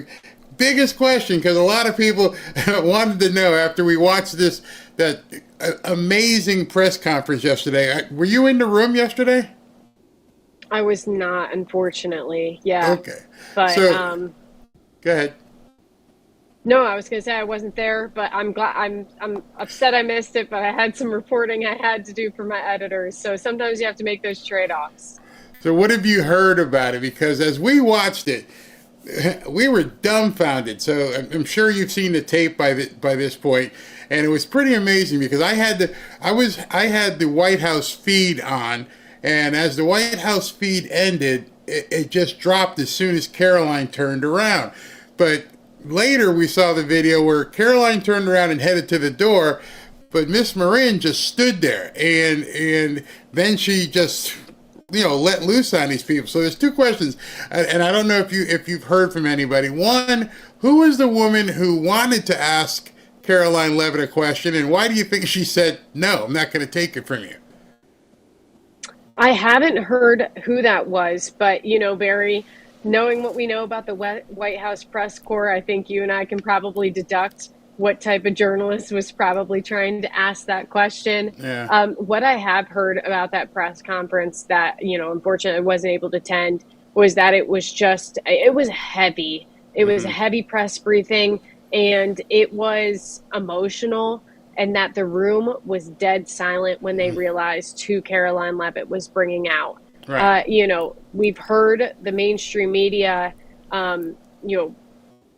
biggest question, because a lot of people wanted to know after we watched that amazing press conference yesterday. Were you in the room yesterday? I was not, unfortunately. Yeah. Okay. But so, go ahead. No, I was going to say I wasn't there, but I'm glad. I'm upset I missed it, but I had some reporting I had to do for my editors. So sometimes you have to make those trade-offs. So what have you heard about it? Because as we watched it, we were dumbfounded. So I'm sure you've seen the tape by this point, and it was pretty amazing because I had the White House feed on, and as the White House feed ended, it just dropped as soon as Caroline turned around. But later we saw the video where Caroline turned around and headed to the door, but Miss Marin just stood there, and then she just let loose on these people. So there's two questions, and I don't know if you've heard from anybody. One, who was the woman who wanted to ask Caroline Leavitt a question, and why do you think she said, no, I'm not going to take it from you? I haven't heard who that was, but, Barry, knowing what we know about the White House press corps, I think you and I can probably deduct what type of journalist was probably trying to ask that question. Yeah. What I have heard about that press conference that, unfortunately I wasn't able to attend was that it was heavy. It was a heavy press briefing, and it was emotional, and that the room was dead silent when they realized who Caroline Leavitt was bringing out. Right. We've heard the mainstream media,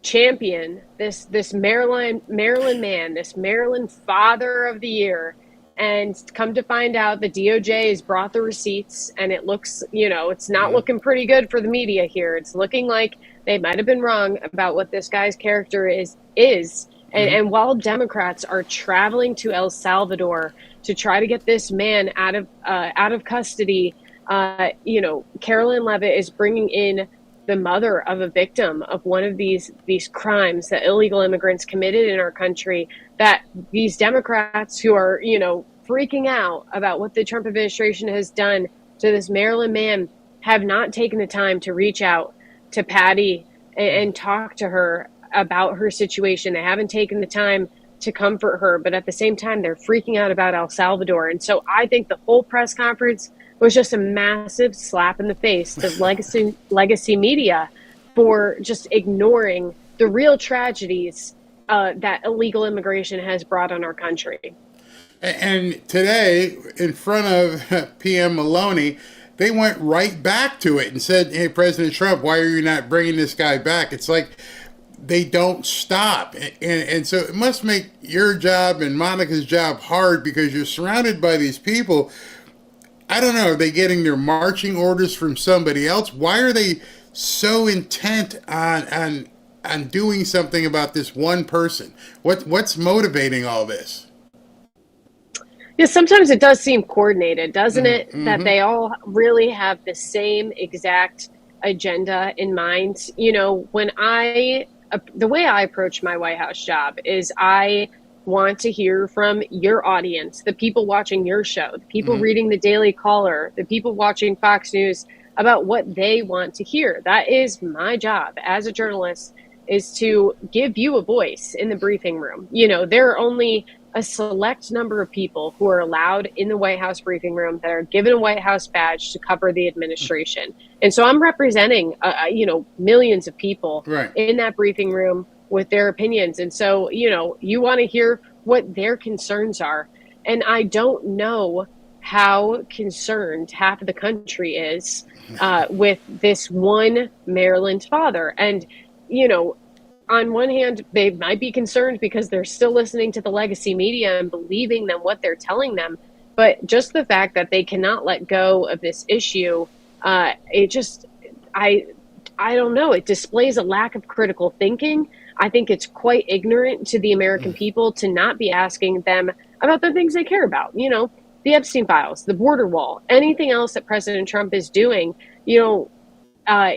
champion this Maryland man, this Maryland father of the year, and come to find out the DOJ has brought the receipts, and it looks, it's not looking pretty good for the media here. It's looking like they might have been wrong about what this guy's character is. And while Democrats are traveling to El Salvador to try to get this man out of custody, Caroline Leavitt is bringing in the mother of a victim of one of these crimes that illegal immigrants committed in our country, that these Democrats who are, freaking out about what the Trump administration has done to this Maryland man have not taken the time to reach out to Patty and talk to her about her situation. They haven't taken the time to comfort her, but at the same time, they're freaking out about El Salvador. And so I think the whole press conference was just a massive slap in the face to legacy media for just ignoring the real tragedies that illegal immigration has brought on our country. And today, in front of PM Meloni, they went right back to it and said, hey, President Trump, why are you not bringing this guy back? It's like they don't stop. And so it must make your job and Monica's job hard because you're surrounded by these people. I don't know, are they getting their marching orders from somebody else? Why are they so intent on doing something about this one person? What's motivating all this? Yeah, sometimes it does seem coordinated, doesn't it? That they all really have the same exact agenda in mind. When the way I approach my White House job is I want to hear from your audience, the people watching your show, the people reading the Daily Caller, the people watching Fox News, about what they want to hear. That is my job as a journalist, is to give you a voice in the briefing room. There are only a select number of people who are allowed in the White House briefing room that are given a White House badge to cover the administration. And so I'm representing, millions of people in that briefing room with their opinions. And so, you want to hear what their concerns are. And I don't know how concerned half of the country is with this one Maryland father. And, on one hand, they might be concerned because they're still listening to the legacy media and believing them what they're telling them. But just the fact that they cannot let go of this issue, I don't know. It displays a lack of critical thinking. I think it's quite ignorant to the American people to not be asking them about the things they care about. The Epstein files, the border wall, anything else that President Trump is doing.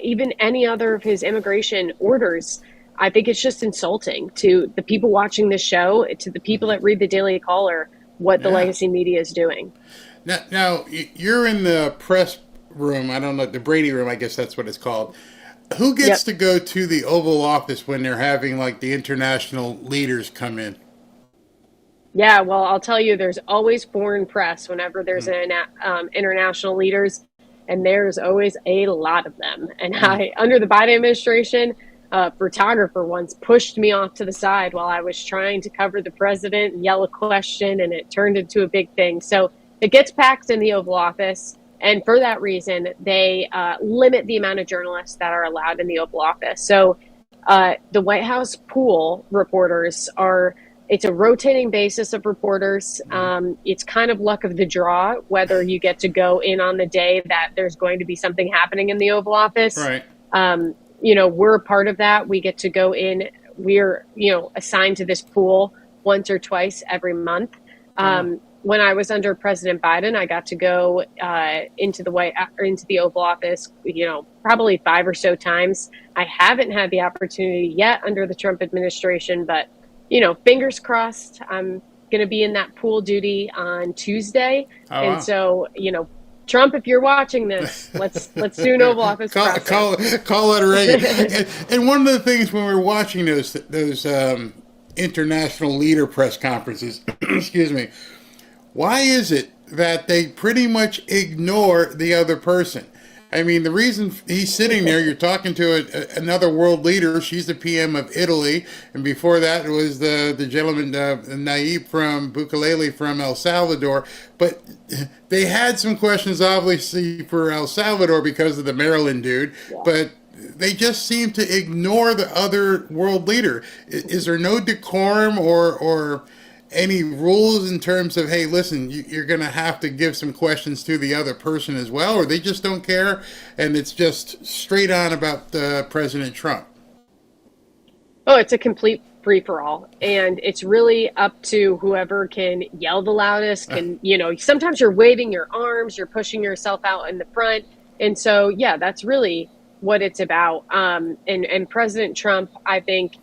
even any other of his immigration orders. I think it's just insulting to the people watching this show, to the people that read the Daily Caller, what the legacy media is doing. Now, you're in the press room. I don't know, the Brady room, I guess that's what it's called. Who gets to go to the Oval Office when they're having, like, the international leaders come in? Yeah, well, I'll tell you, there's always foreign press whenever there's international leaders, and there's always a lot of them. And under the Biden administration, a photographer once pushed me off to the side while I was trying to cover the president and yell a question, and it turned into a big thing. So it gets packed in the Oval Office, and for that reason, they limit the amount of journalists that are allowed in the Oval Office. So the White House pool reporters it's a rotating basis of reporters. It's kind of luck of the draw whether you get to go in on the day that there's going to be something happening in the Oval Office. Right. We're a part of that. We get to go in. We're, assigned to this pool once or twice every month. When I was under President Biden, I got to go into the Oval Office, probably 5 or so times. I haven't had the opportunity yet under the Trump administration, but, fingers crossed. I'm going to be in that pool duty on Tuesday. Wow. So, Trump, if you're watching this, let's do an Oval Office call it Reagan. and one of the things when we're watching those international leader press conferences, excuse me, why is it that they pretty much ignore the other person? I mean, the reason he's sitting there, you're talking to another world leader. She's the PM of Italy. And before that, it was the gentleman, Nayib from Bukalele from El Salvador. But they had some questions, obviously, for El Salvador because of the Maryland dude. Yeah. But they just seem to ignore the other world leader. Is there no decorum or any rules in terms of, hey, listen, you're going to have to give some questions to the other person as well, or they just don't care and it's just straight on about President Trump? Oh, it's a complete free-for-all, and it's really up to whoever can yell the loudest. Sometimes you're waving your arms, you're pushing yourself out in the front, and so that's really what it's about. And President Trump, I think,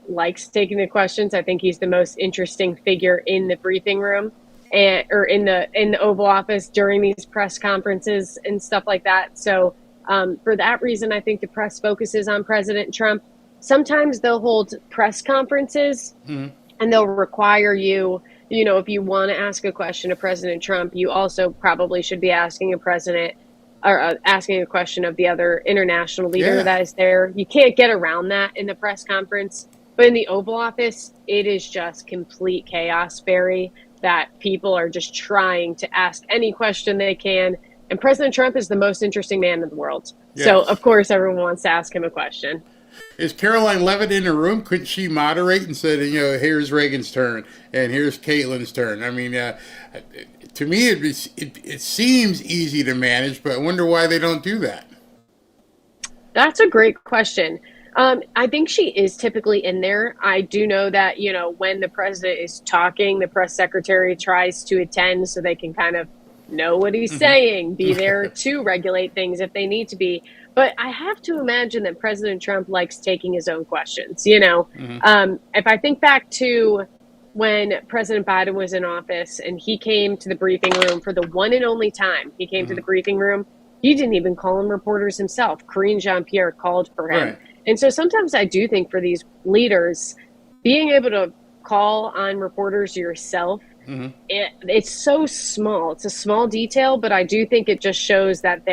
likes taking the questions. I think he's the most interesting figure in the briefing room or in the Oval Office during these press conferences and stuff like that. So for that reason, I think the press focuses on President Trump. Sometimes they'll hold press conferences and they'll require you, if you want to ask a question of President Trump, you also probably should be asking asking a question of the other international leader that is there. You can't get around that in the press conference. But in the Oval Office, it is just complete chaos, Barry, that people are just trying to ask any question they can. And President Trump is the most interesting man in the world. Yes. So, of course, everyone wants to ask him a question. Is Caroline Leavitt in the room? Couldn't she moderate and said, here's Reagan's turn and here's Caitlin's turn? I mean, to me, it seems easy to manage, but I wonder why they don't do that. That's a great question. I think she is typically in there. I do know that, when the president is talking, the press secretary tries to attend so they can kind of know what he's saying, be there to regulate things if they need to be. But I have to imagine that President Trump likes taking his own questions. If I think back to when President Biden was in office and he came to the briefing room for the one and only time he came to the briefing room, he didn't even call in reporters himself. Karine Jean-Pierre called for him. Right. And so sometimes I do think for these leaders, being able to call on reporters yourself, it's so small. It's a small detail, but I do think it just shows that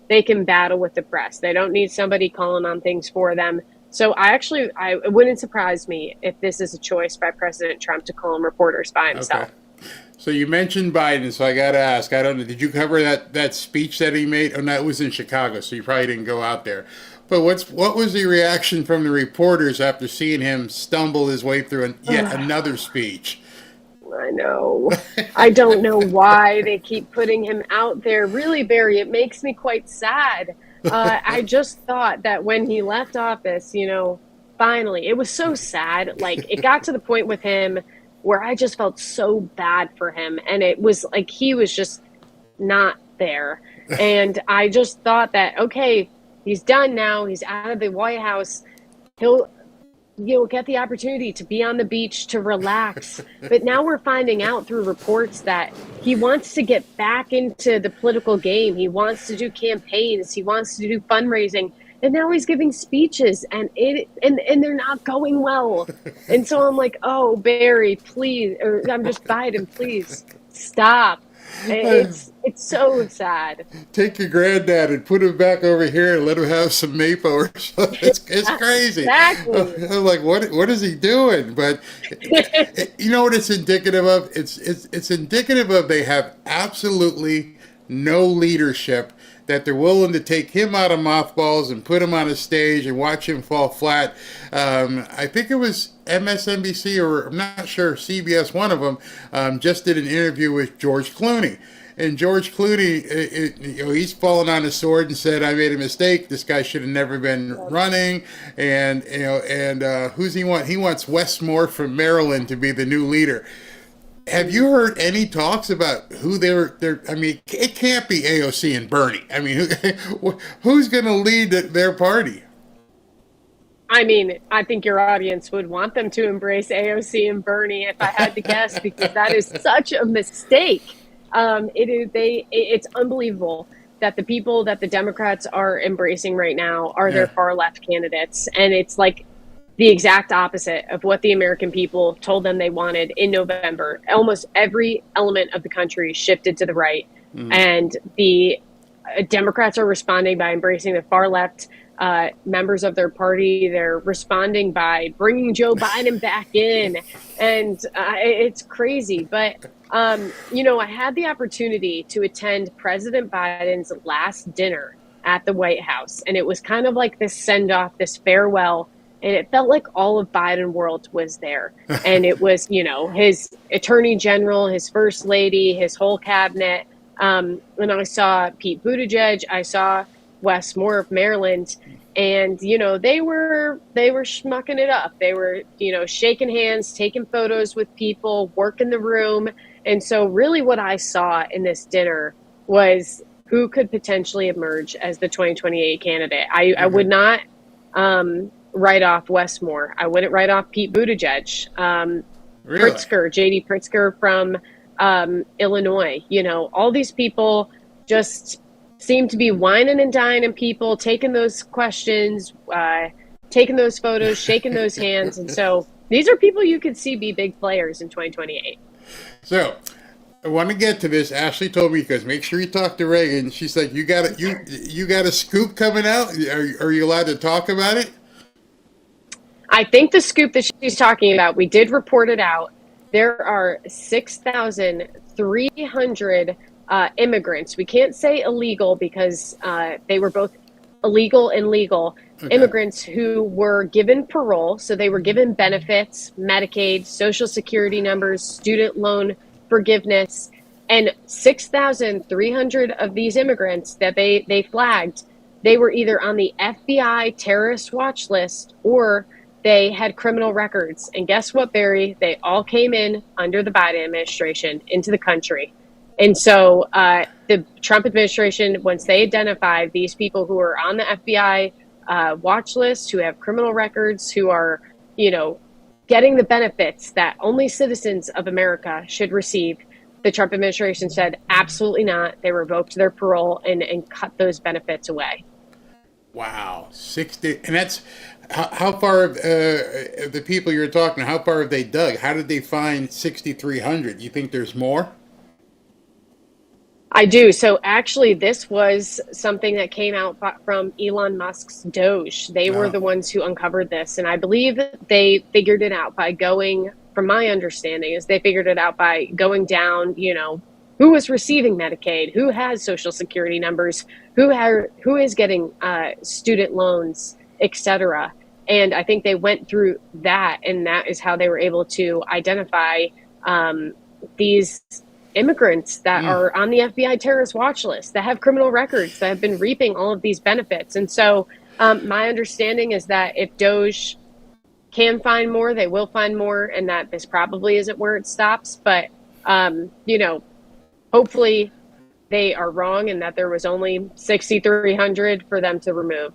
they can battle with the press. They don't need somebody calling on things for them. So it wouldn't surprise me if this is a choice by President Trump to call in reporters by himself. Okay. So you mentioned Biden, so I got to ask, I don't know, did you cover that speech that he made? Oh, no, it was in Chicago, so you probably didn't go out there. But what was the reaction from the reporters after seeing him stumble his way through yet another speech? I know. I don't know why they keep putting him out there. Really, Barry, it makes me quite sad. I just thought that when he left office, finally, it was so sad. Like, it got to the point with him where I just felt so bad for him. And it was like he was just not there. And I just thought that, okay, He's done now. He's out of the White House. He'll get the opportunity to be on the beach, to relax. But now we're finding out through reports that he wants to get back into the political game. He wants to do campaigns. He wants to do fundraising. And now he's giving speeches, and they're not going well. And so I'm like, oh, Barry, please, or I'm just Biden, please stop. It's so sad. Take your granddad and put him back over here and let him have some mapo or something. It's crazy. Exactly. I'm like, what is he doing? But you know what it's indicative of? It's indicative of they have absolutely no leadership, that they're willing to take him out of mothballs and put him on a stage and watch him fall flat. I think it was MSNBC, or I'm not sure, CBS, one of them, just did an interview with George Clooney. And George Clooney, he's fallen on his sword and said, I made a mistake. This guy should have never been running. And who's he want? He wants Wes Moore from Maryland to be the new leader. Have you heard any talks about who they're? I mean, it can't be AOC and Bernie. I mean, who's going to lead their party? I mean, I think your audience would want them to embrace AOC and Bernie if I had to guess, because that is such a mistake. It's unbelievable that the people that the Democrats are embracing right now are their far left candidates, and it's like the exact opposite of what the American people told them they wanted in November. Almost every element of the country shifted to the right. And the Democrats are responding by embracing the far left members of their party. They're responding by bringing Joe Biden back in. And it's crazy. But, I had the opportunity to attend President Biden's last dinner at the White House. And it was kind of like this send-off, this farewell. And it felt like all of Biden world was there. And it was, his attorney general, his first lady, his whole cabinet. And I saw Pete Buttigieg. I saw Wes Moore of Maryland. And, they were schmucking it up. They were, shaking hands, taking photos with people, working the room. And so really what I saw in this dinner was who could potentially emerge as the 2028 candidate. I would not write off Wes Moore. I wouldn't write off Pete Buttigieg. Really? Pritzker, J.D. Pritzker from Illinois. All these people just seem to be whining and dining people, taking those questions, taking those photos, shaking those hands. And so these are people you could see be big players in 2028. So I want to get to this. Ashley told me, because make sure you talk to Reagan. She's like, you got a scoop coming out. Are you allowed to talk about it? I think the scoop that she's talking about, we did report it out. There are 6,300 immigrants. We can't say illegal because they were both illegal and legal. Okay. Immigrants who were given parole. So they were given benefits, Medicaid, Social Security numbers, student loan forgiveness. And 6,300 of these immigrants that they flagged, they were either on the FBI terrorist watch list or they had criminal records. And guess what, Barry? They all came in under the Biden administration into the country. And so the Trump administration, once they identify these people who are on the FBI watch list, who have criminal records, who are, getting the benefits that only citizens of America should receive, the Trump administration said, absolutely not. They revoked their parole and cut those benefits away. Wow. 60. And that's how far of the people you're talking, how far have they dug? How did they find 6,300? You think there's more? I do. So actually, this was something that came out from Elon Musk's Doge. They were the ones who uncovered this. And I believe they figured it out by going, from my understanding, is they figured it out by going down, who was receiving Medicaid, who has Social Security numbers, who is getting student loans, etc. And I think they went through that, and that is how they were able to identify these immigrants that are on the FBI terrorist watch list, that have criminal records, that have been reaping all of these benefits. And so my understanding is that if Doge can find more, they will find more, and that this probably isn't where it stops. But, hopefully they are wrong and that there was only 6,300 for them to remove.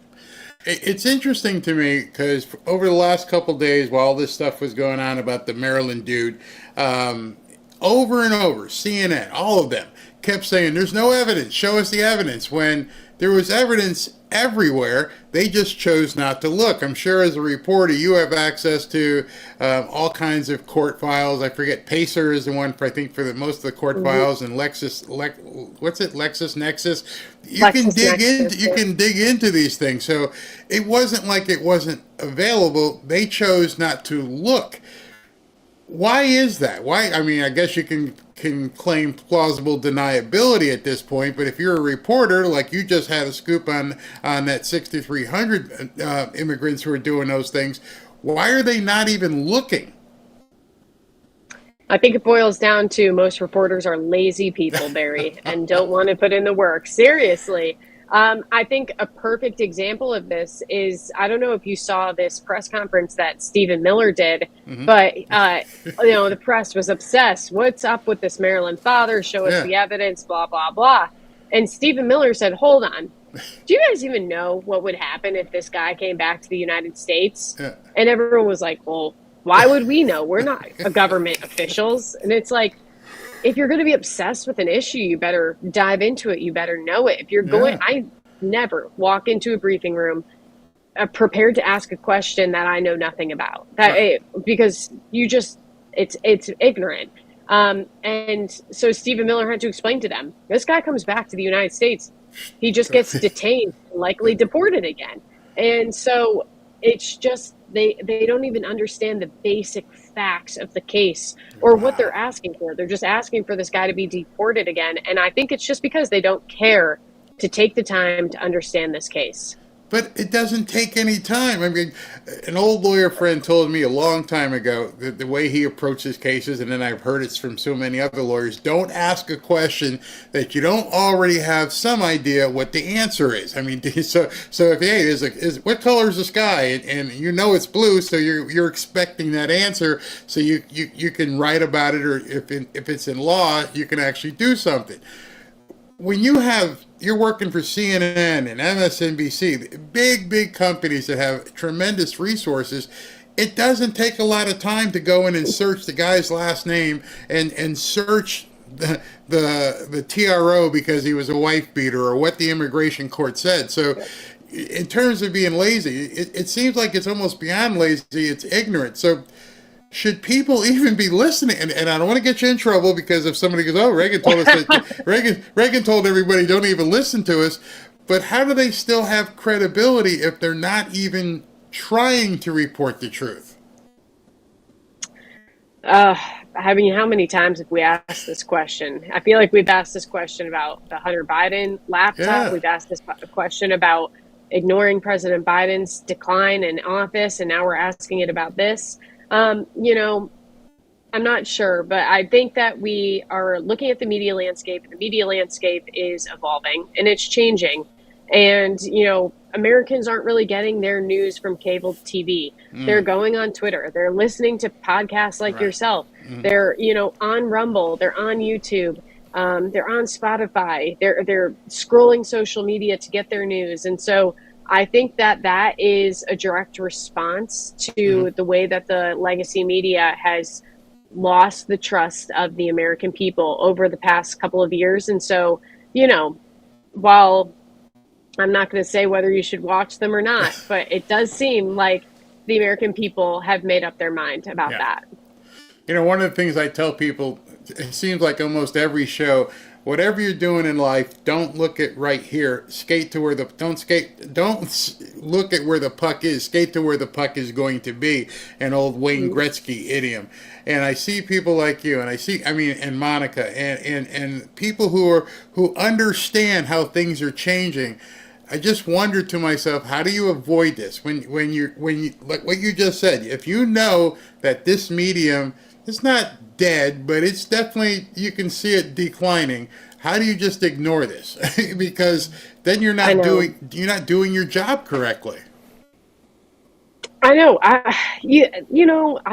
It's interesting to me because over the last couple days, while all this stuff was going on about the Maryland dude, over and over, CNN, all of them kept saying, there's no evidence, show us the evidence, when there was evidence everywhere. They just chose not to look. I'm sure as a reporter, you have access to all kinds of court files. I forget, Pacer is the one for, I think, for most of the court files, and LexisNexis. You can dig into these things. So it wasn't like it wasn't available. They chose not to look. Why is that? Why? I mean, I guess you can claim plausible deniability at this point, but if you're a reporter, like you just had a scoop on that 6,300 immigrants who are doing those things, why are they not even looking? I think it boils down to most reporters are lazy people, Barry, and don't want to put in the work. Seriously. I think a perfect example of this is, I don't know if you saw this press conference that Stephen Miller did, but, the press was obsessed. What's up with this Maryland father? Show us the evidence, blah, blah, blah. And Stephen Miller said, hold on. Do you guys even know what would happen if this guy came back to the United States? Yeah. And everyone was like, well, why would we know? We're not government officials. And it's like, if you're going to be obsessed with an issue, you better dive into it. You better know it. If you're going, I never walk into a briefing room prepared to ask a question that I know nothing about. Because you just, it's ignorant. And so Stephen Miller had to explain to them, this guy comes back to the United States, he just gets detained, likely deported again. And so it's just, they don't even understand the basic facts of the case or what they're asking for. They're just asking for this guy to be deported again. And I think it's just because they don't care to take the time to understand this case. But it doesn't take any time. I mean, an old lawyer friend told me a long time ago that the way he approaches cases, and then I've heard it from so many other lawyers, don't ask a question that you don't already have some idea what the answer is. I mean, so if, hey, what color is the sky? And you know it's blue, so you're expecting that answer, so you can write about it, or if it's in law, you can actually do something. When you're working for CNN and MSNBC, big companies that have tremendous resources, it doesn't take a lot of time to go in and search the guy's last name and search the TRO because he was a wife beater or what the immigration court said. So in terms of being lazy, it seems like it's almost beyond lazy, it's ignorant. So should people even be listening? And I don't want to get you in trouble because if somebody goes, oh, Reagan told us that Reagan told everybody don't even listen to us. But how do they still have credibility if they're not even trying to report the truth? I mean, how many times have we asked this question? I feel like we've asked this question about the Hunter Biden laptop. Yeah. We've asked this question about ignoring President Biden's decline in office, and now we're asking it about this. I'm not sure, but I think that we are looking at the media landscape. The media landscape is evolving and it's changing. And, Americans aren't really getting their news from cable TV. They're going on Twitter. They're listening to podcasts like yourself. They're, on Rumble. They're on YouTube. They're on Spotify. They're scrolling social media to get their news. And so I think that is a direct response to the way that the legacy media has lost the trust of the American people over the past couple of years. And so, while I'm not going to say whether you should watch them or not, but it does seem like the American people have made up their mind about that. One of the things I tell people, it seems like almost every show, whatever you're doing in life, don't look at right here. Don't look at where the puck is. Skate to where the puck is going to be. An old Wayne Gretzky idiom. And I see people like you, and Monica, and people who understand how things are changing. I just wonder to myself, how do you avoid this? When you like what you just said, if you know that this medium is not dead, but it's definitely, you can see it declining. How do you just ignore this? Because then you're not doing your job correctly. I know. I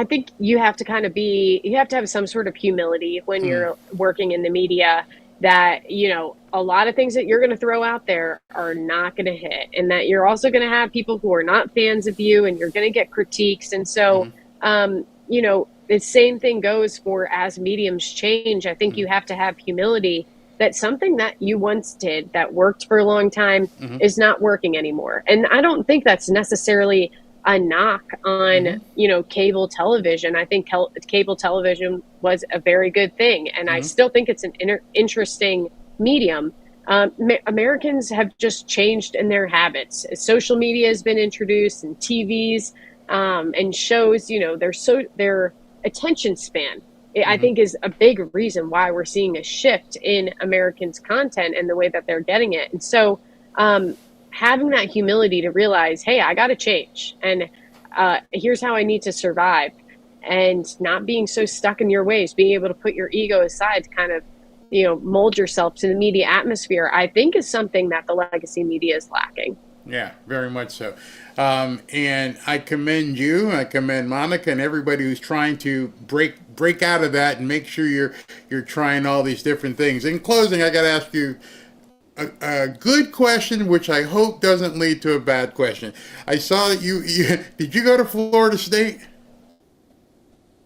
think you have to you have to have some sort of humility when you're working in the media that, a lot of things that you're going to throw out there are not going to hit, and that you're also going to have people who are not fans of you, and you're going to get critiques. And so, you know, the same thing goes for as mediums change. I think you have to have humility that something that you once did that worked for a long time is not working anymore. And I don't think that's necessarily a knock on, you know, cable television. I think cable television was a very good thing. And I still think it's an interesting medium. Americans have just changed in their habits. Social media has been introduced, and TVs and shows, you know, their attention span, I think, is a big reason why we're seeing a shift in Americans' content and the way that they're getting it. And so having that humility to realize, hey, I got to change, and here's how I need to survive, and not being so stuck in your ways, being able to put your ego aside to kind of, you know, mold yourself to the media atmosphere, I think is something that the legacy media is lacking. Yeah, very much so. And I commend you, I commend Monica, and everybody who's trying to break out of that and make sure you're trying all these different things. In closing, I got to ask you a good question, which I hope doesn't lead to a bad question. I saw that you did you go to Florida State?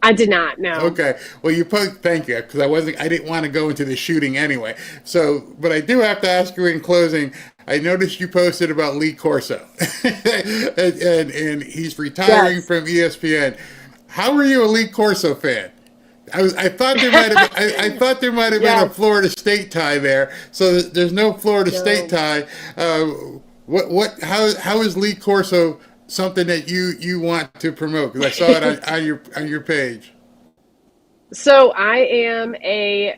I did not, no. Okay. Well, thank you, because I didn't want to go into the shooting anyway. So, but I do have to ask you in closing, I noticed you posted about Lee Corso, and he's retiring from ESPN. How are you a Lee Corso fan? I thought there might have I thought there might have been a Florida State tie there. So there's no Florida State tie. How is Lee Corso something that you want to promote? Because I saw it on your page. So I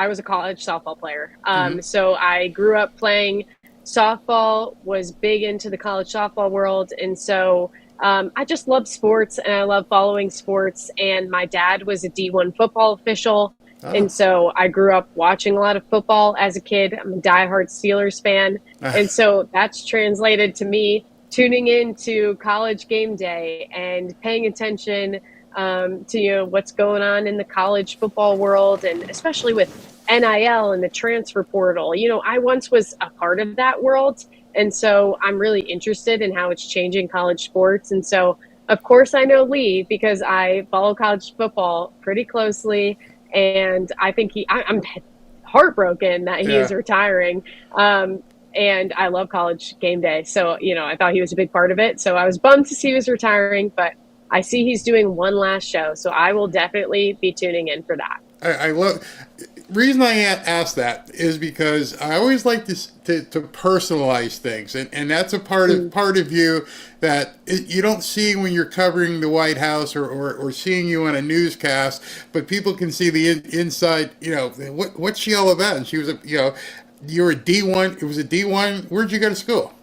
was a college softball player. So I grew up playing softball, was big into the college softball world. And so I just love sports, and I love following sports. And my dad was a D1 football official. And so I grew up watching a lot of football as a kid. I'm a diehard Steelers fan. And so that's translated to me tuning into College Game Day and paying attention to, you know, what's going on in the college football world, and especially with NIL and the transfer portal. You know, I once was a part of that world, and so I'm really interested in how it's changing college sports. And so, of course, I know Lee because I follow college football pretty closely, and I think I'm heartbroken that he is retiring. And I love College Game Day. So, you know, I thought he was a big part of it. So I was bummed to see he was retiring, but I see he's doing one last show. So I will definitely be tuning in for that. I love. Reason I ask that is because I always like to personalize things, and that's a part of you that you don't see when you're covering the White House or seeing you on a newscast, but people can see the inside. You know, what's she all about? And she was you're a D1. It was a D1. Where'd you go to school?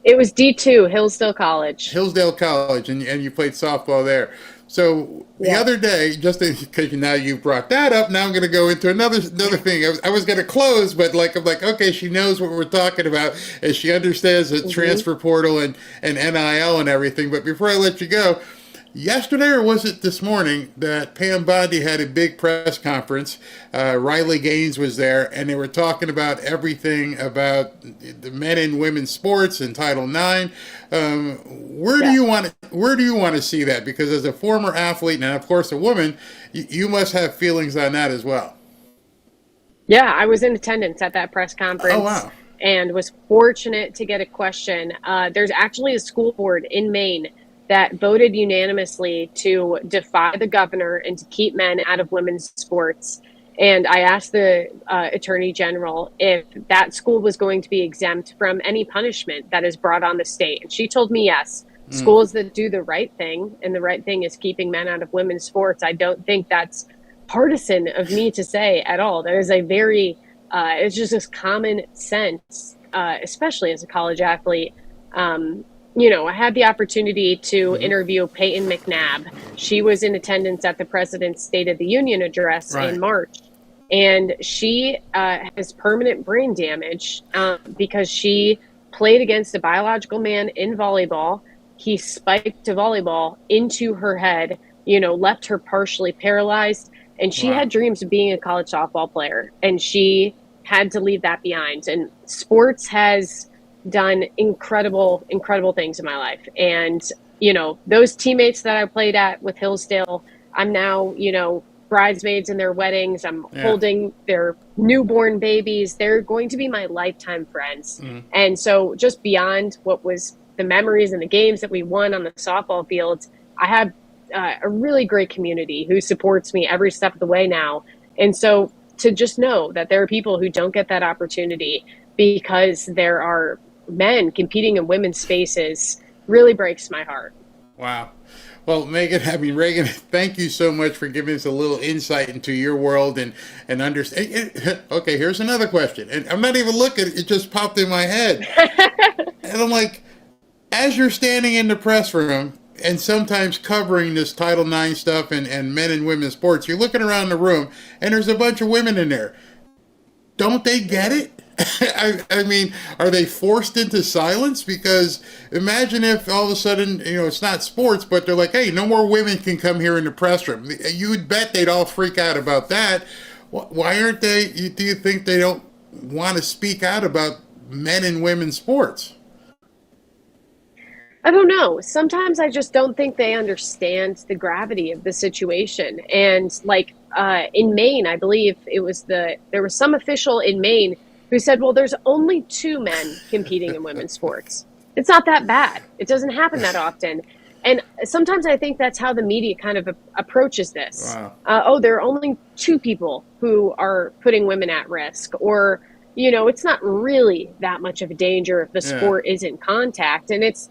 It was D2, Hillsdale College. Hillsdale College, and you played softball there. So the other day, just because now you brought that up, now I'm going to go into another thing. I was going to close, but I'm like, okay, she knows what we're talking about, and she understands the transfer portal and NIL and everything. But before I let you go, yesterday, or was it this morning, that Pam Bondi had a big press conference. Riley Gaines was there, and they were talking about everything about the men and women's sports and Title IX. Where do you want to see that? Because as a former athlete and of course a woman, you must have feelings on that as well. Yeah, I was in attendance at that press conference. Oh, wow. And was fortunate to get a question. There's actually a school board in Maine that voted unanimously to defy the governor and to keep men out of women's sports. And I asked the Attorney General if that school was going to be exempt from any punishment that is brought on the state. And she told me yes. Schools that do the right thing, and the right thing is keeping men out of women's sports. I don't think that's partisan of me to say at all. That is a very, it's just this common sense, especially as a college athlete. You know, I had the opportunity to interview Peyton McNabb. She was in attendance at the President's State of the Union address in March. And she has permanent brain damage because she played against a biological man in volleyball. He spiked a volleyball into her head, you know, left her partially paralyzed. And she had dreams of being a college softball player. And she had to leave that behind. And sports has done incredible, incredible things in my life. And, those teammates that I played at with Hillsdale, I'm now, bridesmaids in their weddings. I'm holding their newborn babies. They're going to be my lifetime friends. And so just beyond what was the memories and the games that we won on the softball field, I have a really great community who supports me every step of the way now. And so to just know that there are people who don't get that opportunity because there are men competing in women's spaces really breaks my heart. Wow. Well, Reagan, thank you so much for giving us a little insight into your world and understand. Okay, here's another question. And I'm not even looking. It just popped in my head. And I'm like, as you're standing in the press room and sometimes covering this Title IX stuff and men and women's sports, you're looking around the room and there's a bunch of women in there. Don't they get it? I mean, are they forced into silence? Because imagine if all of a sudden, it's not sports, but they're like, hey, no more women can come here in the press room. You would bet they'd all freak out about that. Why aren't they? Do you think they don't want to speak out about men and women's sports? I don't know. Sometimes I just don't think they understand the gravity of the situation. And in Maine, I believe there was some official in Maine who said, well, there's only 2 men competing in women's sports. It's not that bad. It doesn't happen that often. And sometimes I think that's how the media kind of approaches this. Wow. There are only 2 people who are putting women at risk, or, it's not really that much of a danger if the sport is in contact. And if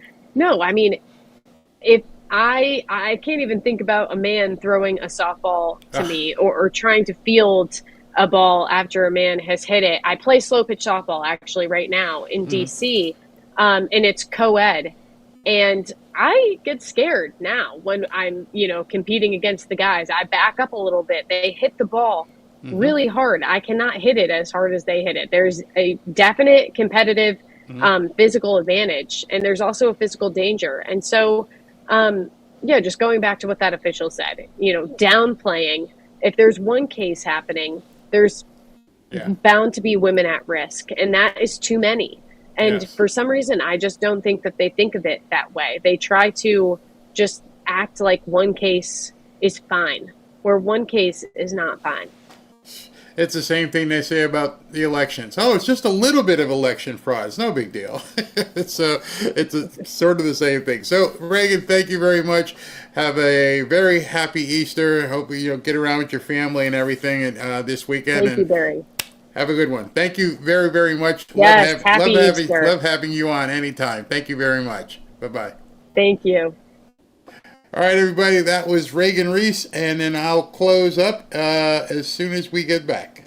I can't even think about a man throwing a softball to me or trying to field a ball after a man has hit it. I play slow pitch softball actually right now in DC, and it's co-ed. And I get scared now when I'm, competing against the guys. I back up a little bit. They hit the ball really hard. I cannot hit it as hard as they hit it. There's a definite competitive physical advantage, and there's also a physical danger. And so, just going back to what that official said, downplaying, if there's one case happening, there's bound to be women at risk, and that is too many. And for some reason, I just don't think that they think of it that way. They try to just act like one case is fine, where one case is not fine. It's the same thing they say about the elections. Oh, it's just a little bit of election fraud. It's no big deal. It's sort of the same thing. So, Reagan, thank you very much. Have a very happy Easter. Hope you get around with your family and everything this weekend. Thank you, Barry. Have a good one. Thank you very, very much. Yes, happy Easter. Love having you on anytime. Thank you very much. Bye-bye. Thank you. All right, everybody, that was Reagan Reese, and then I'll close up as soon as we get back.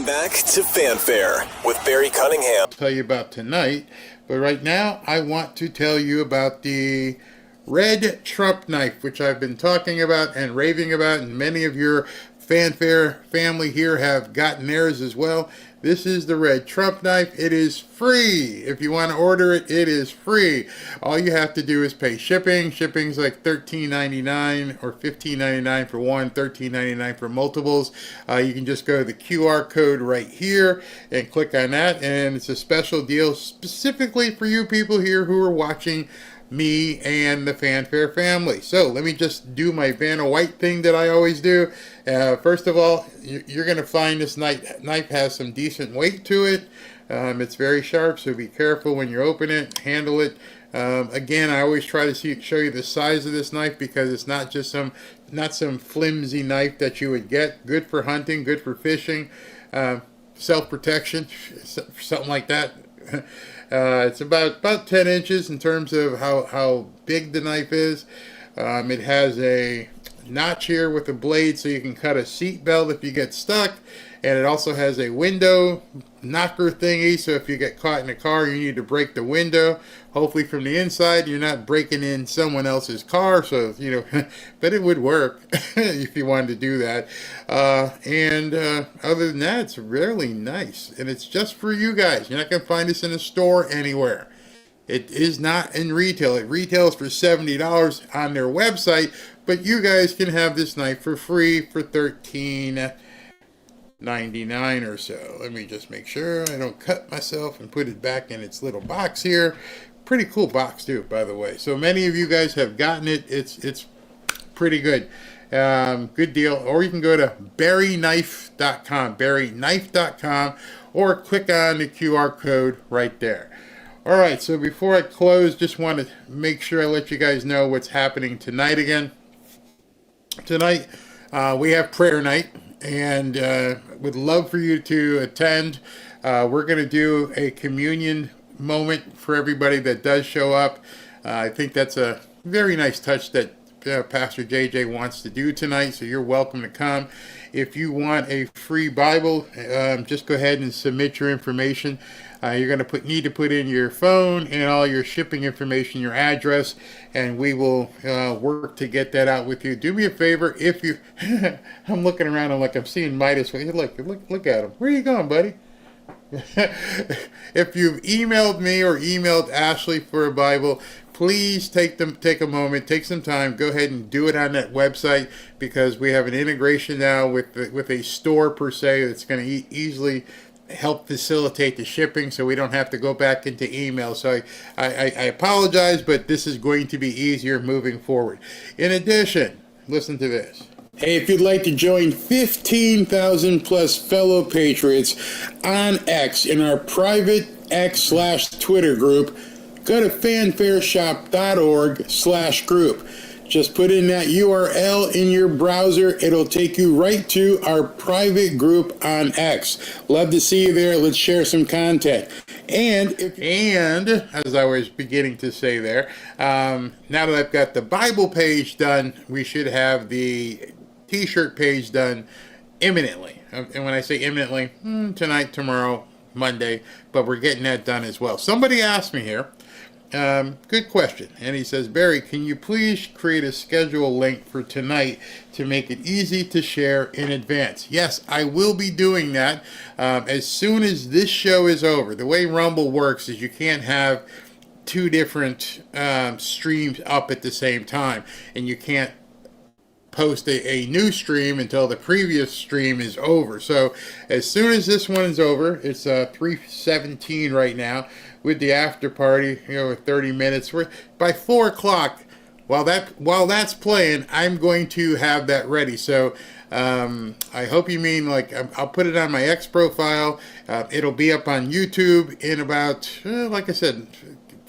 Back to Fanfare with Barry Cunningham. I'll tell you about tonight, but right now I want to tell you about the red Trump knife, which I've been talking about and raving about, and many of your Fanfare family here have gotten theirs as well. This is the red Trump knife. It is free. If you want to order it, it is free. All you have to do is pay shipping. Shipping's like $13.99 or $15.99 for one, $13.99 for multiples. You can just go to the QR code right here and click on that, and it's a special deal specifically for you people here who are watching me and the Fanfare family. So let me just do my Vanna White thing that I always do. First of all, you're going to find this knife has some decent weight to it. It's very sharp, so be careful when you open it, handle it. Again, I always try to show you the size of this knife because it's not just some flimsy knife that you would get. Good for hunting, good for fishing, self-protection, something like that. It's about 10 inches in terms of how big the knife is. It has a notch here with a blade so you can cut a seat belt if you get stuck. And it also has a window knocker thingy, so if you get caught in a car, you need to break the window. Hopefully from the inside, you're not breaking in someone else's car, so, but it would work if you wanted to do that. Other than that, it's really nice. And it's just for you guys. You're not going to find this in a store anywhere. It is not in retail. It retails for $70 on their website, but you guys can have this knife for free for $13.99 or so. Let me just make sure I don't cut myself and put it back in its little box here. Pretty cool box too, by the way. So many of you guys have gotten it. It's pretty good. Good deal. Or you can go to berryknife.com, or click on the QR code right there. All right, so before I close, just want to make sure I let you guys know what's happening tonight again. Tonight, we have prayer night, and would love for you to attend. We're going to do a communion moment for everybody that does show up. I think that's a very nice touch that Pastor JJ wants to do tonight, so you're welcome to come. If you want a free Bible, just go ahead and submit your information. You're going to need to put in your phone and all your shipping information, your address, and we will work to get that out with you. Do me a favor, if you, I'm looking around, I'm seeing Midas. Look at him. Where are you going, buddy? If you've emailed me or emailed Ashley for a Bible, please take a moment, take some time, go ahead and do it on that website, because we have an integration now with a store per se that's going to easily help facilitate the shipping, so we don't have to go back into email. So I apologize, but this is going to be easier moving forward. In addition, listen to this. Hey, if you'd like to join 15,000 plus fellow patriots on X in our private X/Twitter group, go to fanfareshop.org/group. Just put in that URL in your browser. It'll take you right to our private group on X. Love to see you there. Let's share some content. And as I was beginning to say there, now that I've got the Bible page done, we should have the T-shirt page done imminently. And when I say imminently, tonight, tomorrow, Monday, but we're getting that done as well. Somebody asked me here, good question, and he says, Barry, can you please create a schedule link for tonight to make it easy to share in advance? Yes, I will be doing that as soon as this show is over. The way Rumble works is you can't have two different streams up at the same time, and you can't post a new stream until the previous stream is over. So as soon as this one is over, it's 3:17 right now with the after party, 30 minutes. By 4 o'clock, while that's playing, I'm going to have that ready. So I hope you mean I'll put it on my X profile. It'll be up on YouTube in about, like I said,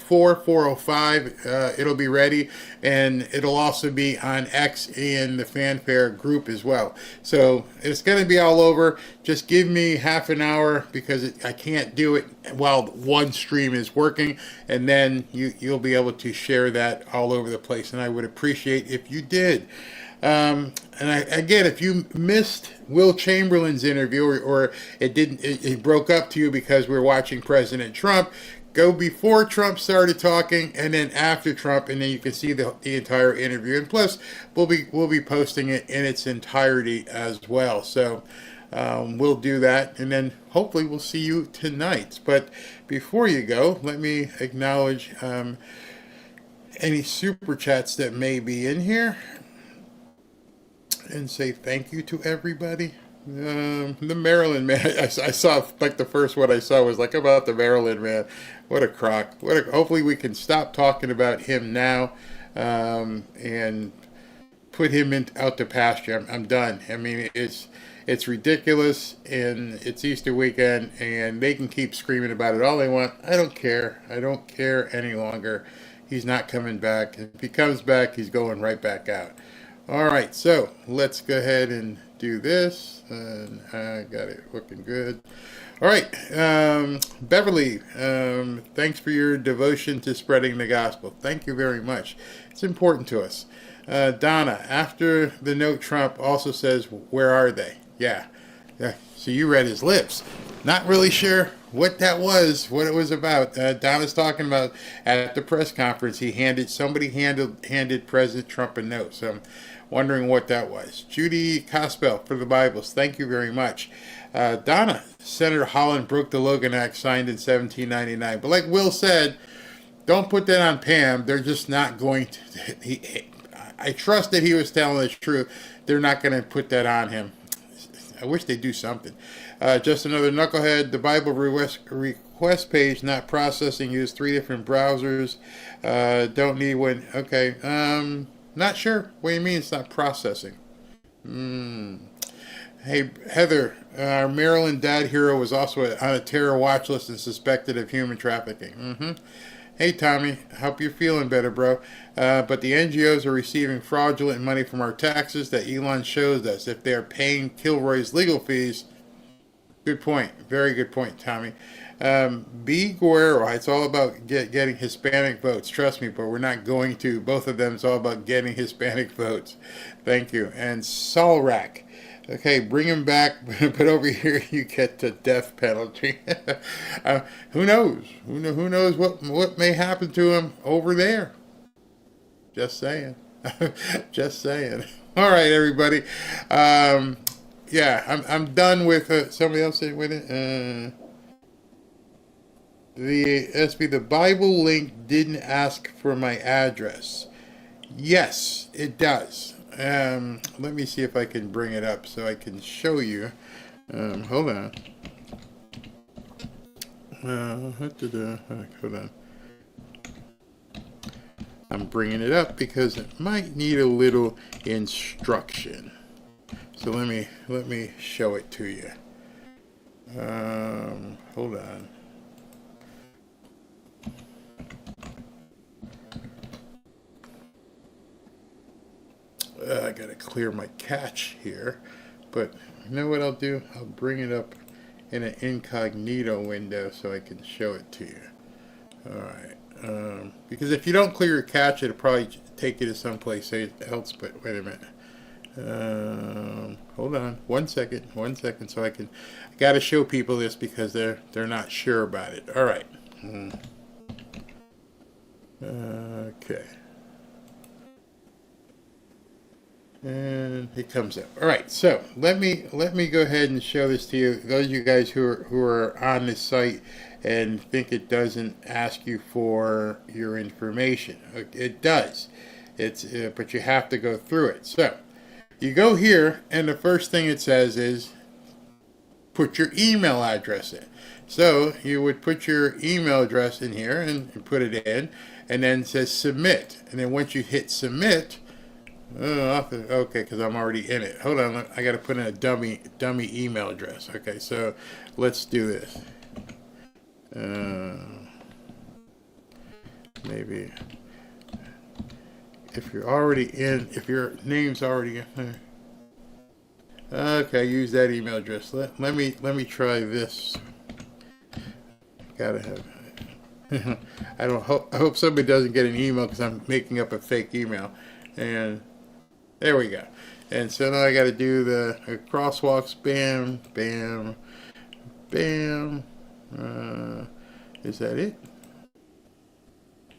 4:05, it'll be ready, and it'll also be on X in the Fanfare group as well. So it's going to be all over. Just give me half an hour, because I can't do it while one stream is working, and then you'll be able to share that all over the place, and I would appreciate if you did. Again, if you missed Will Chamberlain's interview, or it broke up to you because we're watching President Trump, go before Trump started talking, and then after Trump, and then you can see the entire interview. And plus, we'll be posting it in its entirety as well. So we'll do that, and then hopefully we'll see you tonight. But before you go, let me acknowledge any super chats that may be in here and say thank you to everybody. The Maryland man, I saw, like, the first one I saw was like about the Maryland man. What a crock. Hopefully we can stop talking about him now, and put him out to pasture. I'm done. I mean, it's ridiculous, and it's Easter weekend, and they can keep screaming about it all they want. I don't care. I don't care any longer. He's not coming back. If he comes back, he's going right back out. All right, so let's go ahead and do this. And I got it looking good. All right, Beverly, thanks for your devotion to spreading the gospel. Thank you very much. It's important to us. Donna, after the note, Trump also says, where are they? Yeah. So you read his lips. Not really sure what that was, what it was about. Donna's talking about at the press conference, somebody handed President Trump a note. So I'm wondering what that was. Judy Cospel for the Bibles, thank you very much. Donna, Senator Holland broke the Logan Act signed in 1799. But like Will said, don't put that on Pam. They're just not going to. I trust that he was telling the truth. They're not going to put that on him. I wish they'd do something. Just another knucklehead. The Bible request page not processing. Use 3 different browsers. Don't need one. Okay. Not sure. What do you mean it's not processing? Hey, Heather, our Maryland dad hero was also on a terror watch list and suspected of human trafficking. Hey, Tommy, hope you're feeling better, bro. But the NGOs are receiving fraudulent money from our taxes that Elon shows us. If they're paying Kilroy's legal fees, good point. Very good point, Tommy. B. Guerrero, it's all about getting Hispanic votes. Trust me, but we're not going to. Both of them, it's all about getting Hispanic votes. Thank you. And Solrak. Okay, bring him back, but over here you get the death penalty. Who knows? Who knows what may happen to him over there? Just saying. Just saying. All right, everybody. Yeah, I'm done with somebody else say with it. The Bible link didn't ask for my address. Yes, it does. Let me see if I can bring it up so I can show you. Hold on. Hold on. I'm bringing it up because it might need a little instruction. So let me show it to you. Hold on. I gotta clear my cache here, but you know what I'll do? I'll bring it up in an incognito window so I can show it to you. All right, because if you don't clear your cache, it'll probably take you to someplace else. But wait a minute. Hold on, one second, so I gotta show people this because they're not sure about it. All right. Okay. And it comes up. All right, so let me go ahead and show this to you. Those of you guys who are on this site and think it doesn't ask you for your information, it does. But you have to go through it. So you go here, and the first thing it says is put your email address in. So you would put your email address in here and put it in, and then it says submit. And then once you hit submit. Okay, because I'm already in it. Hold on, I got to put in a dummy email address. Okay, so let's do this. Maybe if you're already in, if your name's already in there. Okay, use that email address. Let me try this. Gotta have. I hope somebody doesn't get an email because I'm making up a fake email. And there we go. And so now I got to do the crosswalks. Bam, bam, bam. Is that it?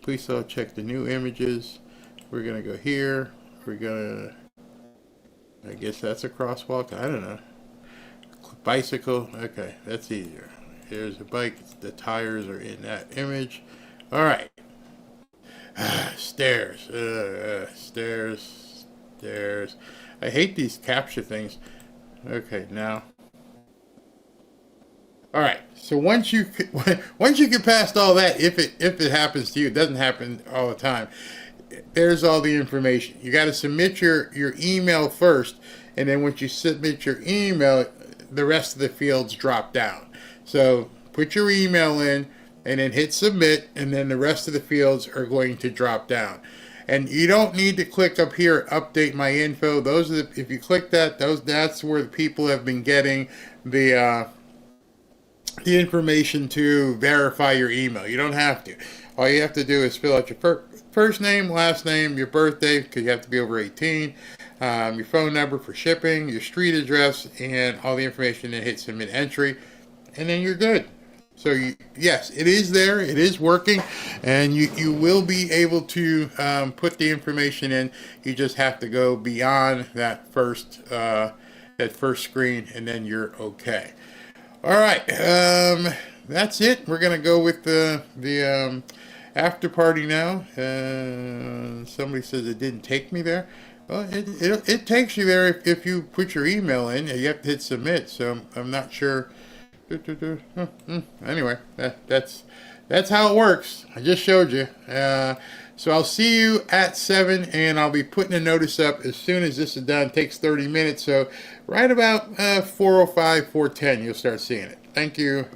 Please all check the new images. We're going to go here. We're going to, I guess that's a crosswalk. I don't know. Bicycle. Okay, that's easier. Here's a bike. The tires are in that image. All right. Stairs. Stairs. I hate these capture things. Okay, now. All right. So once you get past all that, if it happens to you, it doesn't happen all the time. There's all the information. You got to submit your email first, and then once you submit your email, the rest of the fields drop down. So put your email in, and then hit submit, and then the rest of the fields are going to drop down. And you don't need to click up here, update my info. Those are if you click that, that's where the people have been getting the information to verify your email. You don't have to. All you have to do is fill out your first name, last name, your birthday, because you have to be over 18, your phone number for shipping, your street address, and all the information, and hit submit entry, and then you're good. So yes, it is there, it is working, and you will be able to put the information in. You just have to go beyond that first screen, and then you're okay. All right, that's it. We're gonna go with the after party now. Somebody says it didn't take me there. Well, it takes you there if you put your email in. You have to hit submit. So I'm not sure. Anyway, that's how it works. I just showed you. So I'll see you at 7, and I'll be putting a notice up as soon as this is done. It takes 30 minutes, so right about 4:05, 4:10, you'll start seeing it. Thank you.